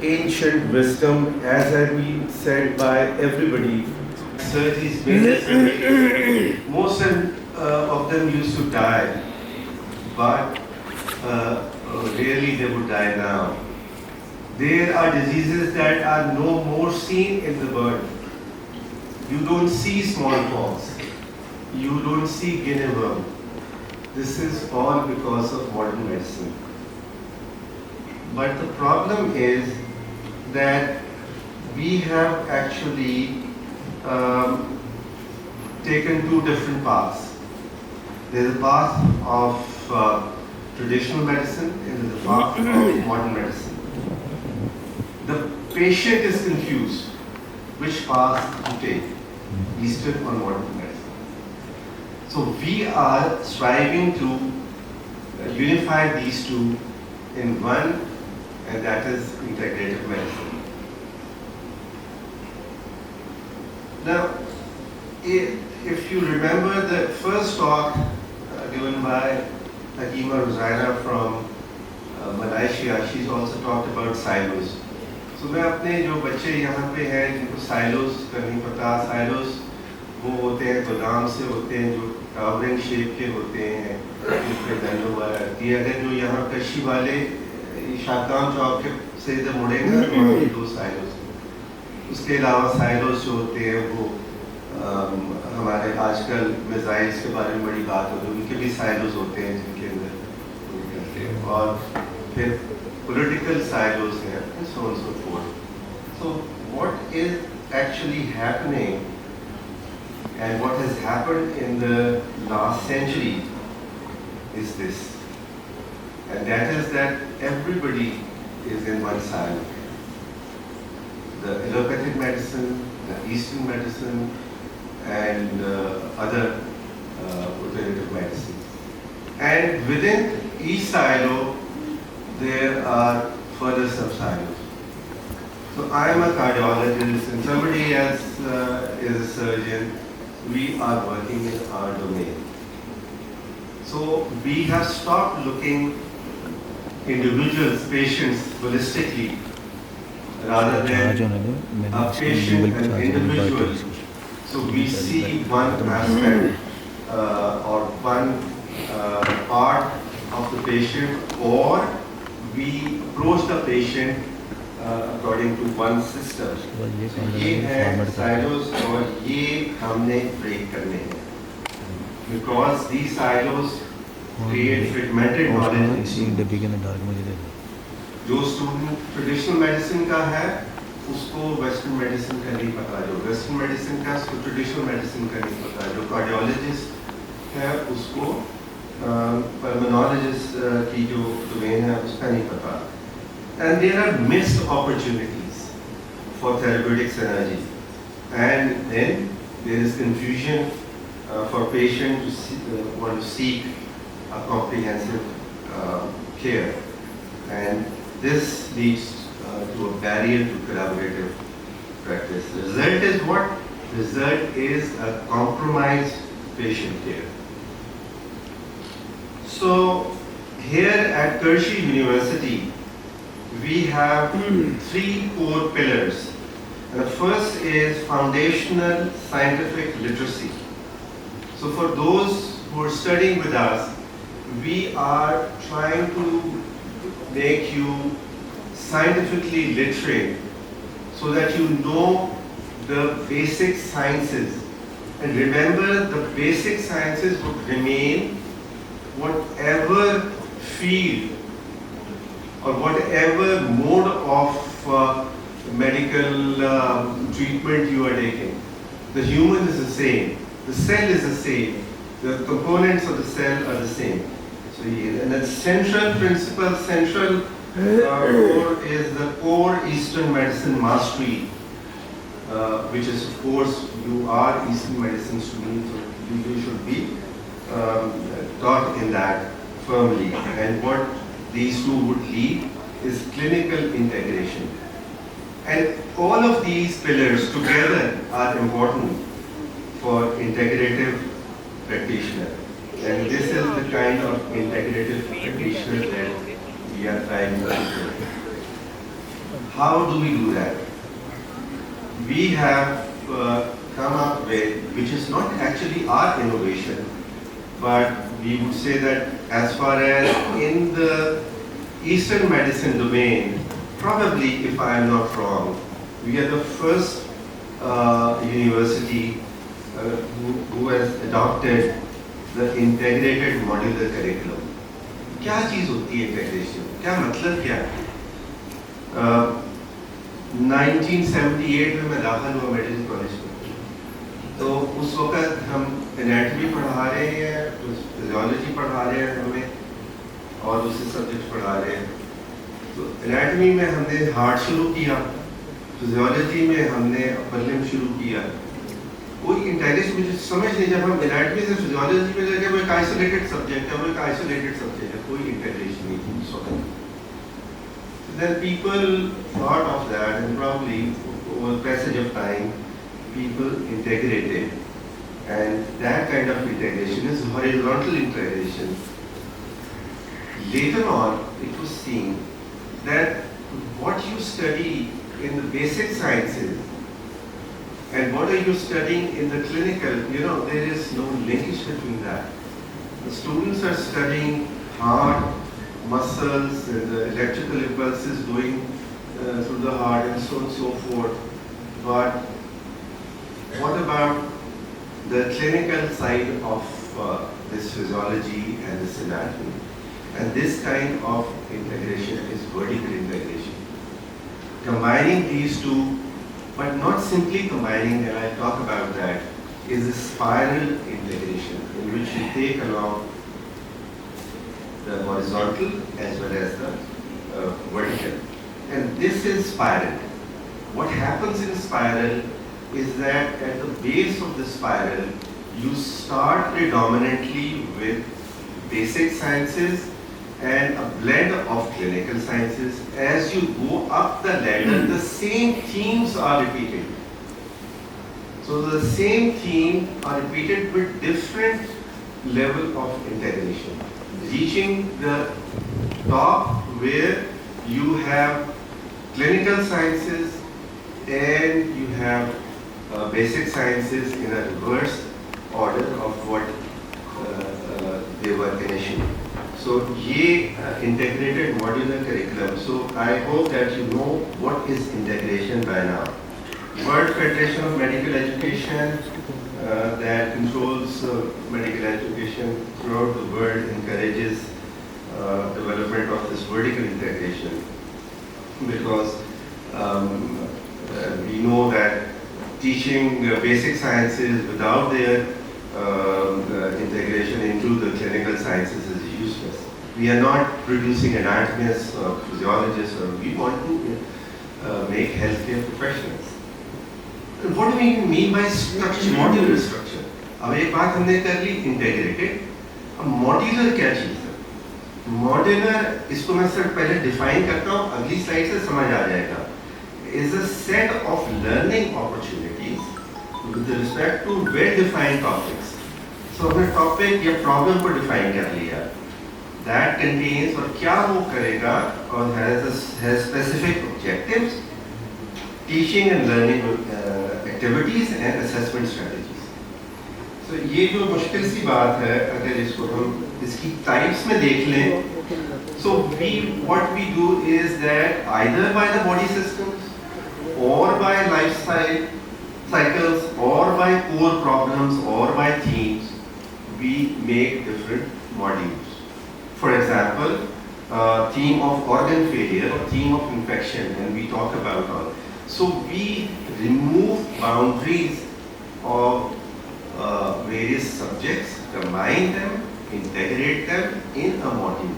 ancient wisdom, as has been said by everybody. Surgeries, most of them used to die, but rarely they would die now. There are diseases that are no more seen in the world. You don't see smallpox. You don't see guinea worm. This is all because of modern medicine. But the problem is that we have actually taken two different paths. There is a path of traditional medicine and there is a path of modern medicine. The patient is confused which path to take. Eastern or modern medicine. So we are striving to unify these two in one, and that is integrative medicine. Now, if you remember the first talk given by Hakima Rozaina from Malaysia, she's also talked about silos. तो मैं अपने जो बच्चे यहाँ पे हैं जिनको silos का नहीं पता, साइलोस वो होते हैं गोदाम से होते हैं जो टावरिंग शेप के होते हैं, जिसपे दंडों वाला रहती है। अगर जो यहाँ कर्शी वाले शादगाम चौक के से इधर मुड़ेगा तो वहाँ पे 2 साइलोस। उसके अलावा साइलोस जो होते हैं वो हमारे आजकल मिसाइल्स के बारे में बड़ी बात होती है, उनके भी साइलोस होते हैं जिनके अंदर, और फिर political silos here, and so on and so forth. So what is actually happening and what has happened in the last century is this, and that is that everybody is in one silo. The allopathic medicine, the Eastern medicine, and other alternative medicine. And within each silo, there are further sub-silos. So I am a cardiologist and somebody else is a surgeon. We are working in our domain. So we have stopped looking individuals, patients holistically rather than a patient and individual. So we see one aspect or one part of the patient, or we approach the patient according to one system. ये है silos और ये हमने break करने हैं. Because these silos create fragmented knowledge. जो student traditional medicine का है, उसको western medicine का नहीं पता, जो western medicine का उसको traditional medicine का नहीं पता, जो cardiologist है उसको pulmonologist की जो domain है उसका नहीं पता. And there are missed opportunities for therapeutic synergy. And then there is confusion for patients who want to seek a comprehensive care. And this leads to a barrier to collaborative practice. The result is what? The result is a compromised patient care. So here at Qarshi University, we have three core pillars. And the first is foundational scientific literacy. So for those who are studying with us, we are trying to make you scientifically literate so that you know the basic sciences. And remember, the basic sciences would remain whatever field or whatever mode of medical treatment you are taking. The human is the same, the cell is the same, the components of the cell are the same. So, and the central principle, central core is the core Eastern medicine mastery, which is, of course, you are Eastern medicine students, so you should be taught in that firmly. And what these two would lead is clinical integration. And all of these pillars together are important for integrative practitioner. And this is the kind of integrative practitioner that we are trying to do. How do we do that? We have come up with, which is not actually our innovation, but we would say that as far as in the Eastern medicine domain, probably, if I am not wrong, we are the first university who has adopted the integrated modular curriculum. क्या चीज़ होती है integration? क्या मतलब क्या है? 1978 में मैं दाखिल हुआ मेडिकल कॉलेज में, तो उस वक्त हम एनाटॉमी पढ़ा रहे हैं, फिजियोलॉजी पढ़ा रहे हैं हमें, और दूसरे सब्जेक्ट पढ़ा रहे हैं. तो एनाटॉमी में हमने हार्ट शुरू किया, फिजियोलॉजी में हमने अपर लिम्ब शुरू किया. कोई इंटेग्रेशन मुझे समझ नहीं, जब हम एनाटॉमी से फिजियोलॉजी में जाके वो एक आइसोलेटेड सब्जेक्ट है, वो एक आइसोलेटेड सब्जेक्ट है, कोई इंटेग्रेशन नहीं थी उस वक्त. Then people thought of that, and probably over passage of time, people integrated, and that kind of integration is horizontal integration. Later on, it was seen that what you study in the basic sciences and what are you studying in the clinical, there is no linkage between that. The students are studying heart, muscles, and the electrical impulses going through the heart and so on and so forth. But what about the clinical side of this physiology and this anatomy? And this kind of integration is vertical integration. Combining these two, but not simply combining, and I'll talk about that, is a spiral integration in which you take along the horizontal as well as the vertical. And this is spiral. What happens in spiral is that at the base of the spiral, you start predominantly with basic sciences and a blend of clinical sciences. As you go up the ladder, the same themes are repeated. So the same theme are repeated with different level of integration. Reaching the top where you have clinical sciences and you have basic sciences in a reverse order of what they were initially. So, ye integrated modular curriculum. So, I hope that you know what is integration by now. World Federation of Medical Education that controls medical education throughout the world encourages development of this vertical integration, because we know that teaching basic sciences without their integration into the clinical sciences is useless. We are not producing anatomists or physiologists, or we want to make healthcare professionals. And what do we mean by structure, modular structure? अब एक बात हमने कर ली integrated. अब modular क्या चीज़ है? Modular, इसको मैं सिर्फ पहले define करता हूँ, अगली slide से समझ आ जाएगा. Is a set of learning opportunities with respect to well-defined topics. So हमने topic या problem को define कर लिया. That contains और क्या वो करेगा और has specific objectives, teaching and learning activities and assessment strategies. So ये जो मुश्किल सी बात है, अगर इसको हम इसकी types में देख लें, so what we do is that either by the body systems or by lifestyle cycles or by core problems or by themes, we make different modules. For example, theme of organ failure or theme of infection, when we talk about all. So we remove boundaries of various subjects, combine them, integrate them in a module.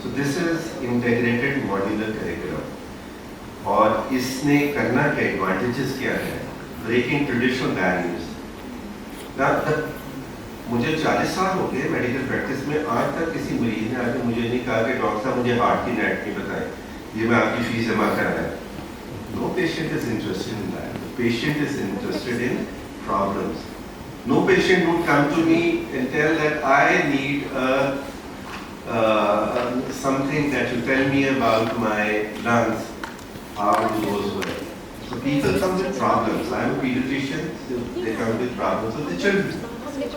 So this is integrated modular curriculum. और इसने करना क्या, advantages क्या है? Breaking traditional barriers. मुझे 40 साल हो गए मेडिकल प्रैक्टिस में, आज तक किसी मरीज ने आके मुझे नहीं कहा कि डॉक्टर साहब मुझे हार्ट की एनाटॉमी बताएं, ये मैं आपकी फीस जमा कर रहा हूँ. No patient is interested in that. The patient is interested in problems. No patient would come to me and tell that I need something that you tell me about my lungs. How do those work? So people come with problems. I am a pediatrician, so they come with problems of the children.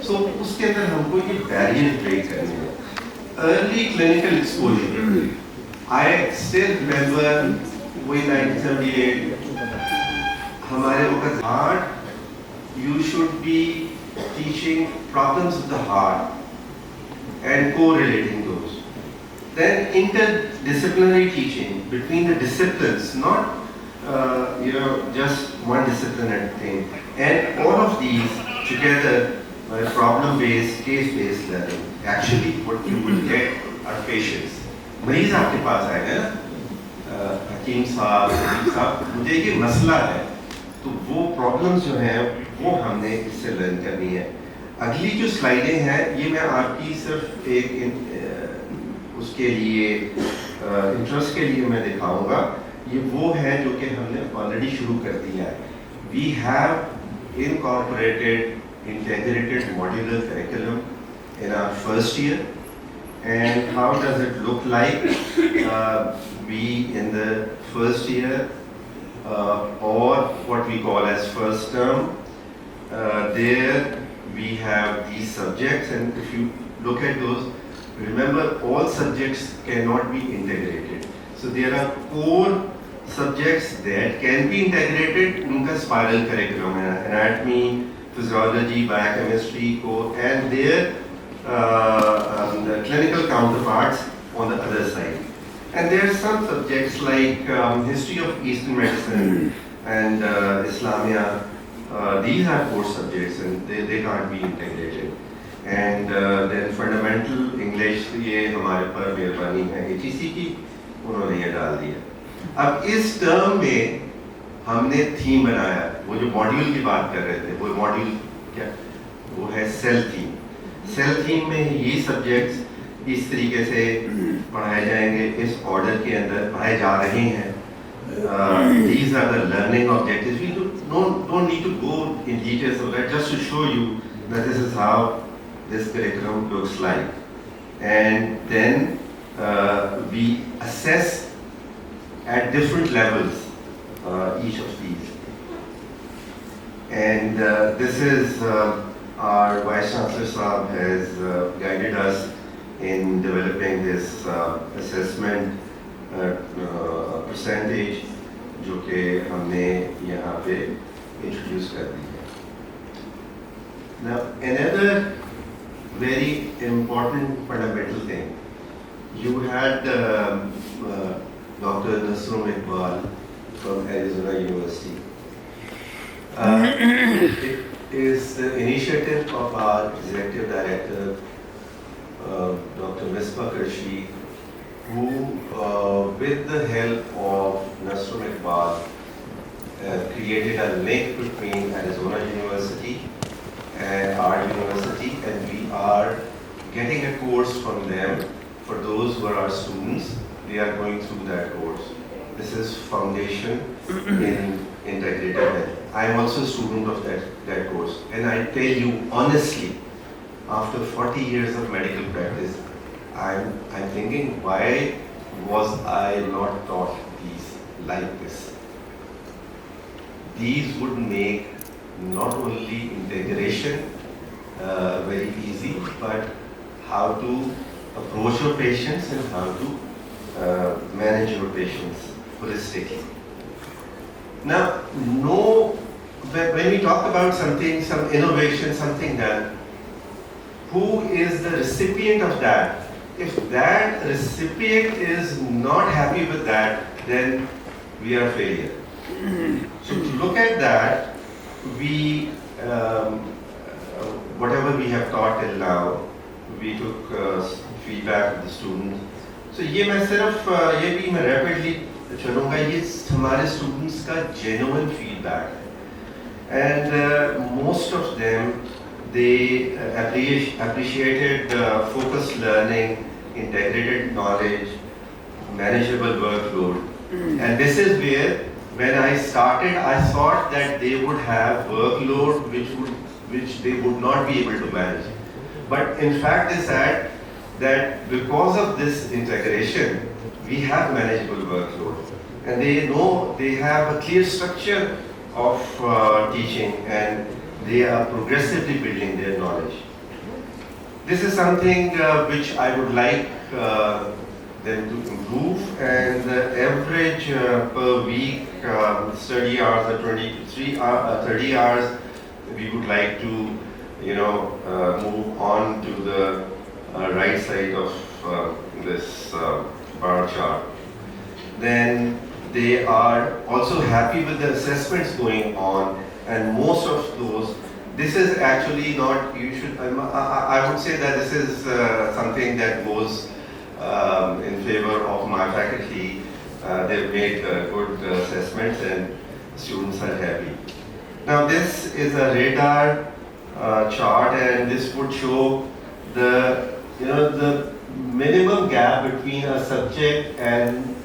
So उसके अंदर हमको ये barrier break करने हैं. Early clinical exposure. I still remember in 1978 हमारे वक्त heart, you should be teaching problems of the heart and correlating those. Then interdisciplinary teaching between the disciplines, not just one discipline at a thing. And all of these together, problem-based, case-based learning. Actually, what you will get are patients. मरीज आपके पास आएगा ना, हकीम साहब, मुझे ये मसला है, तो वो problems जो हैं, वो हमने इससे learn करनी है. अगली जो स्लाइडें हैं, ये मैं आपकी सिर्फ एक उसके लिए इंटरेस्ट के लिए मैं दिखाऊंगा. ये वो है जो कि हमने ऑलरेडी शुरू कर दिया है. We have incorporated integrated modular curriculum in our first year. And how does it look like? We in the first year or what we call as first term, there we have these subjects, and if you look at those, remember all subjects cannot be integrated. So there are core subjects that can be integrated. उनका spiral curriculum है, anatomy, physiology, biochemistry, core, and their the clinical counterparts on the other side. And there are some subjects like history of Eastern medicine and Islamia. These are core subjects and they can't be integrated. And then fundamental English, ये हमारे पर मेहरबानी है HEC की, उन्होंने ये डाल दिया. अब इस टर्म में हमने थीम बनाया, वो जो मॉड्यूल की बात कर रहे थे, वो मॉड्यूल क्या, वो है सेल थीम। सेल थीम में ये सब्जेक्ट्स इस तरीके से पढ़ाए जाएंगे, इस ऑर्डर के अंदर पढ़ाए जा रहे हैं। These are the learning objectives. We don't need to go in details of that, just to show you that this is how this curriculum looks like. And then we assess at different levels each of these. And this is our Vice Chancellor Saab has guided us in developing this assessment percentage जो कि हमने यहाँ पे introduce कर दी है. Now another very important fundamental thing, you had Dr. Nasrum Iqbal from Arizona University. It is the initiative of our Executive Director, Dr. Qarshi, who, with the help of Nasrum Iqbal, created a link between Arizona University and our university, and we are getting a course from them for those who are our students. They are going through that course. This is Foundation in Integrative Health. I am also a student of that course, and I tell you honestly, after 40 years of medical practice, I'm thinking, why was I not taught these like this? These would make not only integration very easy, but how to approach your patients and how to manage your patients holistically. Now, when we talk about something, some innovation, something done, who is the recipient of that? If that recipient is not happy with that, then we are failure. So to look at that, we, whatever we have taught till now, we took feedback of the students. So ये मैं सिर्फ ये भी मैं rapidly चलूँगा, ये हमारे students का genuine feedback है, and most of them, they appreciated focused learning, integrated knowledge, manageable workload. And this is where, when I started, I thought that they would have workload which they would not be able to manage. But in fact, they said that because of this integration, we have manageable workload. And they know they have a clear structure of teaching, and they are progressively building their knowledge. This is something which I would like them to improve, and the average per week study hours are 30 hours. We would like to, move on to the right side of this bar chart. Then they are also happy with the assessments going on, and most of those, this is actually not, I would say that this is something that goes in favor of my faculty. They've made good assessments and students are happy. Now this is a radar chart, and this would show the minimum gap between a subject and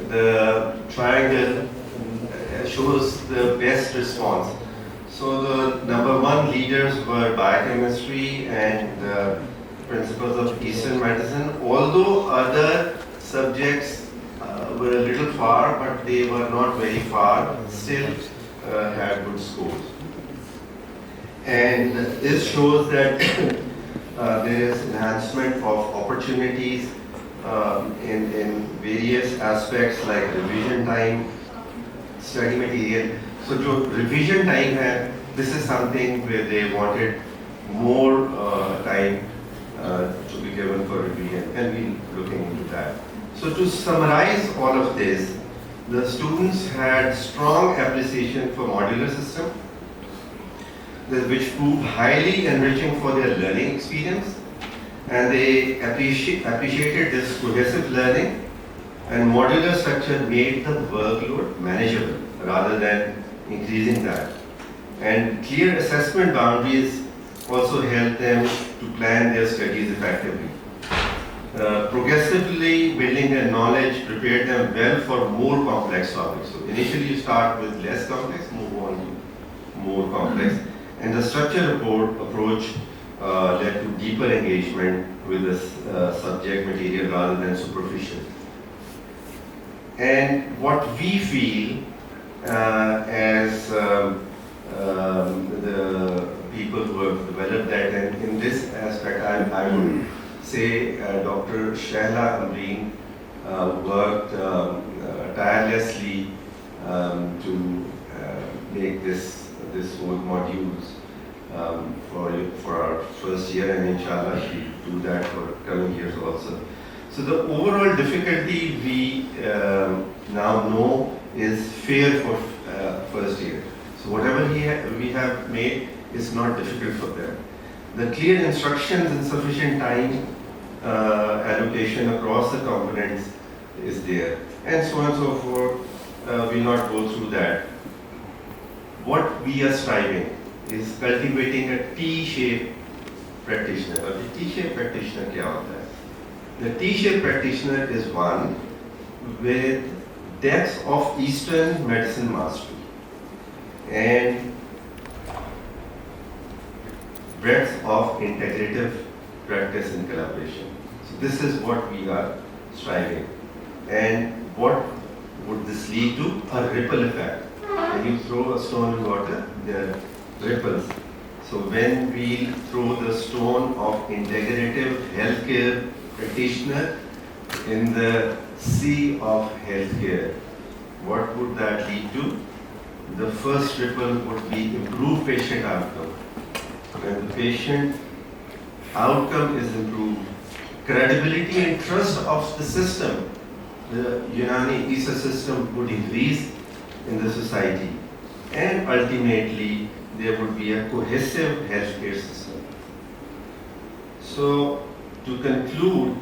the triangle shows the best response. So the number one leaders were biochemistry and principles of Eastern medicine, although other subjects were a little far, but they were not very far, still had good scores. And this shows that there is enhancement of opportunities in various aspects like revision time, study material. So जो revision time है, this is something where they wanted more time to be given for revision, and we're looking into that. So to summarize all of this, the students had strong appreciation for modular system, which proved highly enriching for their learning experience, and they appreciated this cohesive learning, And modular structure made the workload manageable rather than increasing that. And clear assessment boundaries also help them to plan their studies effectively. Progressively building their knowledge prepared them well for more complex topics. So initially you start with less complex, move on to more complex. And the structured approach led to deeper engagement with the subject material rather than superficial. And what we feel as the people who have developed that, and in this aspect I would say Dr. Shahla Amreen worked tirelessly to make this whole modules for our first year, and inshallah she'll do that for coming years also. So the overall difficulty we now know is fair for first year. So whatever we have made is not difficult for them. The clear instructions and sufficient time allocation across the components is there, and so on and so forth. We not go through that. What we are striving is cultivating a T-shaped practitioner. Or the T-shaped practitioner क्या होता है? The T-shaped practitioner is one with depth of Eastern medicine mastery and breadth of integrative practice and collaboration. So this is what we are striving. And what would this lead to? A ripple effect. When you throw a stone in water, there are ripples. So when we throw the stone of integrative healthcare practitioner in the sea of healthcare, what would that lead to? The first ripple would be improved patient outcome. When the patient outcome is improved, credibility and trust of the system, the Unani ESA system, would increase in the society, and ultimately there would be a cohesive healthcare system. So to conclude,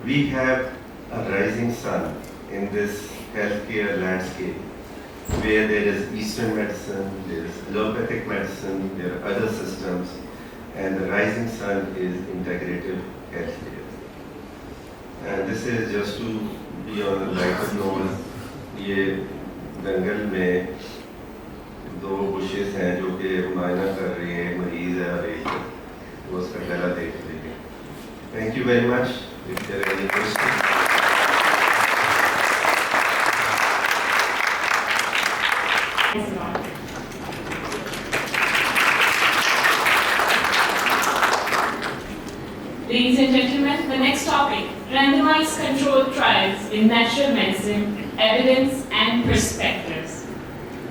we have a rising sun in this healthcare landscape, where there is Eastern medicine, there is allopathic medicine, there are other systems, and the rising sun is integrative healthcare. And this is just to be on a lighter note. ये दंगल में दो bushes हैं जो कि मुआयना कर रही है, एक मरीज है और एक वो उसका गला देख रही है. Thank you very much. If there are any questions. Ladies and gentlemen, the next topic, randomized controlled trials in natural medicine, evidence and perspectives.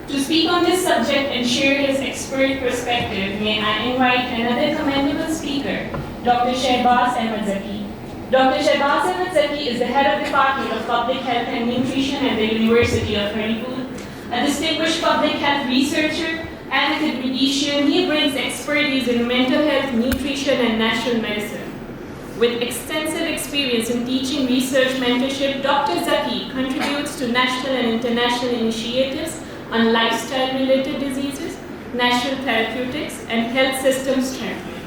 To speak on this subject and share his expert perspective, may I invite another commendable speaker, Dr. Shehbaz Ahmed Zaki. Dr. Shehbaz Ahmed Zaki is the head of the Department of Public Health and Nutrition at the University of Haripur, a distinguished public health researcher and academician. He brings expertise in mental health, nutrition and natural medicine. With extensive experience in teaching, research, mentorship, Dr. Zaki contributes to national and international initiatives on lifestyle-related diseases, natural therapeutics, and health system strengthening.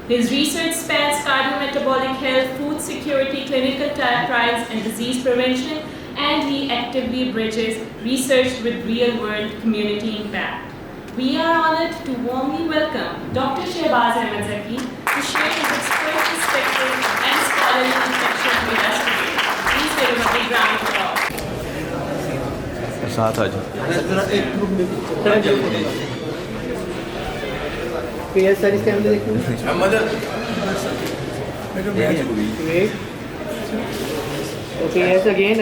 His research spans cardiometabolic health, food security, clinical trials, and disease prevention, and he actively bridges research with real-world community impact. We are honored to warmly welcome Dr. Shehbaz Ahmed Zaki to share his expert perspective and scholarly reflection with us today. Please give him a big round of applause. साथ आ जाओ. Yes, sir, is camera देखो. Wait. Okay, yes, again.